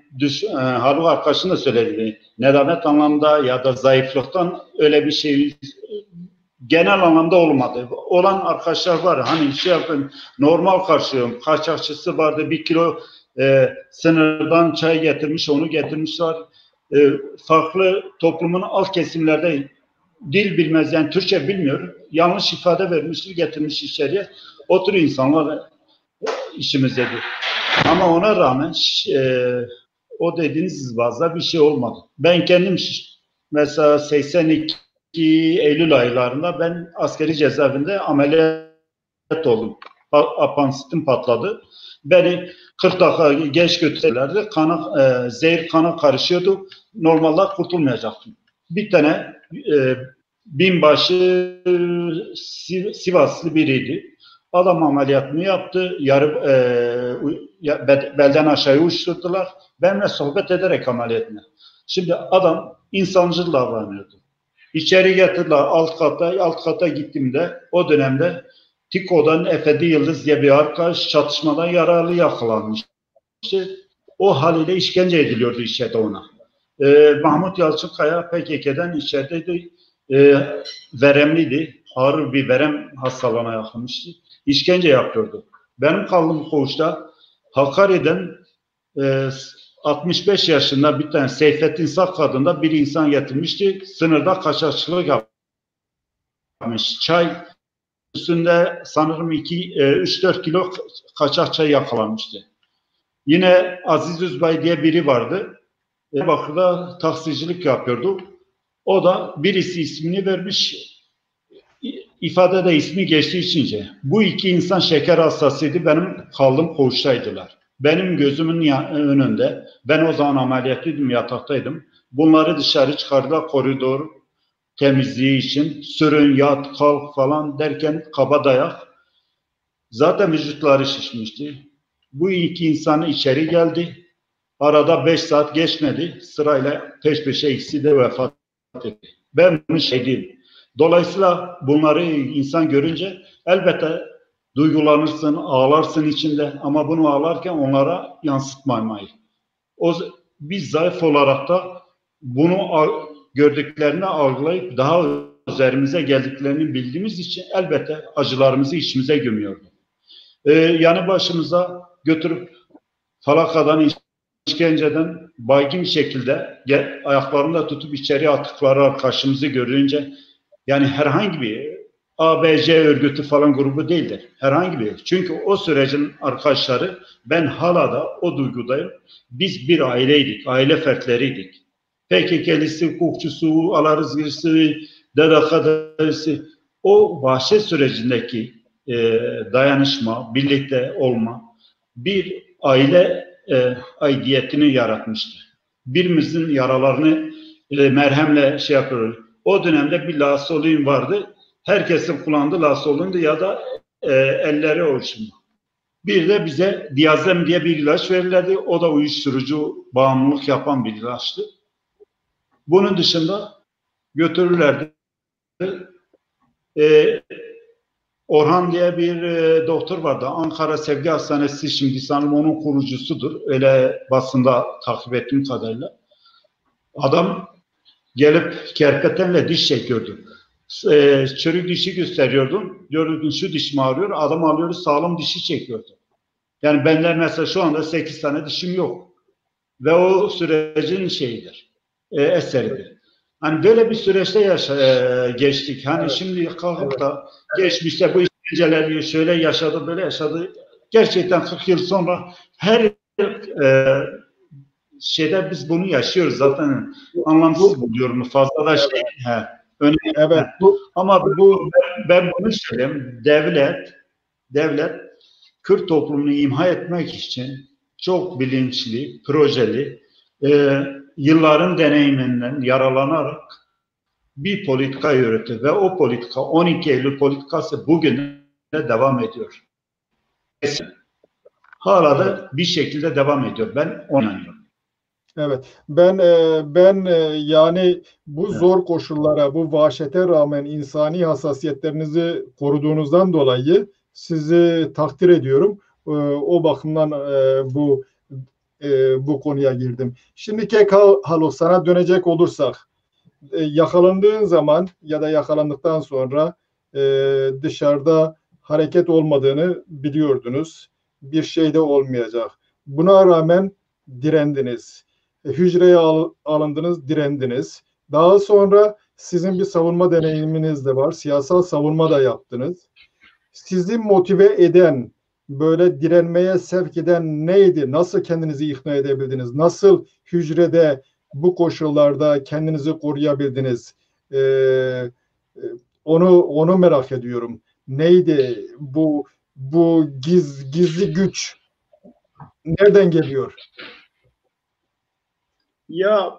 Haluk arkadaşın da söyledi. Nedamet anlamda ya da zayıflıktan öyle bir şey genel anlamda olmadı. Olan arkadaşlar var. Hani şey yapın normal karşılıyorum. Kaçakçısı vardı. 1 kilo sınırdan çay getirmiş, onu getirmişler. Farklı toplumun alt kesimlerde dil bilmez yani Türkçe bilmiyor. Yanlış ifade vermiştir, getirmiş içeriye. O tür insanlar işimizdedir. Ama ona rağmen o dediğiniz bazda bir şey olmadı. Ben kendim mesela 82 Eylül aylarında ben askeri cezaevinde ameliyat oldum. Apansitim patladı. Beni 40 dakika geç götürdülerdi. Zehir kana karışıyordu. Normalde kurtulmayacaktım. Bir tane binbaşı Sivaslı biriydi. Adam ameliyatını yaptı. Belden aşağıya uçturdular. Benimle sohbet ederek ameliyatını. Şimdi adam insancıl davranıyordu. İçeri getirdiler alt kata gittiğimde o dönemde TİKO'dan Efendi Yıldız diye bir arkadaş çatışmadan yaralı yakalanmıştı. O haliyle işkence ediliyordu içeride ona. Mahmut Yalçınkaya PKK'den içerideydi. Veremliydi. Ağır bir verem hastalığına yakınmıştı. İşkence yapıyordu. Benim kaldığım koğuşta Hakkari'den 65 yaşında bir tane Seyfettin Saf adında bir insan getirmişti. Sınırda kaçakçılık yapmış. Çay üstünde sanırım 3-4 kilo kaçak çay yakalanmıştı. Yine Aziz Üzbay diye biri vardı. Bakır'da taksicilik yapıyordu. O da birisi ismini vermiş. İfadede ismi geçtiği içince. Bu iki insan şeker hastasıydı. Benim kaldığım koğuştaydılar. Benim gözümün önünde. Ben o zaman ameliyatlıydım, yataktaydım. Bunları dışarı çıkardılar koridor temizliği için. Sürün, yat, kalk falan derken kaba dayak. Zaten vücutları şişmişti. Bu iki insanı içeri geldi. Arada 5 saat geçmedi. Sırayla peş peşe ikisi de vefat etti. Ben bunu değilim. Dolayısıyla bunları insan görünce elbette duygulanırsın, ağlarsın içinde ama bunu ağlarken onlara yansıtmamayı. Biz zayıf olarak da bunu gördüklerini algılayıp daha üzerimize geldiklerini bildiğimiz için elbette acılarımızı içimize gömüyordu. Yani başımıza götürüp falakadan, işkenceden baygın şekilde ayaklarını da tutup içeri attıkları arkadaşımızı görünce Yani herhangi bir ABC örgütü falan grubu değildir. Herhangi bir. Çünkü o sürecin arkadaşları, ben hala da o duygudayım. Biz bir aileydik, aile fertleriydik. PKK'lisi, hukukçusu, Alarızgırsı, DDK'lısı, o vahşet sürecindeki dayanışma, birlikte olma, bir aile aidiyetini yaratmıştı. Birimizin yaralarını merhemle şey yapıyoruz. O dönemde bir lasolin vardı. Herkesin kullandığı lasolindi ya da elleri oluşumlu. Bir de bize diazem diye bir ilaç verilirdi. O da uyuşturucu bağımlılık yapan bir ilaçtı. Bunun dışında götürürlerdi. Orhan diye bir doktor vardı. Ankara Sevgi Hastanesi, şimdi sanırım onun kurucusudur. Öyle basında takip ettiğim kadarıyla. Adam gelip kerpetenle diş çekiyordu. Çürük dişi gösteriyordum. Diyordum şu dişim ağrıyor. Adam alıyordu, sağlam dişi çekiyordu. Yani benden mesela şu anda 8 tane dişim yok. Ve o sürecin şeyidir. Eseridir. Hani böyle bir süreçte geçtik. Hani şimdi kalkıp da geçmişte bu işkenceleri şöyle yaşadı, böyle yaşadı. Gerçekten 40 yıl sonra her şeyde biz bunu yaşıyoruz zaten. Anlamsız buluyorum. Fazla da şey. Önemli. Evet. Ama ben bunu söyleyeyim. Devlet Kürt toplumunu imha etmek için çok bilinçli, projeli, yılların deneyiminden yaralanarak bir politika yürüttü ve o politika 12 Eylül politikası bugün de devam ediyor. Hala da bir şekilde devam ediyor. Ben ona inanıyorum. Evet, ben yani bu zor koşullara, bu vahşete rağmen insani hassasiyetlerinizi koruduğunuzdan dolayı sizi takdir ediyorum. O bakımdan bu konuya girdim. Şimdi Haluk, sana dönecek olursak, yakalandığın zaman ya da yakalandıktan sonra dışarıda hareket olmadığını biliyordunuz. Bir şey de olmayacak. Buna rağmen direndiniz. Hücreye alındınız, direndiniz. Daha sonra sizin bir savunma deneyiminiz de var. Siyasal savunma da yaptınız. Sizi motive eden, böyle direnmeye sevk eden neydi? Nasıl kendinizi ikna edebildiniz? Nasıl hücrede bu koşullarda kendinizi koruyabildiniz? Onu merak ediyorum. Neydi bu gizli güç? Nereden geliyor? Ya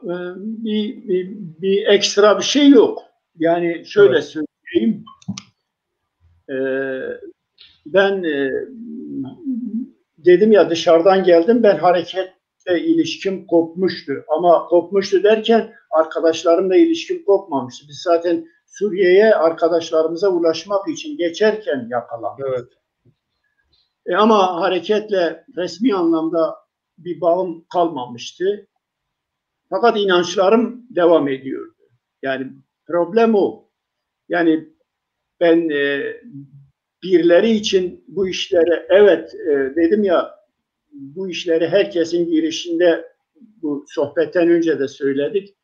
bir ekstra bir şey yok. Yani şöyle söyleyeyim. Ben dedim ya, dışarıdan geldim. Ben hareketle ilişkim kopmuştu. Ama kopmuştu derken arkadaşlarımla ilişkim kopmamıştı. Biz zaten Suriye'ye arkadaşlarımıza ulaşmak için geçerken yakalandık. Evet. Ama hareketle resmi anlamda bir bağım kalmamıştı. Fakat inançlarım devam ediyordu. Yani problem o. Yani ben birileri için bu işlere, evet dedim ya, bu işleri herkesin girişinde, bu sohbetten önce de söyledik,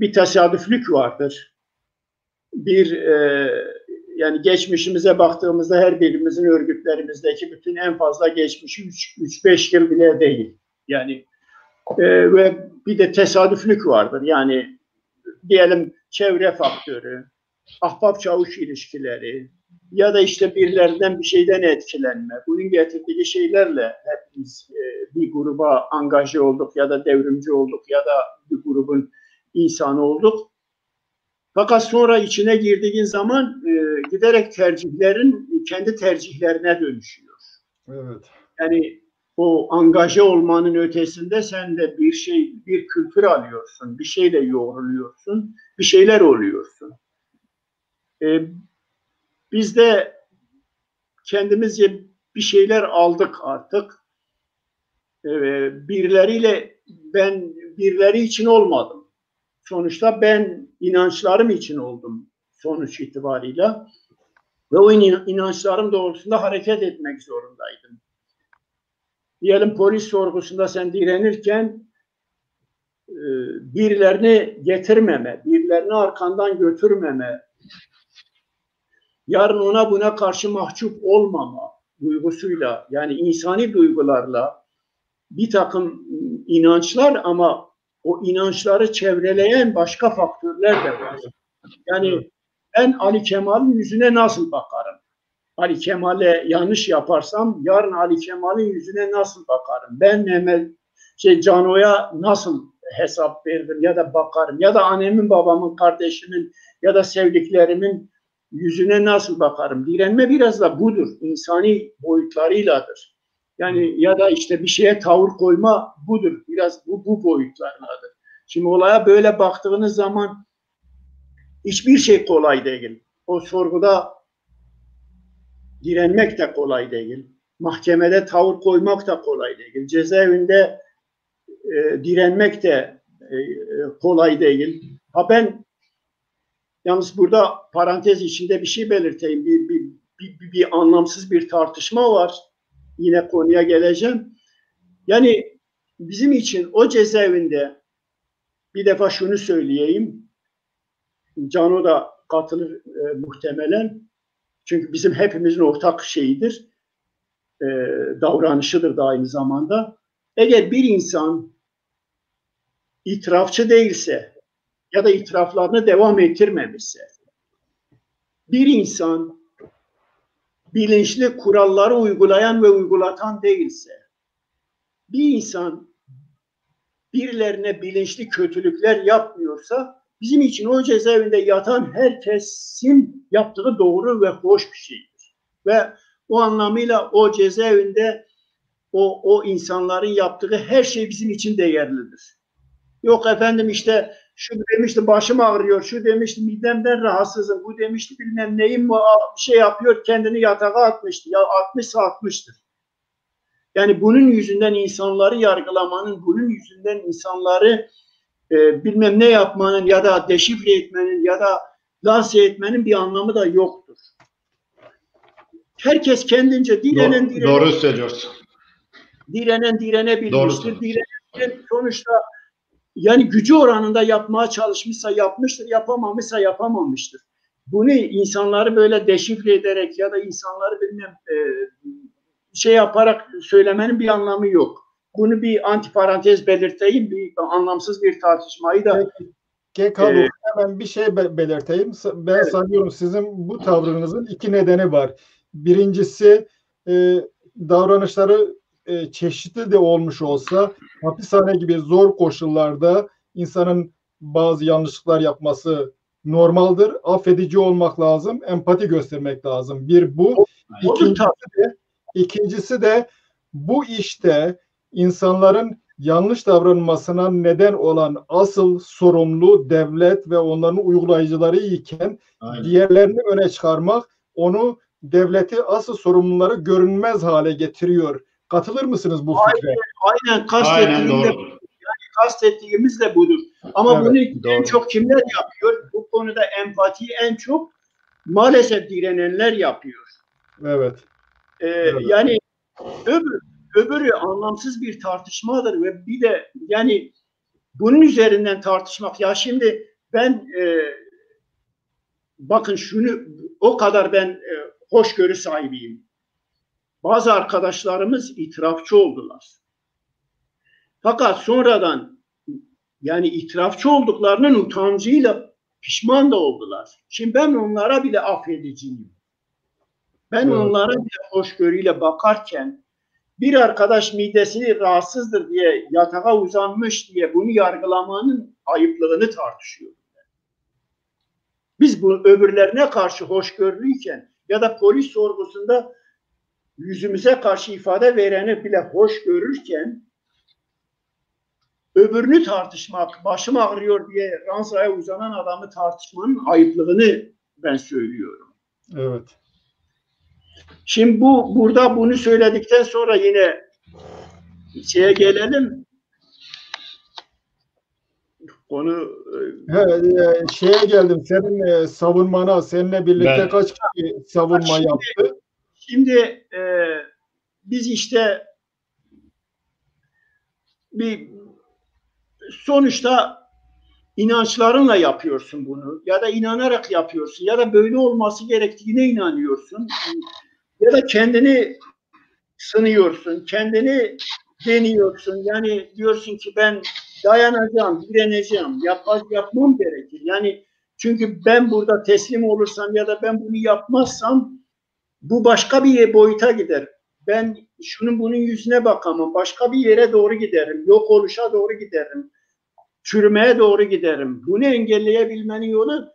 bir tesadüflük vardır. Yani geçmişimize baktığımızda her birimizin örgütlerimizdeki bütün en fazla geçmişi 3-5 yıl bile değil. Yani ve bir de tesadüflük vardır. Yani diyelim çevre faktörü, ahbap-çavuş ilişkileri ya da işte birilerinden bir şeyden etkilenme. Bunun getirdiği şeylerle hepimiz bir gruba angaje olduk ya da devrimci olduk ya da bir grubun insanı olduk. Fakat sonra içine girdiğin zaman giderek tercihlerin kendi tercihlerine dönüşüyor. Evet. Yani o angaje olmanın ötesinde sen de bir kültür alıyorsun, bir şeyle yoğruluyorsun, bir şeyler oluyorsun. Biz de kendimizce bir şeyler aldık artık. Birileri için olmadım. Sonuçta ben inançlarım için oldum sonuç itibarıyla. Ve o inançlarım doğrultusunda hareket etmek zorundaydım. Diyelim polis sorgusunda sen direnirken birilerini getirmeme, birilerini arkandan götürmeme, yarın ona buna karşı mahcup olmama duygusuyla, yani insani duygularla bir takım inançlar, ama o inançları çevreleyen başka faktörler de var. Yani ben Ali Kemal'in yüzüne nasıl bakarım? Ali Kemal'e yanlış yaparsam yarın Ali Kemal'in yüzüne nasıl bakarım? Ben Cano'ya nasıl hesap veririm ya da bakarım? Ya da annemin, babamın, kardeşimin ya da sevdiklerimin yüzüne nasıl bakarım? Direnme biraz da budur. İnsani boyutlarıyladır. Yani ya da işte bir şeye tavır koyma budur. Biraz bu boyutlarladır. Şimdi olaya böyle baktığınız zaman hiçbir şey kolay değil. O sorguda direnmek de kolay değil. Mahkemede tavır koymak da kolay değil. Cezaevinde direnmek de kolay değil. Ha ben yalnız burada parantez içinde bir şey belirteyim. Bir anlamsız bir tartışma var. Yine konuya geleceğim. Yani bizim için o cezaevinde bir defa şunu söyleyeyim. Cano da katılır muhtemelen. Çünkü bizim hepimizin ortak şeyidir. Davranışıdır da aynı zamanda. Eğer bir insan itirafçı değilse ya da itiraflarını devam ettirmemişse, bir insan bilinçli kuralları uygulayan ve uygulatan değilse, bir insan birilerine bilinçli kötülükler yapmıyorsa, bizim için o cezaevinde yatan herkesin yaptığı doğru ve hoş bir şeydir. Ve o anlamıyla o cezaevinde o insanların yaptığı her şey bizim için değerlidir. Yok efendim işte şu demişti başım ağrıyor, şu demişti midemden rahatsızım, bu demişti bilmem neyim şey yapıyor, kendini yatağa atmıştı. Ya atmışsa atmıştır. Yani bunun yüzünden insanları yargılamanın, bunun yüzünden insanları bilmem ne yapmanın ya da deşifre etmenin ya da lanse etmenin bir anlamı da yoktur. Herkes kendince doğru söylüyorsun. Direnebilmiştir. Direnen sonuçta yani gücü oranında yapmaya çalışmışsa yapmıştır, yapamamışsa yapamamıştır. Bunu insanları böyle deşifre ederek ya da insanları bilmem şey yaparak söylemenin bir anlamı yok. Bunu bir antiparantez belirteyim, bir anlamsız bir tartışmayı da. Kekalo, hemen bir şey belirteyim. Ben sanıyorum sizin bu tavrınızın iki nedeni var. Birincisi davranışları çeşitli de olmuş olsa hapishane gibi zor koşullarda insanın bazı yanlışlıklar yapması normaldir. Affedici olmak lazım, empati göstermek lazım. Bir bu. İkincisi de bu işte insanların yanlış davranmasına neden olan asıl sorumlu devlet ve onların uygulayıcıları iken diğerlerini öne çıkarmak onu devleti asıl sorumluları görünmez hale getiriyor. Katılır mısınız bu fikre? Aynen kastettiğimiz de budur. Ama evet, bunu en çok kimler yapıyor? Bu konuda empatiyi en çok maalesef direnenler yapıyor. Evet. Yani öbürü anlamsız bir tartışmadır ve bir de yani bunun üzerinden tartışmak. Ya şimdi ben bakın şunu o kadar ben hoşgörü sahibiyim. Bazı arkadaşlarımız itirafçı oldular. Fakat sonradan yani itirafçı olduklarının utancıyla pişman da oldular. Şimdi ben onlara bile affediciyim. Ben onlara bile hoşgörüyle bakarken bir arkadaş midesi rahatsızdır diye yatağa uzanmış diye bunu yargılamanın ayıplığını tartışıyorum. Biz bu öbürlerine karşı hoşgörülüyken ya da polis sorgusunda yüzümüze karşı ifade vereni bile hoş görürken öbürünü tartışmak, başım ağrıyor diye ransaya uzanan adamı tartışmanın ayıplığını ben söylüyorum. Evet. Şimdi burada bunu söyledikten sonra yine şeye gelelim. Konu şeye geldim. Senin savunmana, seninle birlikte kaç kişi savunma yaptı? Şimdi biz işte bir sonuçta inançlarınla yapıyorsun bunu ya da inanarak yapıyorsun ya da böyle olması gerektiğine inanıyorsun ya da kendini sınıyorsun, kendini deniyorsun. Yani diyorsun ki ben dayanacağım, direneceğim, yapmam gerekir. Yani çünkü ben burada teslim olursam ya da ben bunu yapmazsam bu başka bir boyuta gider. Ben bunun yüzüne bakamam. Başka bir yere doğru giderim. Yok oluşa doğru giderim. Çürümeye doğru giderim. Bunu engelleyebilmenin yolu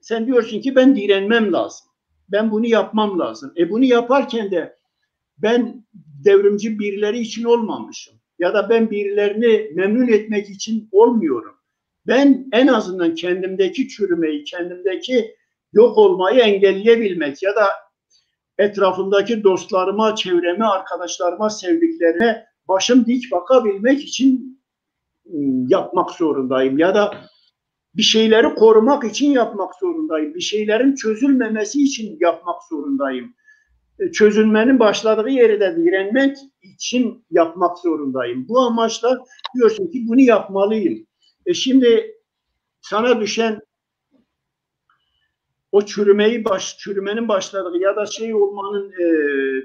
sen diyorsun ki ben direnmem lazım. Ben bunu yapmam lazım. Bunu yaparken de ben devrimci birileri için olmamışım. Ya da ben birilerini memnun etmek için olmuyorum. Ben en azından kendimdeki çürümeyi, kendimdeki yok olmayı engelleyebilmek ya da etrafımdaki dostlarıma, çevreme, arkadaşlarıma, sevdiklerime başım dik bakabilmek için yapmak zorundayım. Ya da bir şeyleri korumak için yapmak zorundayım. Bir şeylerin çözülmemesi için yapmak zorundayım. Çözülmenin başladığı yere de direnmek için yapmak zorundayım. Bu amaçla diyorsun ki bunu yapmalıyım. Şimdi sana düşen o çürümenin başladığı ya da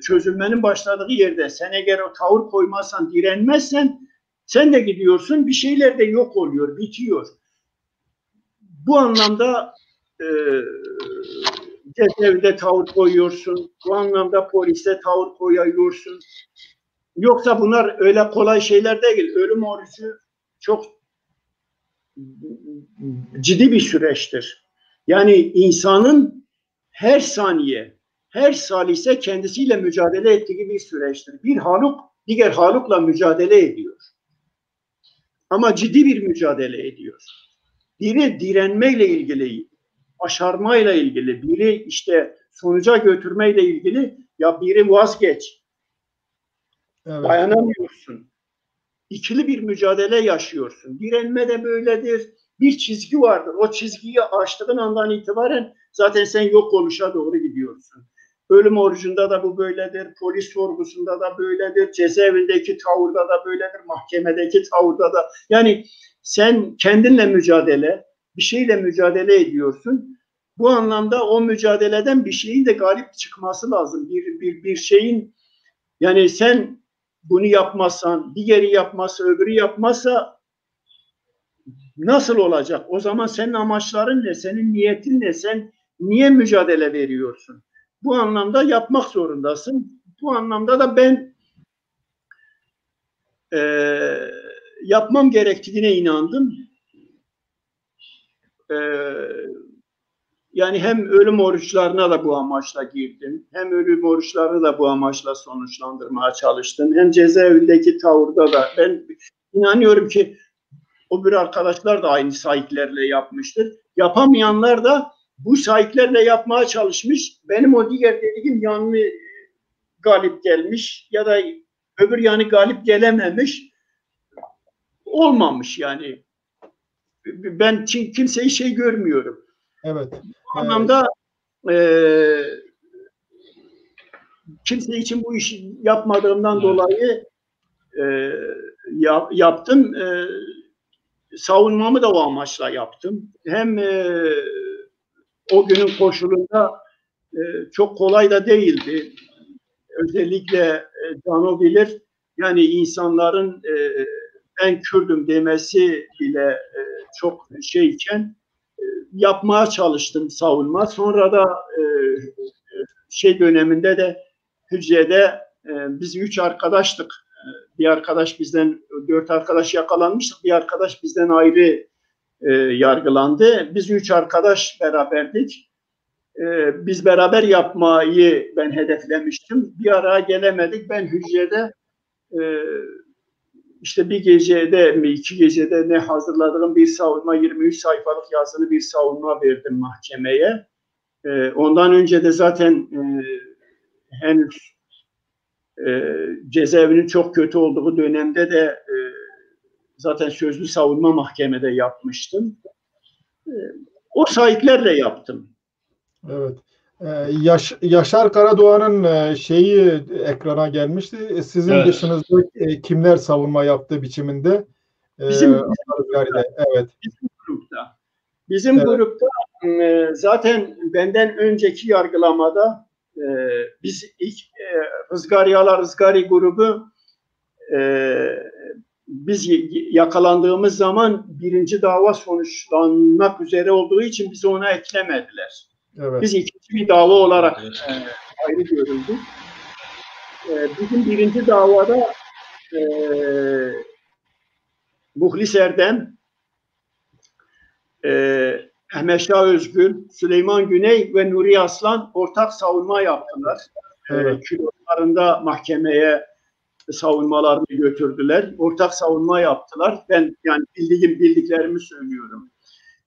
çözülmenin başladığı yerde sen eğer o tavır koymazsan, direnmezsen sen de gidiyorsun, bir şeyler de yok oluyor, bitiyor. Bu anlamda cezaevinde tavır koyuyorsun, bu anlamda poliste tavır koyuyorsun. Yoksa bunlar öyle kolay şeyler değil. Ölüm orucu çok ciddi bir süreçtir. Yani insanın her saniye, her salise kendisiyle mücadele ettiği bir süreçtir. Bir haluk diğer halukla mücadele ediyor. Ama ciddi bir mücadele ediyor. Biri direnmeyle ilgili, başarmayla ilgili, biri işte sonuca götürmeyle ilgili, ya biri vazgeç. Evet. Dayanamıyorsun. İkili bir mücadele yaşıyorsun. Direnme de böyledir. Bir çizgi vardır. O çizgiyi aştığın andan itibaren zaten sen yok oluşa doğru gidiyorsun. Ölüm orucunda da bu böyledir. Polis sorgusunda da böyledir. Cezaevindeki tavırda da böyledir. Mahkemedeki tavırda da. Yani sen kendinle mücadele, bir şeyle mücadele ediyorsun. Bu anlamda o mücadeleden bir şeyin de galip çıkması lazım. Bir şeyin, yani sen bunu yapmazsan, diğeri yapmazsa, öbürü yapmazsa nasıl olacak? O zaman senin amaçların ne? Senin niyetin ne? Sen niye mücadele veriyorsun? Bu anlamda yapmak zorundasın. Bu anlamda da ben yapmam gerektiğine inandım. Yani hem ölüm oruçlarına da bu amaçla girdim. Hem ölüm oruçlarını da bu amaçla sonuçlandırmaya çalıştım. Hem cezaevindeki tavırda da ben inanıyorum ki o bir arkadaşlar da aynı sahiplerle yapmıştır. Yapamayanlar da bu sahiplerle yapmaya çalışmış. Benim o diğer dediğim yanlı galip gelmiş ya da öbür yanı galip gelememiş. Olmamış yani. Ben kimseyi şey görmüyorum. Evet. Bu anlamda kimse için bu işi yapmadığımdan dolayı yaptım. Savunmamı da o amaçla yaptım. Hem o günün koşulunda çok kolay da değildi. Özellikle Cano bilir. Yani insanların ben Kürdüm demesi bile çok şeyken yapmaya çalıştım savunma. Sonra da döneminde de hücrede biz 3 arkadaştık. Bir arkadaş bizden, 4 arkadaş yakalanmıştık. Bir arkadaş bizden ayrı yargılandı. Biz 3 arkadaş beraberdik. Biz beraber yapmayı ben hedeflemiştim. Bir araya gelemedik. Ben hücrede işte bir gecede mi 2 gecede ne hazırladığım bir savunma, 23 sayfalık yazılı bir savunma verdim mahkemeye. Ondan önce de zaten henüz cezaevinin çok kötü olduğu dönemde de zaten sözlü savunma mahkemede yapmıştım. O sahiplerle yaptım. Evet. Yaşar Karadoğan'ın şeyi ekrana gelmişti. Sizin dışınızda kimler savunma yaptığı biçiminde? Bizim evet. grupta. Bizim Evet. grupta zaten benden önceki yargılamada biz ilk Rızgaryalar Rızgari grubu biz yakalandığımız zaman birinci dava sonuçlanmak üzere olduğu için bizi ona eklemediler. Evet. Biz ikinci bir dava olarak ayrı görüldük. Bizim birinci davada Muhlis Erdem, Ahmet Şah Özgül, Süleyman Güney ve Nuri Aslan ortak savunma yaptılar. Evet. Külolarında mahkemeye savunmalarını götürdüler. Ortak savunma yaptılar. Ben yani bildiklerimi söylüyorum.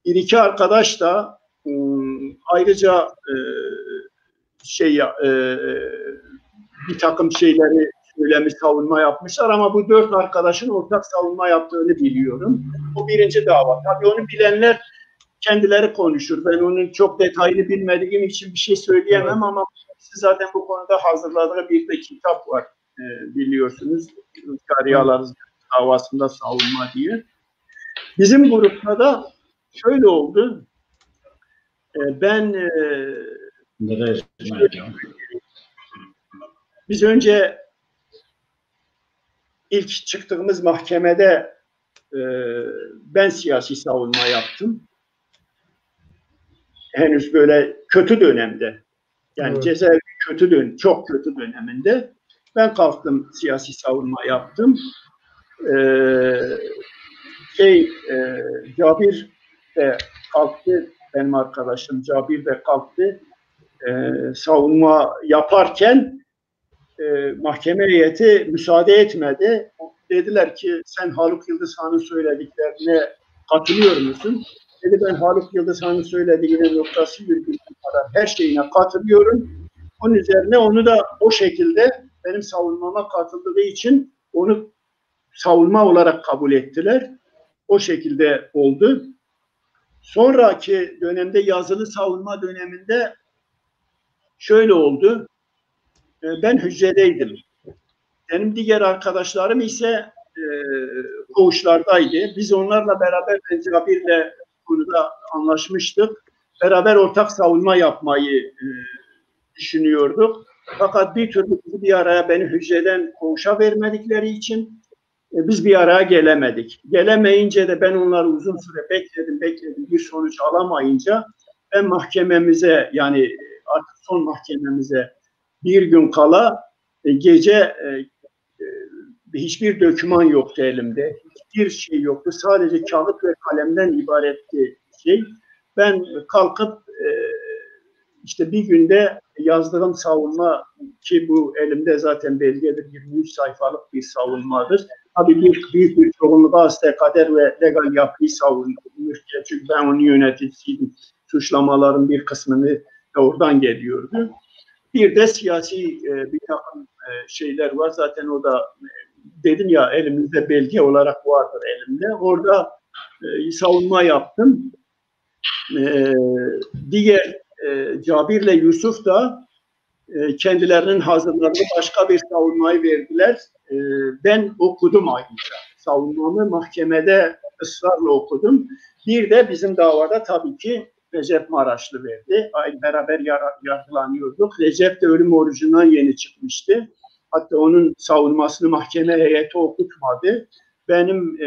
Bir iki arkadaş da ayrıca bir takım şeyleri söylemiş, savunma yapmışlar ama bu 4 arkadaşın ortak savunma yaptığını biliyorum. O birinci dava. Tabii onu bilenler kendileri konuşur. Ben onun çok detaylı bilmediğim için bir şey söyleyemem, evet. Ama siz zaten bu konuda hazırladığı bir de kitap var biliyorsunuz. Rızgaryalar davasında savunma diye. Bizim grupta da şöyle oldu. Biz önce ilk çıktığımız mahkemede ben siyasi savunma yaptım. Henüz böyle kötü dönemde. Yani evet. Cezaevi çok kötü döneminde. Ben kalktım siyasi savunma yaptım. Cabir de kalktı. Benim arkadaşım Cabir de kalktı. Savunma yaparken mahkeme heyeti müsaade etmedi. Dediler ki sen Haluk Yıldızhan'ın söylediklerine katılıyor musun? Dedi ben Haluk Yıldızhan'ın söylediğine noktası virgülüne kadar her şeyine katılıyorum. Onun üzerine onu da o şekilde benim savunmama katıldığı için onu savunma olarak kabul ettiler. O şekilde oldu. Sonraki dönemde yazılı savunma döneminde şöyle oldu. Ben hücredeydim. Benim diğer arkadaşlarım ise koğuşlardaydı. Biz onlarla beraber Cabir'le konuda anlaşmıştık. Beraber ortak savunma yapmayı düşünüyorduk. Fakat bir türlü bir araya beni hücreden koğuşa vermedikleri için biz bir araya gelemedik. Gelemeyince de ben onları uzun süre bekledim. Bir sonuç alamayınca ben mahkememize yani artık son mahkememize bir gün kala gece hiçbir doküman yoktu elimde. Hiçbir şey yoktu. Sadece kağıt ve kalemden ibaretti şey. Ben kalkıp işte bir günde yazdığım savunma ki bu elimde zaten belgedir 23 sayfalık bir savunmadır. Tabii büyük bir çoğunluğa kader ve legal yapıyı savunmuş. Çünkü ben onun yöneticisiydim. Suçlamaların bir kısmını da oradan geliyordu. Bir de siyasi bir takım şeyler var. Zaten o da dedim ya elimizde belge olarak vardır elimde. Orada savunma yaptım. Diğer Cabir'le Yusuf da kendilerinin hazırladığı başka bir savunmayı verdiler. Ben okudum ayrıca. Savunmamı mahkemede ısrarla okudum. Bir de bizim davada tabii ki Recep Maraşlı verdi. Beraber yargılanıyorduk. Recep de ölüm orucundan yeni çıkmıştı. Hatta onun savunmasını mahkeme heyeti okutmadı. Benim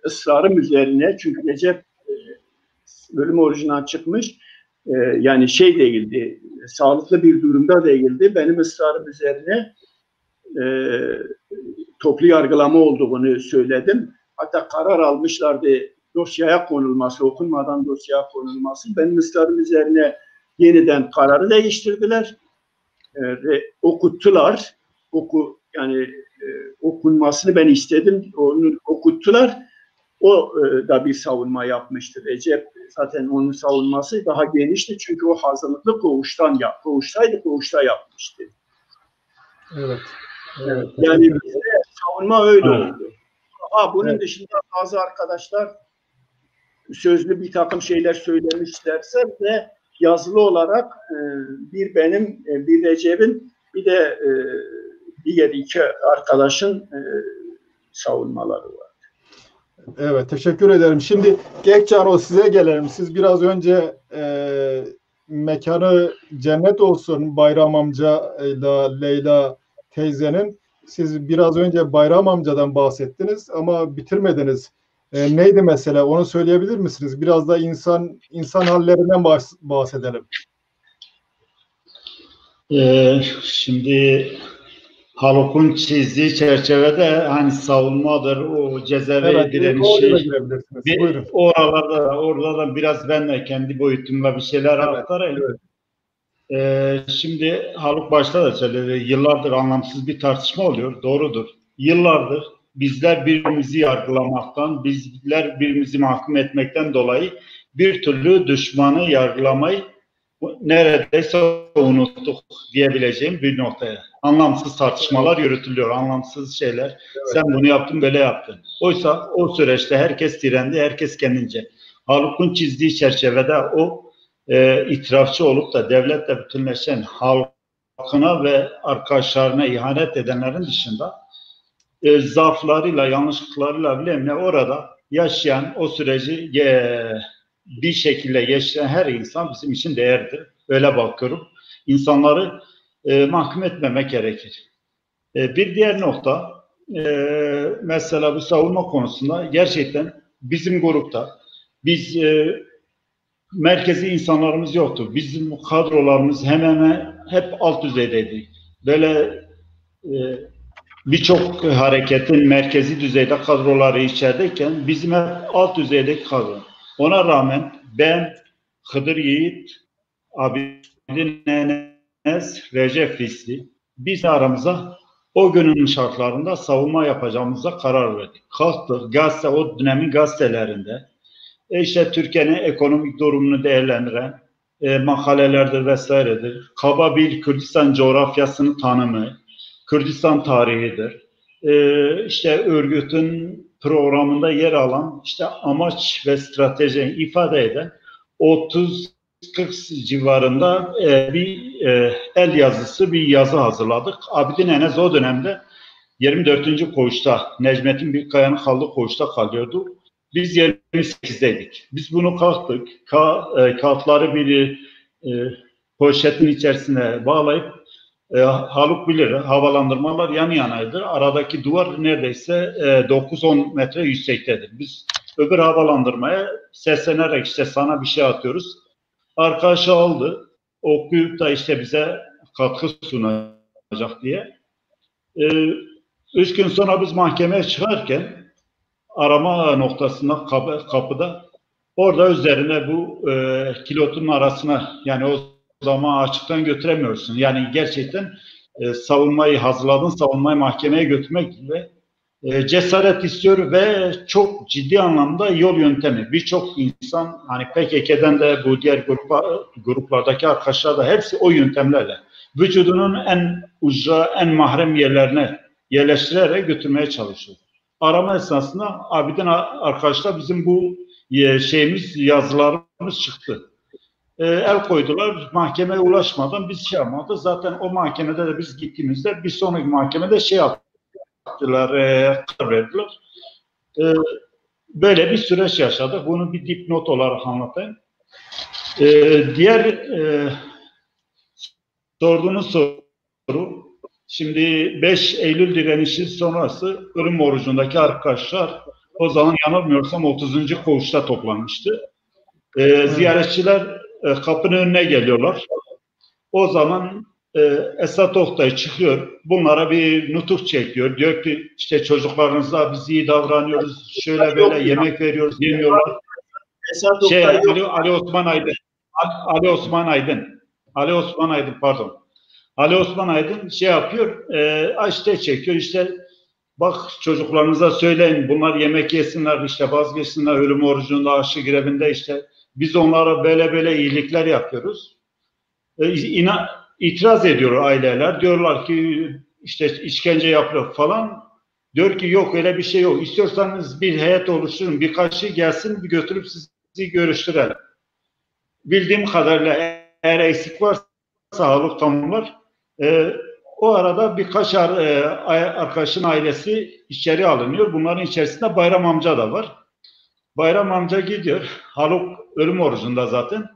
ısrarım üzerine çünkü Recep ölüm orucundan çıkmış. Yani şey değildi, sağlıklı bir durumda değildi. Benim ısrarım üzerine toplu yargılama olduğunu söyledim. Hatta karar almışlardı dosyaya konulması, okunmadan dosyaya konulması. Benim ısrarım üzerine yeniden kararı değiştirdiler. Okuttular. Okunmasını ben istedim. Onu okuttular. O da bir savunma yapmıştı. Recep zaten onun savunması daha genişti. Çünkü o hazırlıklı koğuşta yapmıştı. Evet. Yani bizde savunma öyle oldu. Bunun dışında bazı arkadaşlar sözlü bir takım şeyler söylemişlerse de yazılı olarak bir benim, bir Recep'in bir de diğer iki arkadaşın savunmaları var. Evet, teşekkür ederim. Şimdi Gökçen, size gelelim. Siz biraz önce mekanı cennet olsun Bayram amca ile Leyla teyzenin. Siz biraz önce Bayram amcadan bahsettiniz ama bitirmediniz. Neydi mesela? Onu söyleyebilir misiniz? Biraz da insan hallerinden bahsedelim. Şimdi Haluk'un çizdiği çerçevede hani savunmadır, o cezaevi Evet, direnişi, oraya girebilirsiniz. Buyurun. orada da biraz ben de kendi boyutumla bir şeyler Evet, aktarayım. evet. Şimdi Haluk başta da söyledi, yıllardır anlamsız bir tartışma oluyor, doğrudur. Yıllardır bizler birbirimizi yargılamaktan, bizler birbirimizi mahkum etmekten dolayı bir türlü düşmanı yargılamayı neredeyse unuttuk diyebileceğim bir noktaya. Anlamsız tartışmalar yürütülüyor, anlamsız şeyler. Evet. Sen bunu yaptın, böyle yaptın. Oysa o süreçte herkes direndi, herkes kendince. Haluk'un çizdiği çerçevede o itirafçı olup da devletle bütünleşen halkına ve arkadaşlarına ihanet edenlerin dışında zaaflarıyla, yanlışlıklarıyla bile ne orada yaşayan, o süreci bir şekilde yaşayan her insan bizim için değerlidir. Öyle bakıyorum. İnsanları mahkum etmemek gerekir. Bir diğer nokta, mesela bu savunma konusunda gerçekten bizim grupta biz merkezi insanlarımız yoktu. Bizim kadrolarımız hemen hemen hep alt düzeydeydi. Böyle birçok hareketin merkezi düzeyde kadroları içerideyken bizim hep alt düzeydeki kadro. Ona rağmen ben, Hıdır Yiğit, Abidin Enes, Recep Fisli biz aramıza o günün şartlarında savunma yapacağımıza karar verdik. Kalktık gazete, o dönemin gazetelerinde işte Türkiye'nin ekonomik durumunu değerlendiren makalelerdir vesairedir. Kaba bir Kürdistan coğrafyasını tanımı, Kürdistan tarihidir. İşte örgütün programında yer alan işte amaç ve strateji ifade eden 30-40 civarında bir el yazısı, bir yazı hazırladık. Abidin Enes o dönemde 24. koğuşta, Necmettin Büyükkaya'nın kaldığı koğuşta kalıyordu. Biz 28'deydik. Biz bunu kalktık. Kağıtları bir poşetin içerisine bağlayıp Haluk bilir, havalandırmalar yan yanaydı. Aradaki duvar neredeyse 9-10 metre yüksektedir. Biz öbür havalandırmaya seslenerek işte sana bir şey atıyoruz. Arkadaşı aldı. Okuyup da işte bize katkı sunacak diye. 3 gün sonra biz mahkemeye çıkarken arama noktasında kapıda orada üzerine bu kilotunun arasına, yani o zaman açıktan götüremiyorsun. Yani gerçekten savunmayı hazırladın, savunmayı mahkemeye götürmek gibi cesaret istiyor ve çok ciddi anlamda yol yöntemi. Birçok insan, hani PKK'den de bu diğer gruplardaki arkadaşlar da hepsi o yöntemlerle vücudunun en ucra, en mahrem yerlerine yerleştirerek götürmeye çalışıyor. Arama esnasında Abidin arkadaşlar bizim bu yazılarımız çıktı. El koydular, mahkemeye ulaşmadan biz şey yapmadık. Zaten o mahkemede de biz gittiğimizde bir sonraki mahkemede şey yaptılar, karar verdiler. Böyle bir süreç yaşadık. Bunu bir dipnot olarak anlatayım. Diğer sorduğunuz soru, şimdi 5 Eylül direnişi sonrası ölüm orucundaki arkadaşlar o zaman yanılmıyorsam 30. koğuşta toplanmıştı. Ziyaretçiler kapının önüne geliyorlar. O zaman Esat Oktay çıkıyor. Bunlara bir nutuk çekiyor. Diyor ki işte çocuklarınıza biz iyi davranıyoruz. Şöyle böyle yemek veriyoruz. Yemiyorlar. Ali Osman Aydın şey yapıyor. İşte çekiyor işte. Bak çocuklarınıza söyleyin bunlar yemek yesinler, işte vazgeçsinler ölüm orucunda, aşı grevinde, işte biz onlara böyle iyilikler yapıyoruz. İtiraz ediyor aileler. Diyorlar ki işte işkence yapıyor falan. Diyor ki yok öyle bir şey yok. İstiyorsanız bir heyet oluşturun, birkaç şey gelsin, bir götürüp sizi görüştürelim. Bildiğim kadarıyla eğer eksik varsa Haluk tamamlar. O arada birkaç arkadaşın ailesi içeri alınıyor. Bunların içerisinde Bayram amca da var. Bayram amca gidiyor. Haluk ölüm orucunda zaten.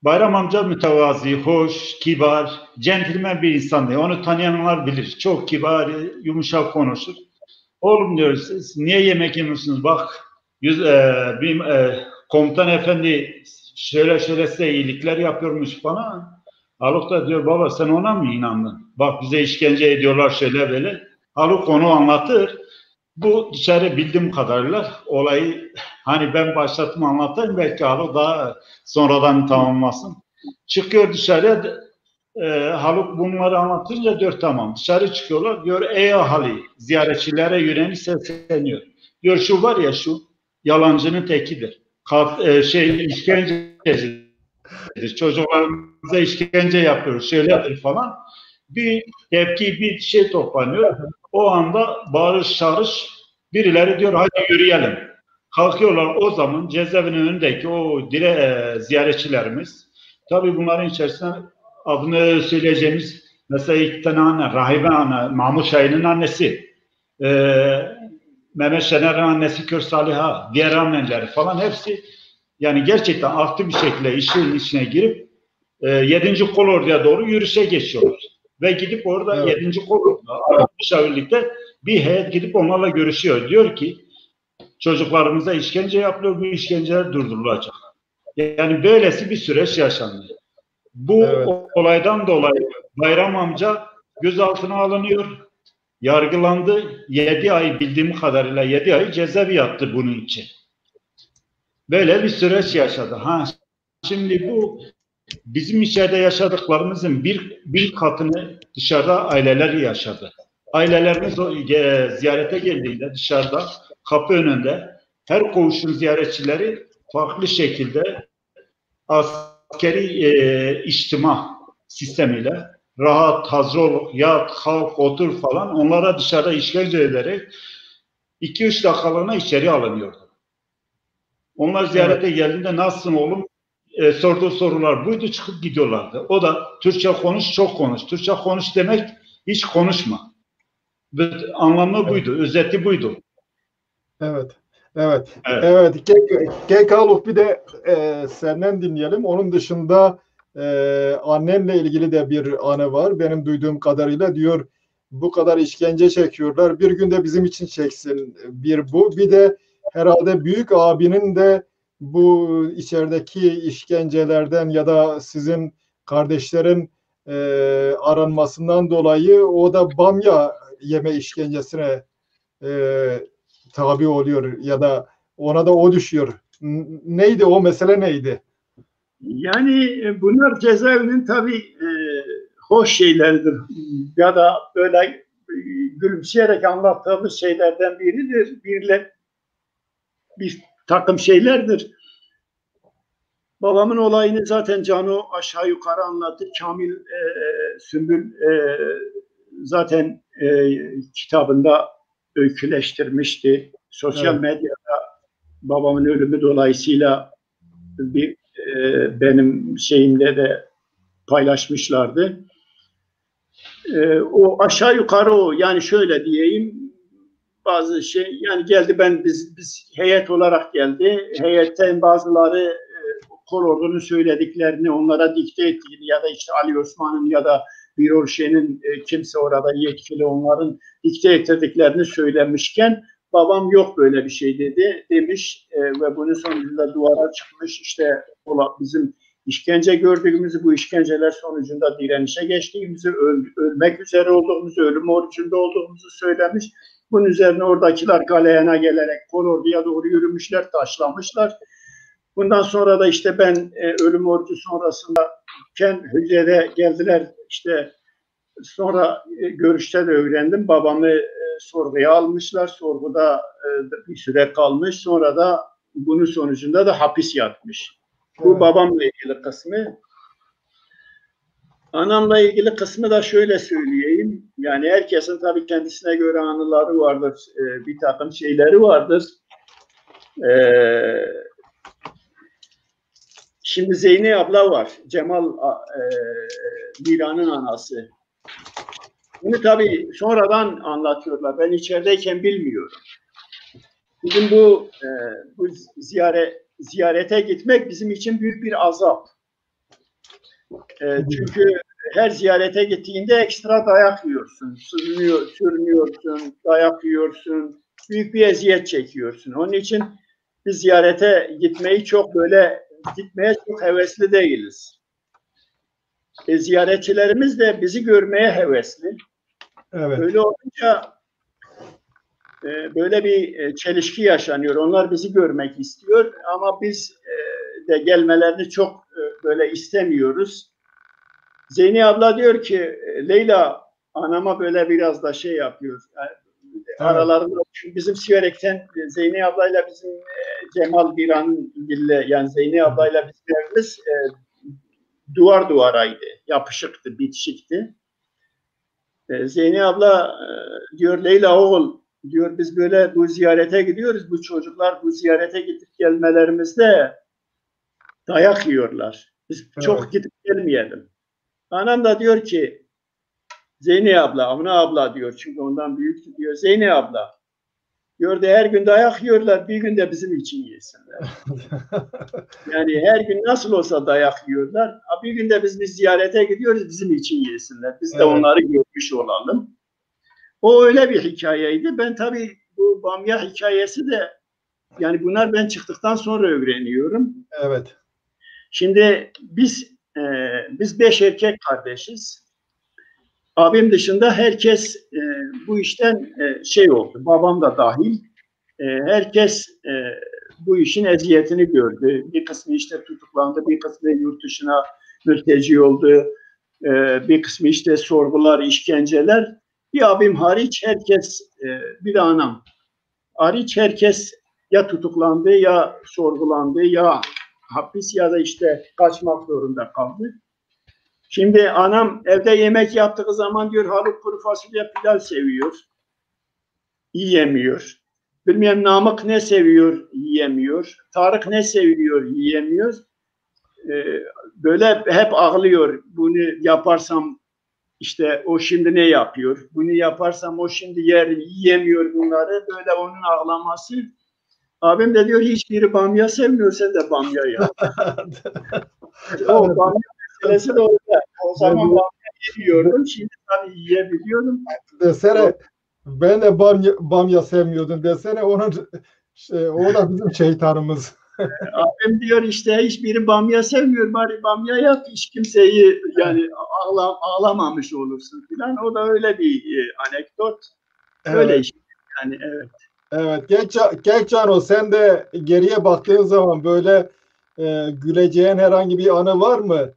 Bayram amca mütevazi, hoş, kibar, centilmen bir insan diyor. Onu tanıyanlar bilir. Çok kibar, yumuşak konuşur. Oğlum diyor, siz niye yemek yemiyorsunuz? Bak, komutan efendi şöyle şöyle size iyilikler yapıyormuş falan. Haluk da diyor, baba sen ona mı inandın? Bak bize işkence ediyorlar şöyle böyle. Haluk onu anlatır. Bu dışarı bildiğim kadarıyla olayı hani ben başlattım anlatayım, belki Haluk daha sonradan tamamlasın. Çıkıyor dışarıya, Haluk bunları anlatınca diyor tamam. Dışarı çıkıyorlar, diyor ey ahali, ziyaretçilere yönelik sesleniyor. Diyor şu var ya, şu yalancının tekidir. İşkencecidir. Çocuklarımıza işkence yapıyor, şöyledir falan. Bir tepki, bir şey toplanıyor. O anda bağırış çağırış, birileri diyor hadi yürüyelim. Kalkıyorlar, o zaman cezaevinin önündeki o ziyaretçilerimiz, tabii bunların içerisinde adını söyleyeceğimiz mesela iki tane anne, Rahibe anne, Mahmut Şahin'in annesi, Mehmet Şener'in annesi Kör Saliha, diğer anneler falan hepsi yani gerçekten aktif bir şekilde işin içine girip 7. Kolordu'ya doğru yürüyüşe geçiyorlar. Ve gidip orada evet. 7. Kolordu'da Arap müşavirlikte bir heyet gidip onlarla görüşüyor. Diyor ki çocuklarımıza işkence yapılıyor, bu işkenceler durdurulacak. Yani böylesi bir süreç yaşandı. Bu evet. Olaydan dolayı Bayram amca gözaltına alınıyor, yargılandı. 7 ay bildiğim kadarıyla 7 ay cezaevi yattı bunun için. Böyle bir süreç yaşadı. Şimdi bu bizim içeride yaşadıklarımızın bir katını dışarıda aileler yaşadı. Ailelerimiz ziyarete geldiğinde dışarıda kapı önünde her koğuşun ziyaretçileri farklı şekilde askeri içtima sistemiyle rahat, hazır ol, yat, kalk, otur falan onlara dışarıda işkence ederek 2-3 dakikalığına içeri alınıyordu. Onlar ziyarete geldiğinde nasılsın oğlum? Sorduğu sorular buydu, çıkıp gidiyorlardı. O da Türkçe konuş, çok konuş. Türkçe konuş demek hiç konuşma. Anlamı buydu, özeti buydu. Evet. Evet. Haluk bir de senden dinleyelim. Onun dışında annenle ilgili de bir anı var. Benim duyduğum kadarıyla diyor bu kadar işkence çekiyorlar. Bir günde bizim için çeksin. Bir bu. Bir de herhalde büyük abinin de bu içerideki işkencelerden ya da sizin kardeşlerin aranmasından dolayı o da bamya yeme işkencesine tabi oluyor ya da ona da o düşüyor. Neydi o mesele neydi? Yani bunlar cezaevinin tabii hoş şeylerdir ya da böyle gülümseyerek anlattığımız şeylerden biridir. Bir takım şeylerdir. Babamın olayını zaten Cano aşağı yukarı anlattı. Kamil Sümbül zaten kitabında öyküleştirmişti. Sosyal medyada babamın ölümü dolayısıyla benim şeyimde de paylaşmışlardı. O aşağı yukarı o. Yani şöyle diyeyim, bazı şey yani geldi biz heyet olarak geldi. Heyetten bazıları Kolordu'nun söylediklerini onlara dikte ettiğini ya da işte Ali Osman'ın ya da Birol Şen'in kimse orada yetkili onların dikte ettirdiklerini söylemişken babam yok böyle bir şey demiş ve bunun sonucunda duvara çıkmış işte bizim işkence gördüğümüzü, bu işkenceler sonucunda direnişe geçtiğimizi, ölmek üzere olduğumuzu, ölüm orucunda olduğumuzu söylemiş. Bunun üzerine oradakiler galeyana gelerek Kolordu'ya doğru yürümüşler, taşlamışlar. Bundan sonra da işte ben ölüm orucu sonrasında hücrede geldiler işte sonra görüşte de öğrendim. Babamı sorguya almışlar. Sorguda bir süre kalmış. Sonra da bunun sonucunda da hapis yatmış. Bu babamla ilgili kısmı. Anamla ilgili kısmı da şöyle söyleyeyim. Yani herkesin tabii kendisine göre anıları vardır. Bir takım şeyleri vardır. Şimdi Zeyne abla var. Cemal Miran'ın anası. Bunu tabii sonradan anlatıyorlar. Ben içerideyken bilmiyorum. Bizim bu ziyarete gitmek bizim için büyük bir azap. Çünkü her ziyarete gittiğinde ekstra dayak yiyorsun. Sürünüyorsun, dayak yiyorsun. Büyük bir eziyet çekiyorsun. Onun için biz ziyarete gitmeye çok hevesli değiliz. Ziyaretçilerimiz de bizi görmeye hevesli. Evet. Öyle olunca böyle bir çelişki yaşanıyor. Onlar bizi görmek istiyor ama biz de gelmelerini çok böyle istemiyoruz. Zeyni abla diyor ki Leyla anama böyle biraz da şey yapıyor. Aralarında bizim Siverek'ten Zeyni ablayla bizim Cemal Biran'la yani Zeyni ablayla bizim evimiz duvar duvaraydı. Yapışıktı, bitişikti. Zeyni abla diyor Leyla oğul diyor biz böyle bu ziyarete gidiyoruz. Bu çocuklar bu ziyarete gidip gelmelerimizde dayak yiyorlar. Biz çok gidip gelmeyelim. Anam da diyor ki Zeyni abla, Amına abla diyor. Çünkü ondan büyüktü diyor. Zeyni abla diyor da her gün dayak yiyorlar. Bir gün de bizim için yesinler. Yani her gün nasıl olsa dayak yiyorlar. Bir gün de biz ziyarete gidiyoruz bizim için yesinler. Biz de onları görmüş olalım. O öyle bir hikayeydi. Ben tabii bu Bamya hikayesi de yani bunlar ben çıktıktan sonra öğreniyorum. Evet. Şimdi biz 5 erkek kardeşiz. Abim dışında herkes bu işten şey oldu. Babam da dahil. Herkes bu işin eziyetini gördü. Bir kısmı işte tutuklandı, bir kısmı yurt dışına mülteci oldu. Bir kısmı işte sorgular, işkenceler. Bir abim hariç herkes, bir de anam hariç herkes ya tutuklandı ya sorgulandı ya hapis ya da işte kaçmak zorunda kaldı. Şimdi anam evde yemek yaptığı zaman diyor Haluk kuru fasulye pilav seviyor. Yiyemiyor. Bilmem Namık ne seviyor, yiyemiyor. Tarık ne seviyor, yiyemiyor. Böyle hep ağlıyor. Bunu yaparsam işte o şimdi ne yapıyor? Bunu yaparsam o şimdi yer, yiyemiyor bunları. Böyle onun ağlaması. Abim de diyor hiçbiri bamya sevmiyor, sen de bamya yap. O bamya meselesi de orada. O zaman bamya yemiyordum, şimdi tabii yiyebiliyorum. Desene ben de bamya sevmiyordum desene o da bizim şeytanımız. Abim diyor işte hiçbiri bamya sevmiyor, bari bamya yap, hiç kimseyi yani ağlamamış olursun filan. O da öyle bir anekdot. Öyle işte yani evet. Evet, Gökçano sen de geriye baktığın zaman böyle güleceğin herhangi bir anı var mı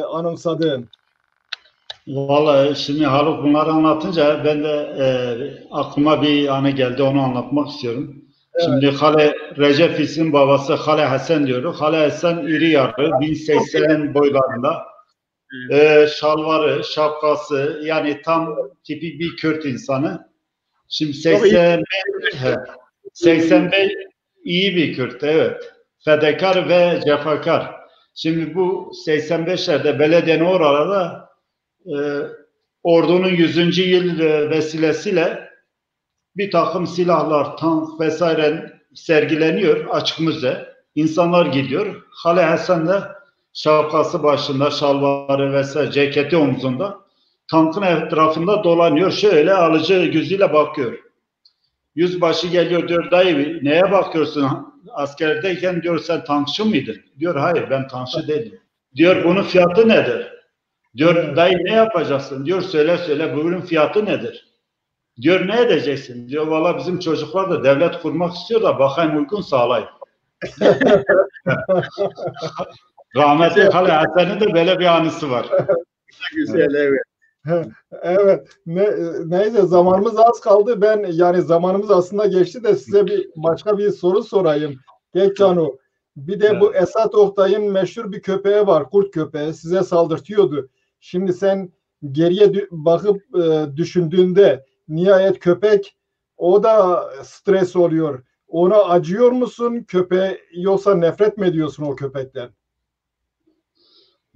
anımsadığın? Vallahi şimdi Haluk bunları anlatınca ben de aklıma bir anı geldi, onu anlatmak istiyorum. Evet. Şimdi Hale Recep İs'in babası Hale Hasan diyoruz. Hale Hasan iri yarı 1080 boylarında. Şalvarı, şapkası yani tam tipik bir Kürt insanı. Şimdi 85 iyi bir Kürt, evet. Fedakar ve cefakar. Şimdi bu 85'lerde belediyenin oralarda ordunun 100. yıl vesilesiyle bir takım silahlar, tank vesaire sergileniyor açık müze. İnsanlar gidiyor. Hale Hasan da şapkası başında, şalvarı vesaire, ceketi omzunda. Tankın etrafında dolanıyor. Şöyle alıcı gözüyle bakıyor. Yüzbaşı geliyor diyor dayı neye bakıyorsun? Askerdeyken diyor sen tankçı mıydın? Diyor hayır ben tankçı değilim. Diyor bunun fiyatı nedir? Diyor dayı ne yapacaksın? Diyor söyle bunun fiyatı nedir? Diyor ne edeceksin? Diyor valla bizim çocuklar da devlet kurmak istiyor da bakayım uygun sağlayın. Rahmetli Hale Hasan'ın da böyle bir anısı var. Güzel evet. Evet. Neyse zamanımız az kaldı. Ben yani zamanımız aslında geçti de size başka bir soru sorayım. Gökçano. Bir de bu Esat Oktay'ın meşhur bir köpeği var. Kurt köpeği. Size saldırtıyordu. Şimdi sen geriye bakıp düşündüğünde nihayet köpek o da stres oluyor. Ona acıyor musun köpeğe yoksa nefret mi ediyorsun o köpekten?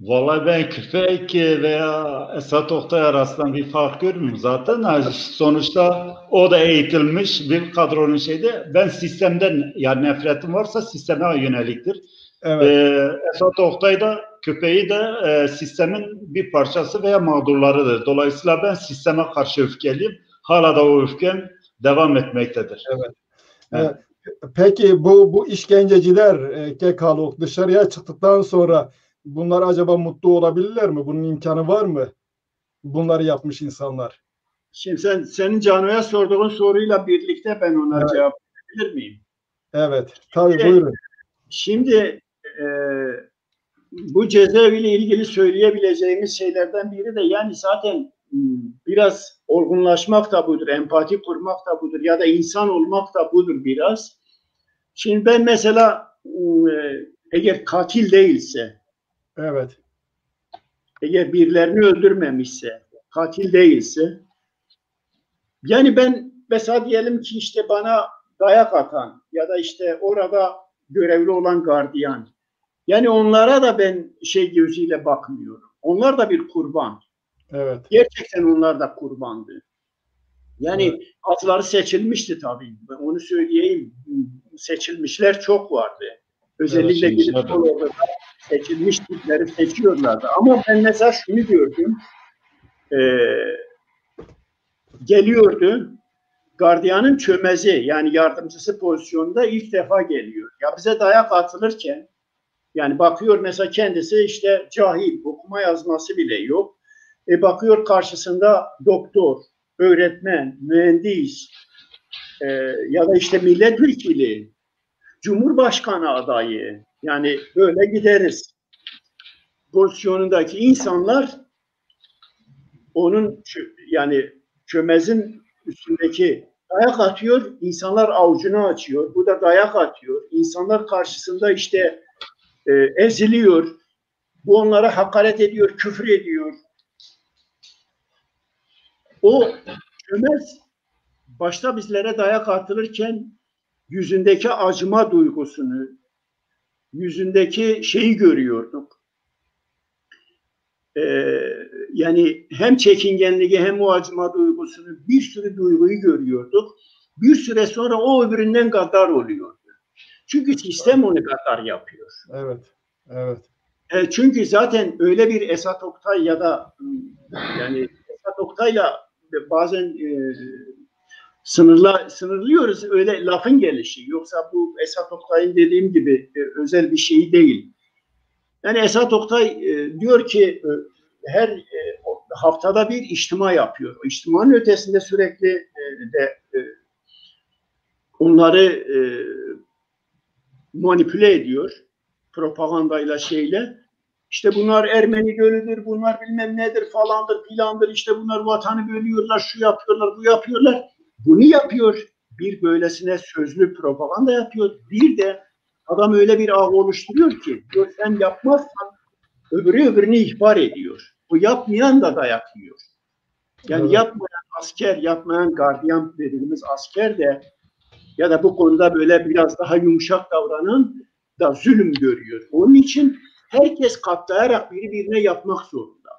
Vallahi ben Küfek veya Esat Oktay arasında bir fark görmüyorum zaten. Sonuçta o da eğitilmiş bir kadronun şeyde. Ben sistemden yani nefretim varsa sisteme yöneliktir. Evet. Esat Oktay da Küpe'yi de sistemin bir parçası veya mağdurlarıdır. Dolayısıyla ben sisteme karşı öfkeliyim. Hala da o öfkem devam etmektedir. Evet. Evet. Peki bu işkenceciler Kekalok dışarıya çıktıktan sonra bunlar acaba mutlu olabilirler mi? Bunun imkanı var mı? Bunları yapmış insanlar. Şimdi senin Cano'ya sorduğun soruyla birlikte ben ona Evet. cevap verebilir miyim? Evet. Tabii buyurun. Şimdi bu cezaeviyle ilgili söyleyebileceğimiz şeylerden biri de yani zaten biraz olgunlaşmak da budur, empati kurmak da budur ya da insan olmak da budur biraz. Şimdi ben mesela eğer katil değilse, Evet. eğer birilerini öldürmemişse, katil değilse, yani ben mesela diyelim ki işte bana dayak atan ya da işte orada görevli olan gardiyan, yani onlara da ben şey gözüyle bakmıyorum. Onlar da bir kurban. Evet. Gerçekten onlar da kurbandı. Yani Evet. atları seçilmişti tabii. Ben onu söyleyeyim. Seçilmişler çok vardı. Özellikle Evet, gidip orada seçilmiş tipleri seçiyorlardı. Ama ben mesela şunu gördüm. Geliyordu. Gardiyanın çömezi yani yardımcısı pozisyonunda ilk defa geliyor. Ya bize dayak atılırken yani bakıyor mesela kendisi işte cahil, okuma yazması bile yok. Bakıyor karşısında doktor, öğretmen, mühendis ya da işte milletvekili, cumhurbaşkanı adayı yani böyle gideriz. Pozisyonundaki insanlar onun yani çömezin üstündeki dayak atıyor, insanlar avucunu açıyor. Bu da dayak atıyor. İnsanlar karşısında işte eziliyor. Bu onlara hakaret ediyor, küfür ediyor. O çömez başta bizlere dayak atılırken yüzündeki acıma duygusunu, yüzündeki şeyi görüyorduk. Yani hem çekingenliği hem o acıma duygusunu bir sürü duyguyu görüyorduk. Bir süre sonra o öbüründen gaddar oluyordu. Çünkü sistem onu gaddar yapıyor. Evet. Evet. Çünkü zaten öyle bir Esat Oktay ya da yani Esat Oktay'la bazen sınırlıyoruz öyle lafın gelişi. Yoksa bu Esat Oktay'ın dediğim gibi özel bir şey değil. Yani Esat Oktay diyor ki her haftada bir içtima yapıyor. O içtimanın ötesinde sürekli onları manipüle ediyor. Propagandayla şeyle. İşte bunlar Ermeni gölüdür, bunlar bilmem nedir falandır filandır. İşte bunlar vatanı bölüyorlar, şu yapıyorlar, bu yapıyorlar. Bunu yapıyor. Bir böylesine sözlü propaganda yapıyor. Bir de adam öyle bir ağ oluşturuyor ki diyor sen yapmazsan öbürünü ihbar ediyor. O yapmayan da dayak yiyor. Yani Evet. yapmayan asker, yapmayan gardiyan dediğimiz asker de ya da bu konuda böyle biraz daha yumuşak davranan da zulüm görüyor. Onun için herkes katlayarak birbirine yapmak zorunda.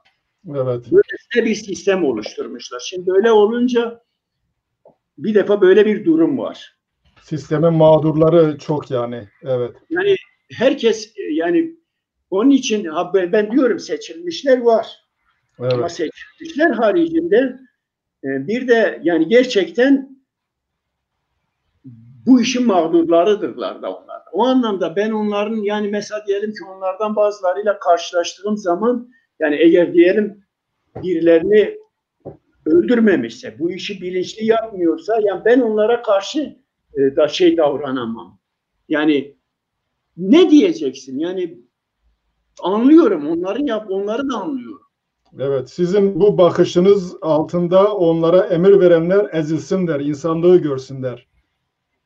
Evet. Böylesine bir sistem oluşturmuşlar. Şimdi böyle olunca bir defa böyle bir durum var. Sistemin mağdurları çok yani. Evet. Yani herkes yani onun için ben diyorum seçilmişler var. Evet. Ama seçilmişler haricinde bir de yani gerçekten bu işin mağdurlarıdırlar da onlar. O anlamda ben onların yani mesela diyelim ki onlardan bazılarıyla karşılaştığım zaman yani eğer diyelim birilerini öldürmemişse, bu işi bilinçli yapmıyorsa yani ben onlara karşı da şey davranamam. Yani ne diyeceksin? Yani anlıyorum onları da anlıyorum. Evet. Sizin bu bakışınız altında onlara emir verenler ezilsinler, insanlığı görsünler.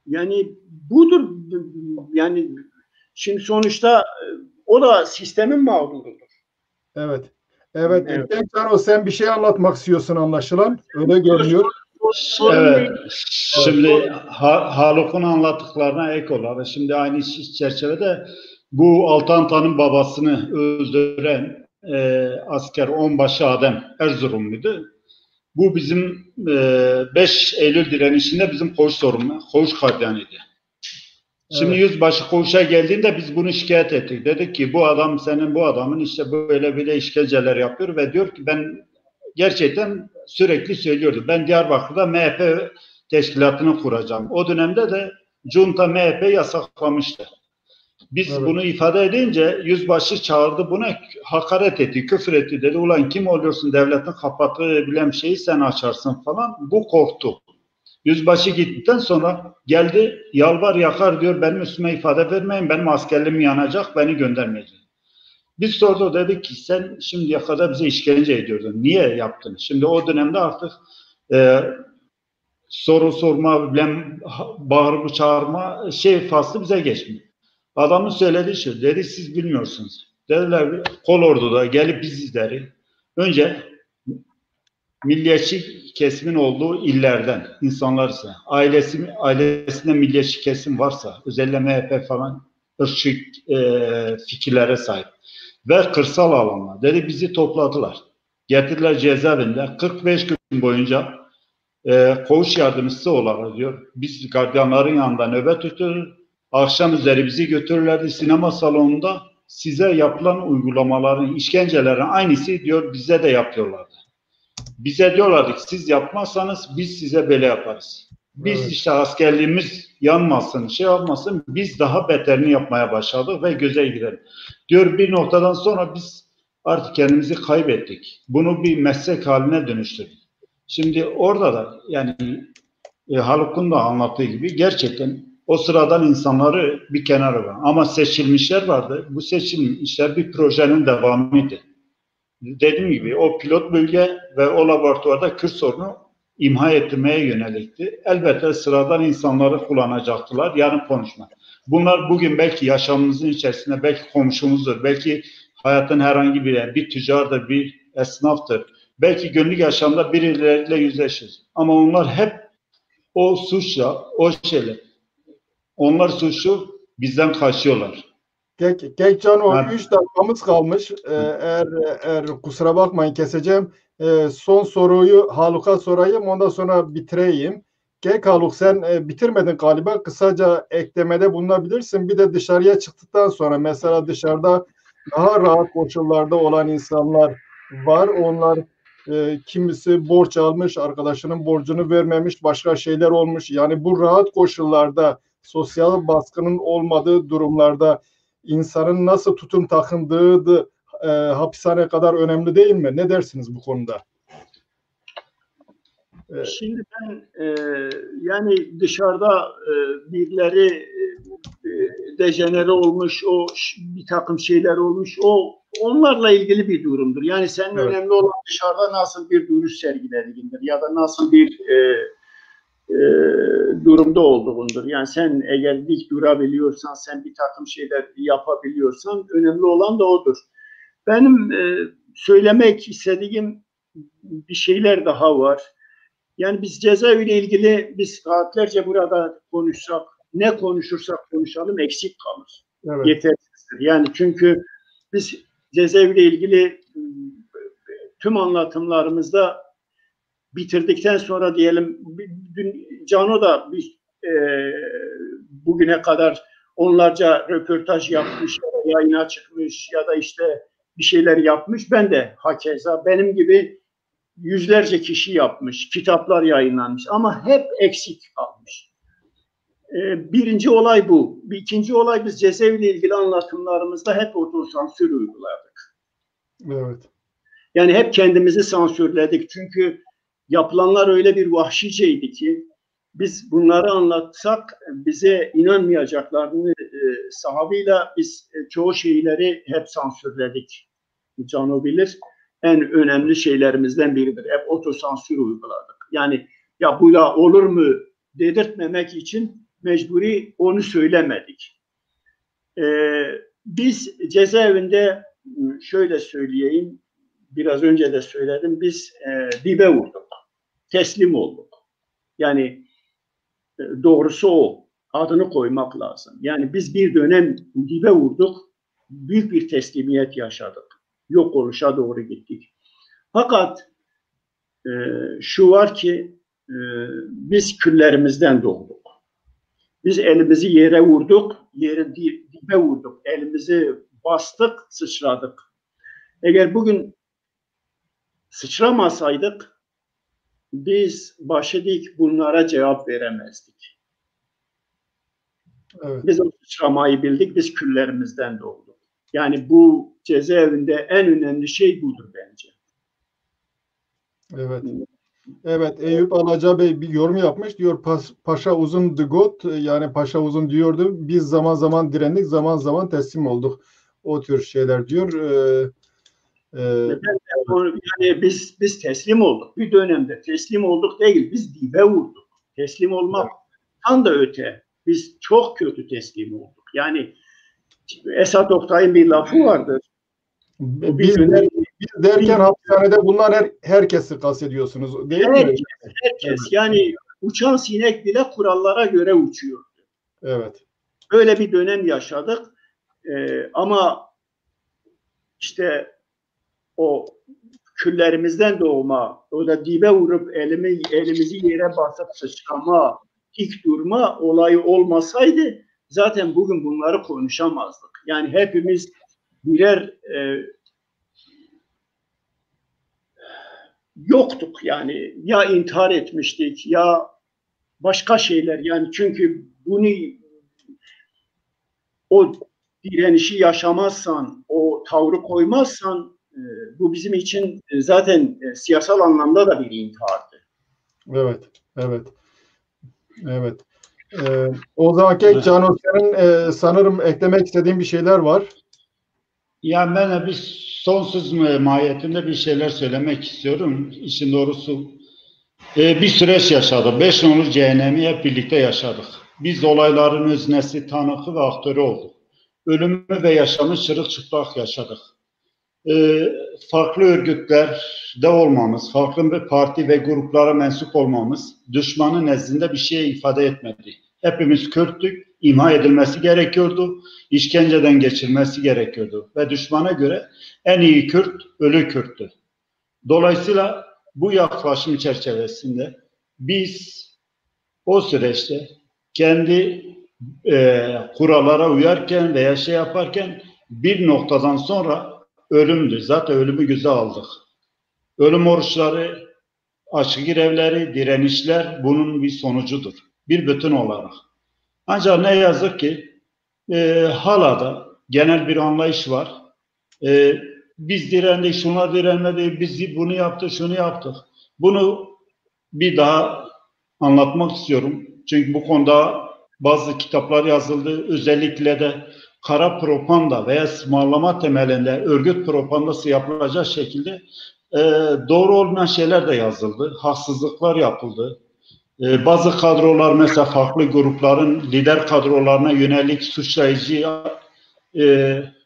Yani budur yani şimdi sonuçta o da sistemin mağdurudur. Evet. Evet. Evet. Tekrar sen bir şey anlatmak istiyorsun anlaşılan. Öyle görünüyor. Evet. Şimdi Sorun. Haluk'un anlattıklarına ek olarak şimdi aynı çerçevede bu Altantan'ın babasını öldüren asker onbaşı Adem Erzurumluydu. Bu bizim 5 Eylül direnişinde bizim koğuş gardiyanıydı. Şimdi Evet. yüzbaşı koğuşa geldiğinde biz bunu şikayet ettik. Dedik ki bu adam senin bu adamın işte böyle işkenceler yapıyor ve diyor ki ben gerçekten sürekli söylüyordu. Ben Diyarbakır'da MHP teşkilatını kuracağım. O dönemde de Junta MHP yasaklamıştı. Biz Evet. bunu ifade edince yüzbaşı çağırdı, buna hakaret etti, küfür etti, dedi ulan kim oluyorsun devletin kapatabilen şeyi sen açarsın falan. Bu korktu. Yüzbaşı gittikten sonra geldi yalvar yakar diyor benim üstüme ifade vermeyin, benim askerliğim yanacak, beni göndermeyecek. Biz sorduk, dedik ki sen şimdiye kadar bize işkence ediyordun, niye yaptın? Şimdi o dönemde artık soru sorma, bağırıp çağırma faslı bize geçmiyor. Adamın söylediği şu, dedi siz bilmiyorsunuz. Dediler kolorduda gelip biz izleri. Önce milliyetçi kesimin olduğu illerden insanlar ise, ailesinde milliyetçi kesim varsa, özellikle MHP falan ırkçı fikirlere sahip ve kırsal alanlar. Dedi bizi topladılar. Getirdiler cezaevinde 45 gün boyunca koğuş yardımcısı olarak diyor. Biz gardiyanların yanında nöbet tutuyoruz. Akşam üzeri bizi götürürlerdi sinema salonunda. Size yapılan uygulamaların, işkencelerin aynısı diyor bize de yapıyorlardı. Bize diyorlardı ki siz yapmazsanız biz size böyle yaparız. Biz Evet. işte askerliğimiz yanmasın, şey yapmasın, biz daha beterini yapmaya başladık ve göze girelim. Diyor bir noktadan sonra biz artık kendimizi kaybettik. Bunu bir meslek haline dönüştürdük. Şimdi orada da yani Haluk'un da anlattığı gibi gerçekten o sıradan insanları bir kenara var. Ama seçilmişler vardı. Bu seçilmişler bir projenin devamıydı. Dediğim gibi o pilot bölge ve o laboratuvarda Kürt sorunu imha ettirmeye yönelikti. Elbette sıradan insanları kullanacaktılar. Yarın konuşma. Bunlar bugün belki yaşamımızın içerisinde, belki komşumuzdur, belki hayatın herhangi bir tüccardır, bir esnaftır. Belki günlük yaşamda birileriyle yüzleşiriz. Ama onlar hep o suçla, o şeyle. Onlar suçlu, bizden kaçıyorlar. Cano Yani, 3 dakikamız kalmış. Eğer kusura bakmayın keseceğim. Son soruyu Haluk'a sorayım. Ondan sonra bitireyim. Haluk sen bitirmedin galiba. Kısaca eklemede bulunabilirsin. Bir de dışarıya çıktıktan sonra mesela dışarıda daha rahat koşullarda olan insanlar var. Onlar kimisi borç almış, arkadaşının borcunu vermemiş, başka şeyler olmuş. Yani bu rahat koşullarda sosyal baskının olmadığı durumlarda insanın nasıl tutum takındığı da hapishane kadar önemli değil mi? Ne dersiniz bu konuda? Şimdi ben yani dışarıda birileri dejenere olmuş, o bir takım şeyler olmuş, o onlarla ilgili bir durumdur. Yani senin Evet. önemli olan dışarıda nasıl bir duruş sergilediğindir ya da nasıl bir durumda olduğundur. Yani sen eğer dik durabiliyorsan, sen bir takım şeyler yapabiliyorsan önemli olan da odur. Benim söylemek istediğim bir şeyler daha var. Yani biz cezaeviyle ilgili biz saatlerce burada konuşsak, ne konuşursak konuşalım eksik kalır. Evet. Yetersizdir. Yani çünkü biz cezaeviyle ilgili tüm anlatımlarımızda bitirdikten sonra diyelim dün Cano da bugüne kadar onlarca röportaj yapmış, yayına çıkmış ya da işte bir şeyler yapmış. Ben de hakeza benim gibi yüzlerce kişi yapmış, kitaplar yayınlanmış ama hep eksik kalmış. Birinci olay bu. İkinci olay biz cezaeviyle ilgili anlatımlarımızda hep otosansür uyguladık. Evet. Yani hep kendimizi sansürledik. Çünkü yapılanlar öyle bir vahşiceydi ki biz bunları anlatsak bize inanmayacaklarını sahabıyla biz çoğu şeyleri hep sansürledik. Cano bilir. En önemli şeylerimizden biridir. Hep otosansür uyguladık. Yani ya bu da olur mu dedirtmemek için mecburi onu söylemedik. Biz cezaevinde şöyle söyleyeyim, biraz önce de söyledim, biz dibe vurduk, teslim olduk. Yani doğrusu o, adını koymak lazım. Yani biz bir dönem dibe vurduk, büyük bir teslimiyet yaşadık. yok oluşa doğru gittik. Fakat şu var ki biz küllerimizden doğduk. Biz elimizi yere vurduk, yere dibe vurduk, elimizi bastık, sıçradık. Eğer bugün sıçramasaydık, biz başı dik bunlara cevap veremezdik. Evet. Biz o sıçramayı bildik, biz küllerimizden doğduk. Yani bu cezaevinde en önemli şey budur bence. Evet. Evet, Eyüp Alaca Bey bir yorum yapmış. Diyor Paşa uzun got, yani Paşa uzun diyordu. Biz zaman zaman direndik, zaman zaman teslim olduk. O tür şeyler diyor. Yani biz teslim olduk. Bir dönemde teslim olduk değil, biz dibe vurduk. Teslim olmak tam da öte. Biz çok kötü teslim olduk. Yani Esat Oktay'ın bir lafı vardır. Biz derken hapishanede bunlar herkesi kastediyorsunuz değil mi? Herkes. Evet. Yani uçan sinek bile kurallara göre uçuyor. Evet. Böyle bir dönem yaşadık. Ama işte o küllerimizden doğma, o da dibe vurup elimizi yere basıp sıçrama, dik durma olayı olmasaydı zaten bugün bunları konuşamazdık. Yani hepimiz birer yoktuk yani, ya intihar etmiştik ya başka şeyler, yani çünkü bunu o direnişi yaşamazsan, o tavrı koymazsan bu bizim için zaten siyasal anlamda da bir intihardı. Evet, evet, evet. O zaman Cano senin sanırım eklemek istediğin bir şeyler var. Ya ben de bir sonsuz mahiyetinde bir şeyler söylemek istiyorum. İşin doğrusu bir süreç yaşadık. 5 nolu cehennemi hep birlikte yaşadık. Biz olayların öznesi, tanıkı ve aktörü olduk. Ölümü ve yaşamı çırılçıplak yaşadık. Farklı örgütlerde olmamız, farklı bir parti ve gruplara mensup olmamız düşmanın nezdinde bir şey ifade etmedi. Hepimiz Kürttük, imha edilmesi gerekiyordu, işkenceden geçirmesi gerekiyordu ve düşmana göre en iyi Kürt, ölü Kürttü. Dolayısıyla bu yaklaşım çerçevesinde biz o süreçte kendi kurallara uyarken veya şey yaparken bir noktadan sonra ölümdü. Zaten ölümü göze aldık. Ölüm oruçları, açık grevleri, direnişler bunun bir sonucudur. Bir bütün olarak. Ancak ne yazık ki hala da genel bir anlayış var. Biz direndik, şunlar direnmedi, biz bunu yaptık, şunu yaptık. Bunu bir daha anlatmak istiyorum. Çünkü bu konuda bazı kitaplar yazıldı. Özellikle de kara propaganda veya ısmarlama temelinde örgüt propagandası yapılacak şekilde doğru olmayan şeyler de yazıldı. Haksızlıklar yapıldı. Bazı kadrolar mesela farklı grupların lider kadrolarına yönelik suçlayıcı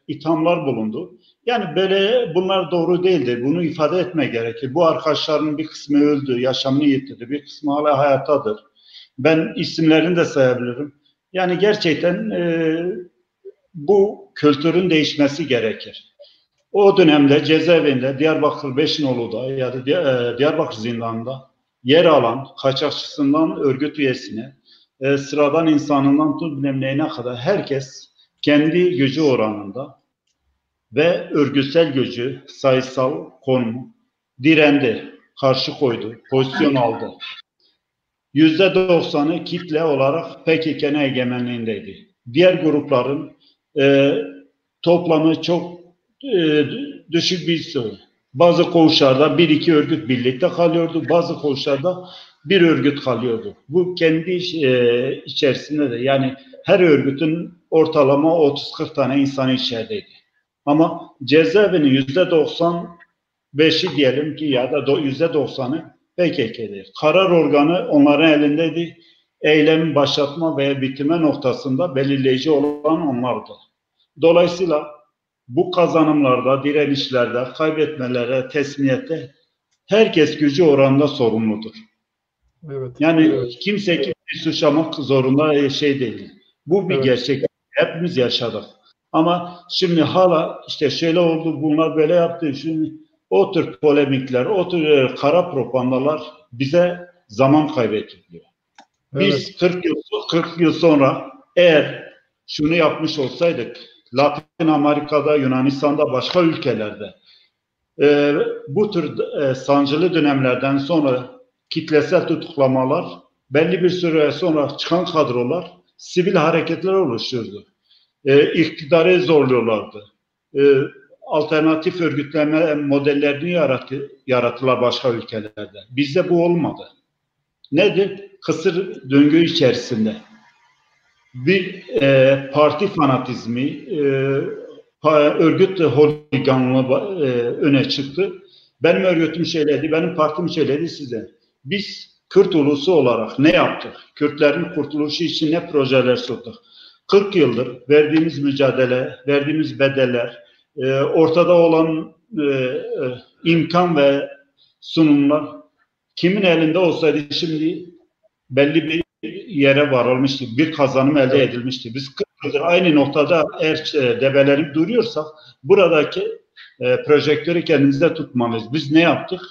ithamlar bulundu. Yani böyle bunlar doğru değildir. Bunu ifade etme gerekir. Bu arkadaşların bir kısmı öldü, yaşamını yitirdi. Bir kısmı hala hayattadır. Ben isimlerini de sayabilirim. Yani gerçekten bu kültürün değişmesi gerekir. O dönemde cezaevinde Diyarbakır Beşinolu'da ya da Diyarbakır zindanında yer alan kaçakçısından örgüt üyesine, sıradan insanından tut bilmem neyine kadar herkes kendi gücü oranında ve örgütsel gücü, sayısal konumu direndi, karşı koydu, pozisyon aldı. %90'ı kitle olarak PKK'nın egemenliğindeydi. Diğer grupların toplamı çok düşük bir sayı. Bazı koğuşlarda bir iki örgüt birlikte kalıyordu, bazı koğuşlarda bir örgüt kalıyordu. Bu kendi içerisinde de, yani her örgütün ortalama 30-40 tane insanı içerideydi. Ama cezaevinin %95'i diyelim ki ya da %90'ı PKK'dir. Karar organı onların elindeydi. Eylemin başlatma veya bitirme noktasında belirleyici olan onlardı. Dolayısıyla bu kazanımlarda, direnişlerde, kaybetmelere, teslimiyette herkes gücü oranında sorumludur. Evet. Yani kimse kimseyi suçlamak zorunda şey değil. Bu bir gerçek. Hepimiz yaşadık. Ama şimdi hala işte şöyle oldu, bunlar böyle yaptı. Şimdi o tür polemikler, o tür kara propagandalar bize zaman kaybettiriyor. Biz Evet. 40 yıl sonra eğer şunu yapmış olsaydık, Latin Amerika'da, Yunanistan'da, başka ülkelerde bu tür sancılı dönemlerden sonra kitlesel tutuklamalar, belli bir süre sonra çıkan kadrolar sivil hareketler oluşturdu. İktidarı zorluyorlardı. Alternatif örgütleme modellerini yarattılar başka ülkelerde. Bizde bu olmadı. Nedir? Kısır döngü içerisinde bir parti fanatizmi, örgüt holiganlığı öne çıktı. Benim örgütüm şeyledi, benim partim şeyledi size. Biz Kürt ulusu olarak ne yaptık? Kürtlerin kurtuluşu için ne projeler sunduk? 40 yıldır verdiğimiz mücadele, verdiğimiz bedeller, ortada olan imkan ve sunumlar kimin elinde olsaydı şimdi belli bir yere varılmıştı, bir kazanım elde edilmişti. Biz 40 yıldır aynı noktada eğer debelenip duruyorsak buradaki projektörü kendimizde tutmalıyız. Biz ne yaptık?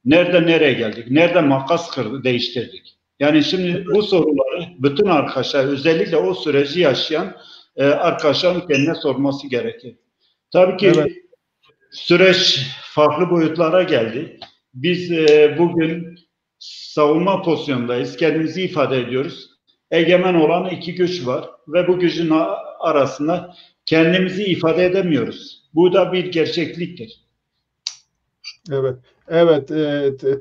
Nerede nereye geldik? Nerede makas kırdı, değiştirdik? Yani şimdi bu soruları bütün arkadaşlar, özellikle o süreci yaşayan arkadaşların kendine sorması gerekir. Tabii ki evet, süreç farklı boyutlara geldi. Biz bugün savunma pozisyondayız. Kendimizi ifade ediyoruz. Egemen olan iki güç var ve bu gücün arasında kendimizi ifade edemiyoruz. Bu da bir gerçekliktir. Evet. Evet.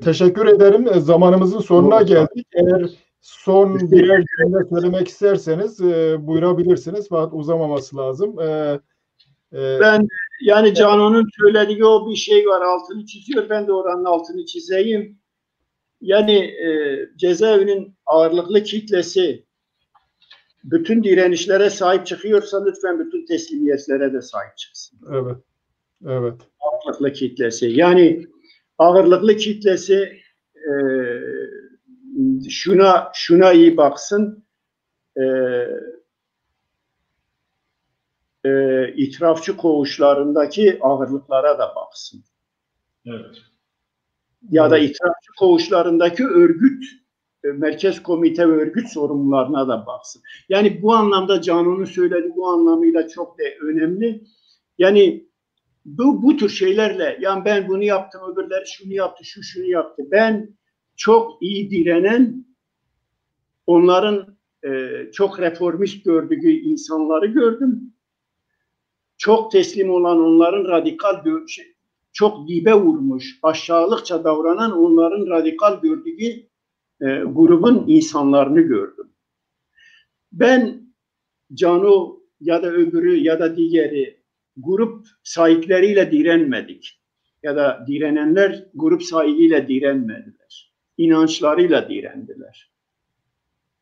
Teşekkür ederim. Zamanımızın sonuna geldik. Eğer son birer cümle söylemek isterseniz buyurabilirsiniz. Fakat uzamaması lazım. Ben yani Cano'nun söylediği o bir şey var, altını çiziyor. Ben de oranın altını çizeyim. Yani cezaevinin ağırlıklı kitlesi bütün direnişlere sahip çıkıyorsa lütfen bütün teslimiyetlere de sahip çıksın. Evet. Evet. Ağırlıklı kitlesi. Yani ağırlıklı kitlesi şuna iyi baksın. İtirafçı koğuşlarındaki ağırlıklara da baksın. Evet. Ya da itirafçı koğuşlarındaki örgüt, merkez komite ve örgüt sorumlularına da baksın. Yani bu anlamda Cano'nun söylediği bu anlamıyla çok da önemli. Yani bu tür şeylerle, yani ben bunu yaptım, öbürleri şunu yaptı, şunu yaptı. Ben çok iyi direnen, onların çok reformist gördüğü insanları gördüm. Çok teslim olan, onların radikal, çok dibe vurmuş, aşağılıkça davranan, onların radikal gördüğü grubun insanlarını gördüm. Ben Cano ya da öbürü ya da diğeri grup sahipleriyle direnmedik. Ya da direnenler grup sahibiyle direnmediler. İnançlarıyla direndiler.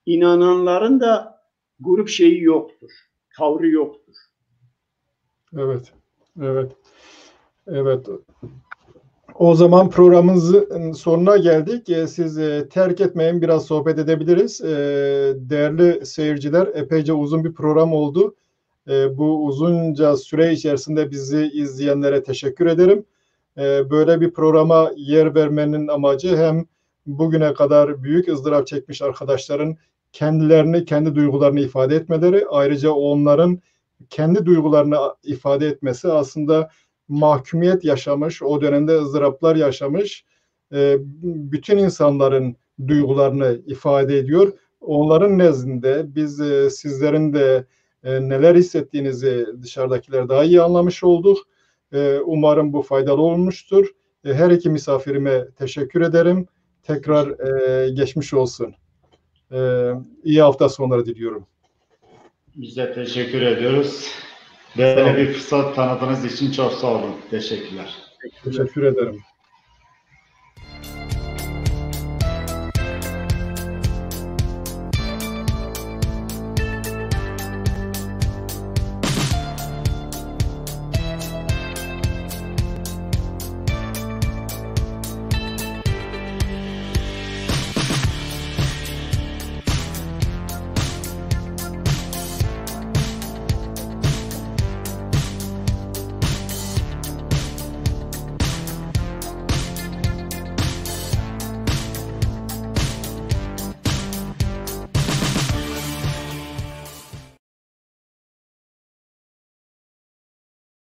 İnananların da grup şeyi yoktur, tavrı yoktur. Evet, evet, evet. O zaman programımızın sonuna geldik. Siz terk etmeyin, biraz sohbet edebiliriz. Değerli seyirciler, epeyce uzun bir program oldu. Bu uzunca süre içerisinde bizi izleyenlere teşekkür ederim. Böyle bir programa yer vermenin amacı hem bugüne kadar büyük ızdırap çekmiş arkadaşların kendilerini, kendi duygularını ifade etmeleri, ayrıca onların kendi duygularını ifade etmesi, aslında mahkumiyet yaşamış, o dönemde ızdıraplar yaşamış bütün insanların duygularını ifade ediyor. Onların nezdinde biz sizlerin de neler hissettiğinizi dışarıdakiler daha iyi anlamış olduk. Umarım bu faydalı olmuştur. Her iki misafirime teşekkür ederim. Tekrar geçmiş olsun. İyi hafta sonları diliyorum. Biz de teşekkür ediyoruz. Böyle bir fırsat tanıdığınız için çok sağ olun. Teşekkürler. Teşekkür ederim.